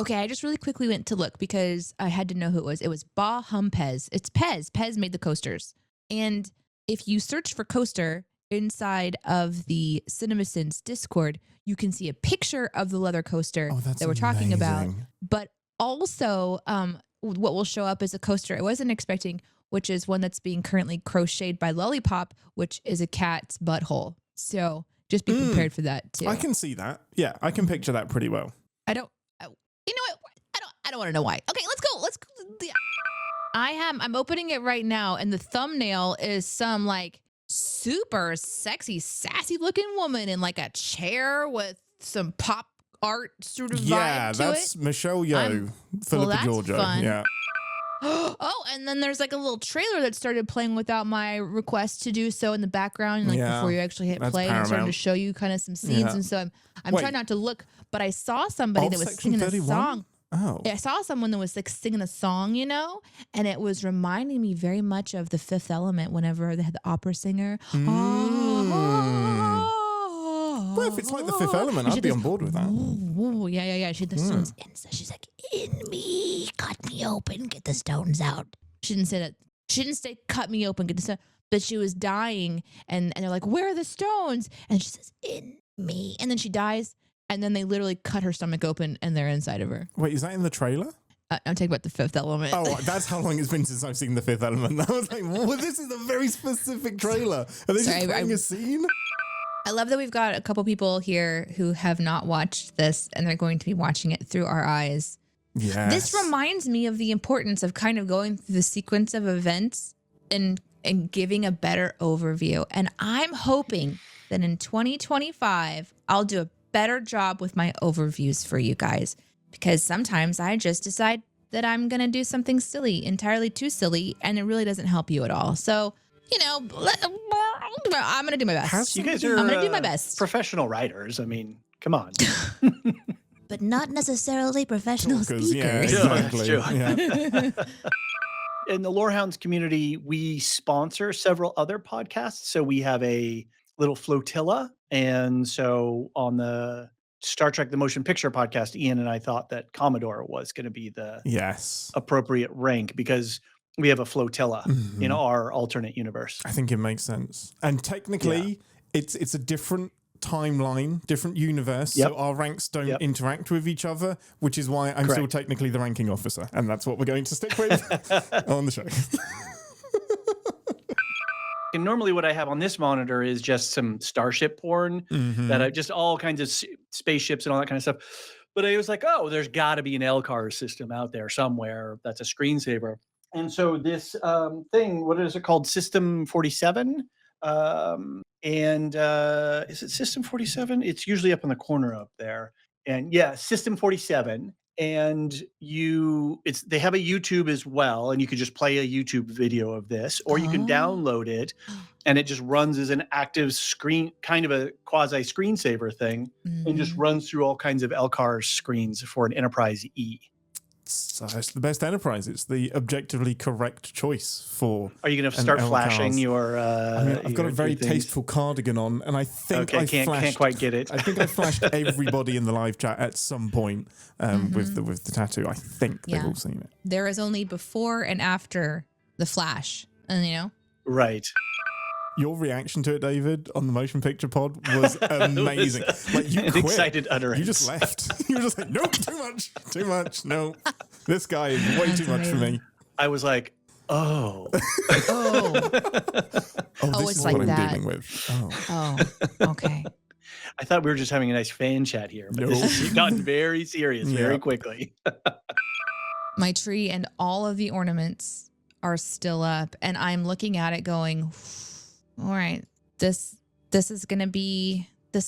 Okay, I just really quickly went to look because I had to know who it was. It was Bah Hum Pez. It's Pez. Pez made the coasters. And if you search for coaster inside of the CinemaSins Discord, you can see a picture of the leather coaster that we're talking about. But also, what will show up is a coaster I wasn't expecting, which is one that's being currently crocheted by Lollipop, which is a cat's butthole. So just be prepared for that too. I can see that. Yeah, I can picture that pretty well. You know what? I don't want to know why. Okay, let's go. I'm opening it right now, and the thumbnail is some like super sexy, sassy looking woman in like a chair with some pop art sort of vibe to it. Yeah, that's Michelle Yeoh, Philippa that's Georgia. fun. Yeah. Oh, and then there's like a little trailer that started playing without my request to do so in the background, like before you actually hit play, and started to show you kind of some scenes. And so I'm trying not to look, but I saw somebody that was singing 31? A song. Oh, I saw someone that was like singing a song, and it was reminding me very much of The Fifth Element. Whenever they had the opera singer. Well, if it's like The Fifth Element, I'd be on board with that. Ooh, yeah. She had the stones in. So she's like, in me, cut me open, get the stones out. She didn't say that. She didn't say, cut me open, get the stones. But she was dying, and they're like, where are the stones? And she says, in me. And then she dies, and then they literally cut her stomach open, and they're inside of her. Wait, is that in the trailer? I'm talking about The Fifth Element. Oh, that's how long it's been since I've seen The Fifth Element. I was like, well, this is a very specific trailer. Are they just playing a scene? I love that we've got a couple people here who have not watched this, and they're going to be watching it through our eyes. Yes. This reminds me of the importance of kind of going through the sequence of events and giving a better overview. And I'm hoping that in 2025, I'll do a better job with my overviews for you guys, because sometimes I just decide that I'm going to do something silly, entirely too silly, and it really doesn't help you at all. So, I'm going to do my best. You guys are I'm going to do my best. Professional writers. I mean, come on. But not necessarily professional speakers. Yeah, exactly. Yeah. In the LoreHounds community, we sponsor several other podcasts. So we have a little flotilla. And so on the Star Trek The Motion Picture podcast, Ian and I thought that Commodore was going to be the appropriate rank, because we have a flotilla in our alternate universe. I think it makes sense. And technically, it's a different timeline, different universe. So our ranks don't interact with each other, which is why I'm still technically the ranking officer. And that's what we're going to stick with on the show. And normally what I have on this monitor is just some Starship porn that I just all kinds of spaceships and all that kind of stuff. But I was like, oh, there's got to be an LCAR system out there somewhere that's a screensaver. And so this thing, what is it called? System 47? Is it System 47? It's usually up in the corner up there. And yeah, System 47. And they have a YouTube as well, and you can just play a YouTube video of this, or you can download it, and it just runs as an active screen, kind of a quasi screensaver thing, and just runs through all kinds of LCAR screens for an Enterprise E. So it's the best Enterprise. It's the objectively correct choice for. Are you going to start flashing your? I've got a very tasteful cardigan on, and I think I can't quite get it. I think I flashed everybody in the live chat at some point with the tattoo. I think they've all seen it. There is only before and after the flash, and right. Your reaction to it, David, on the Motion Picture Pod was amazing. Like, you quit. Excited utterance. You just left. You were just like, nope, too much. No, this guy is way too much for me. I was like, oh, this it's is like what that. I'm dealing with. Oh, okay. I thought we were just having a nice fan chat here, but this has gotten very serious very quickly. My tree and all of the ornaments are still up, and I'm looking at it going, all right, this is gonna be a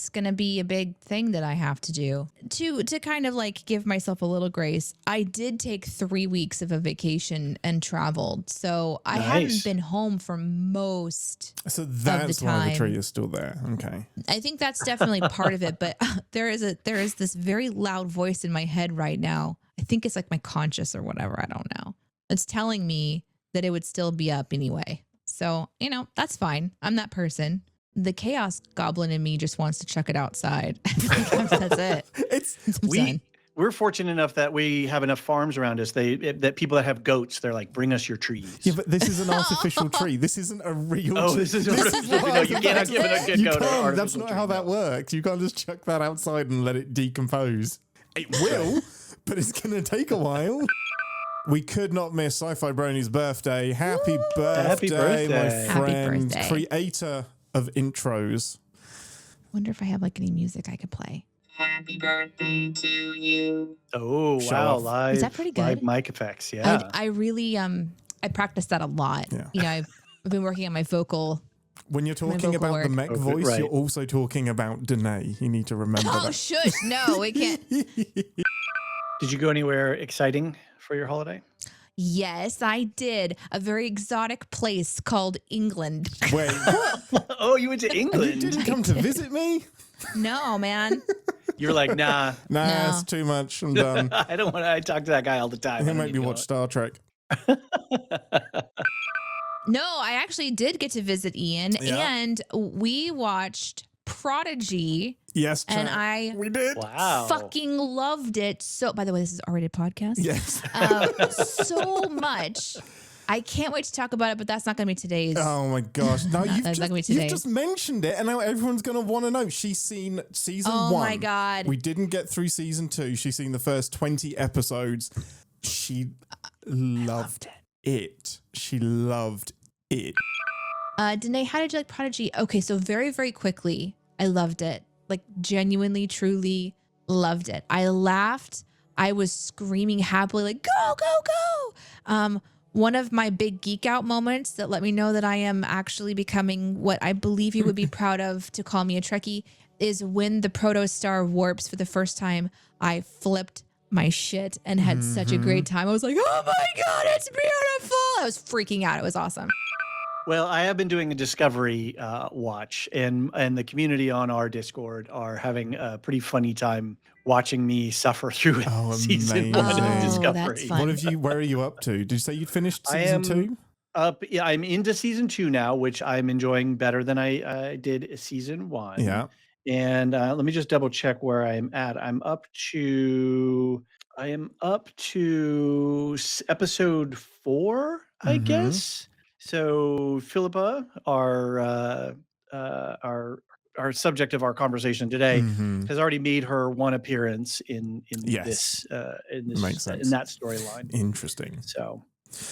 big thing that I have to do to kind of like give myself a little grace. I did take 3 weeks of a vacation and traveled, so I haven't been home for most. So that's why the tree is still there. Okay, I think that's definitely part of it, but there is this very loud voice in my head right now. I think it's like my conscious or whatever. I don't know. It's telling me that it would still be up anyway. So, that's fine. I'm that person. The chaos goblin in me just wants to chuck it outside. That's it. We're fortunate enough that we have enough farms around us. That people that have goats, they're like, bring us your trees. Yeah, but this is an artificial tree. This isn't a real tree. Oh, this is artificial. No, you cannot give it a goat. That's not how that works. You can't just chuck that outside and let it decompose. It will, but it's going to take a while. we could not miss Sci-Fi Brony's birthday. Happy birthday, Happy birthday. my Happy friend, birthday. creator of intros. Wonder if I have like any music I could play. Happy birthday to you. Oh, Show wow. off. Live, Is that pretty live good? mic effects. Yeah. I really I practice that a lot. Yeah. You know, I've been working on my vocal. When you're talking vocal about the work. mech Okay, voice, right. you're also talking about Deneé. You need to remember Oh that. shush! No, we can't. Did you go anywhere exciting for your holiday? Yes, I did. A very exotic place called England. Wait, Oh, you went to you England. didn't come to visit me? No, man. You were like, nah, Nah, No. it's too much. I'm done. I don't want to. I talk to that guy all the time. I He'll don't make me need to watch Star Trek. No, I actually did get to visit Ian, Yeah. and we watched Prodigy, Yes, and chat. I We did. Wow. fucking loved it. So, by the way, this is already a podcast. Yes. So much. I can't wait to talk about it, but that's not going to be today's. Oh my gosh! Now that's not gonna be today. you've just mentioned it, and now everyone's going to want to know. She's seen season Oh 1. my God. We didn't get through season 2. She's seen the first 20 episodes. She loved it. She loved it. Deneé, how did you like Prodigy? Okay, so very, very quickly, I loved it. Like genuinely, truly loved it. I laughed. I was screaming happily, like, go, go, go. One of my big geek out moments that let me know that I am actually becoming what I believe you would be proud of to call me a Trekkie is when the protostar warps for the first time. I flipped my shit and had such a great time. I was like, oh my God, it's beautiful. I was freaking out. It was awesome. Well, I have been doing a Discovery watch, and the community on our Discord are having a pretty funny time watching me suffer through Oh, season 1 amazing. of Oh, Discovery. that's fun. What have you? Where are you up to? Did you say you'd finished I season am 2? Yeah, I'm into season 2 now, which I'm enjoying better than I did season 1. Yeah. And let me just double check where I'm at. I am up to episode 4, I Mhm. guess. So Philippa, our subject of our conversation today, Mhm. has already made her one appearance in Yes. this Makes sense. in that storyline. Interesting. So,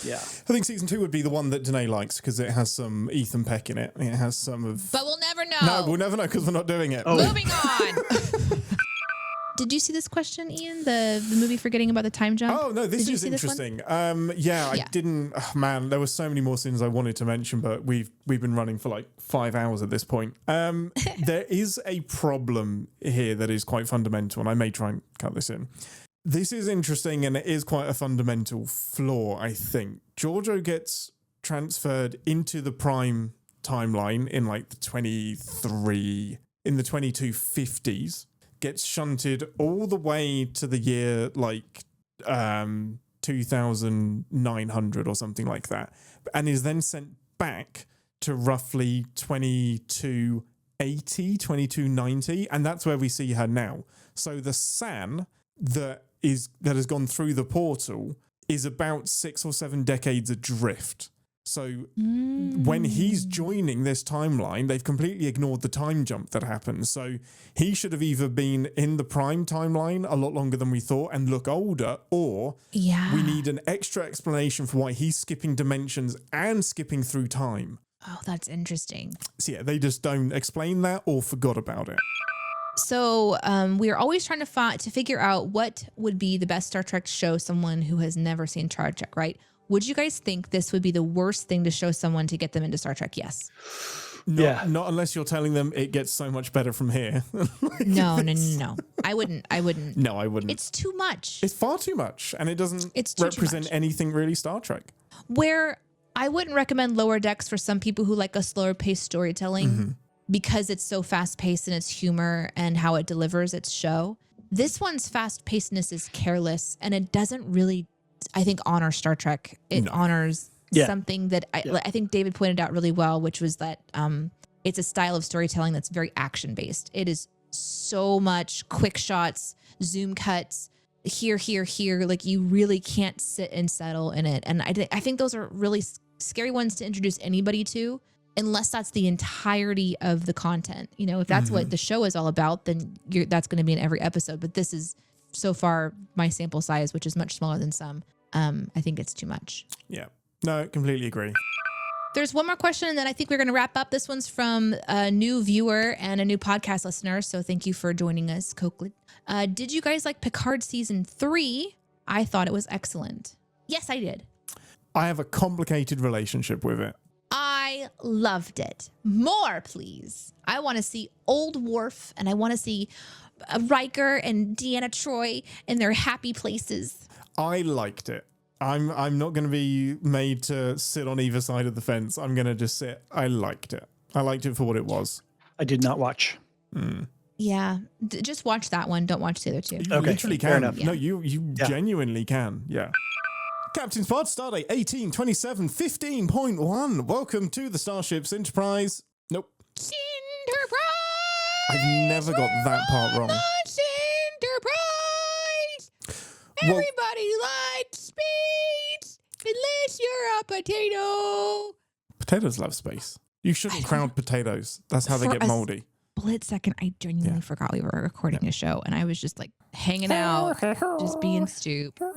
yeah. I think season 2 would be the one that Deneé likes because it has some Ethan Peck in it. It has some of. But we'll never know. No, we'll never know because we're not doing it. Oh. Moving on. Did you see this question, Ian? The movie Forgetting About the Time Jump? Oh no, this Did you is see this one? interesting. Yeah, I Yeah. didn't. Oh, man, there were so many more scenes I wanted to mention, but we've been running for like 5 hours at this point. There is a problem here that is quite fundamental, and I may try and cut this in. This is interesting, and it is quite a fundamental flaw. I think Giorgio gets transferred into the Prime timeline in like the 2250s. Gets shunted all the way to the year like 2900 or something like that, and is then sent back to roughly 2280, 2290, and that's where we see her now. So the San that has gone through the portal is about 6 or 7 decades adrift. So when he's joining this timeline, they've completely ignored the time jump that happened. So he should have either been in the Prime timeline a lot longer than we thought and look older, or we need an extra explanation for why he's skipping dimensions and skipping through time. Oh, that's interesting. So yeah, they just don't explain that or forgot about it. So we are always trying to figure out what would be the best Star Trek to show someone who has never seen Star Trek, right? Would you guys think this would be the worst thing to show someone to get them into Star Trek? Yes. Not unless you're telling them it gets so much better from here. No. I wouldn't. No, I wouldn't. It's too much. It's far too much, and it doesn't It's too represent much. anything really Star Trek. Where I wouldn't recommend Lower Decks for some people who like a slower paced storytelling because it's so fast paced in its humor and how it delivers its show. This one's fast pacedness is careless, and it doesn't really, I think, honor Star Trek. It honors something that I think David pointed out really well, which was that it's a style of storytelling that's very action based. It is so much quick shots, zoom cuts, here. Like you really can't sit and settle in it. And I think those are really scary ones to introduce anybody to, unless that's the entirety of the content. You know, if that's what the show is all about, then that's going to be in every episode. But this is so far my sample size, which is much smaller than some. I think it's too much. Yeah. No, completely agree. There's one more question, and then I think we're going to wrap up. This one's from a new viewer and a new podcast listener, so thank you for joining us, Copeland. Did you guys like Picard Season 3? I thought it was excellent. Yes, I did. I have a complicated relationship with it. I loved it. More, please. I want to see Old Worf, and I want to see Riker and Deanna Troi in their happy places. I liked it. I'm not going to be made to sit on either side of the fence. I'm going to just sit. I liked it. I liked it for what it was. I did not watch. Yeah, just watch that one. Don't watch the other two. You Okay, literally fair can. enough. No, you genuinely can. Yeah. Captain's Pod, Stardate 1827 15.1. Welcome to the Starships Enterprise. Nope. Enterprise! I've never got that part wrong. Enterprise! Well- Everybody likes space, unless you're a potato. Potatoes love space. You shouldn't crowd potatoes. That's how they For get a moldy. Split second, I genuinely forgot we were recording a show, and I was just like hanging out, just being stupid.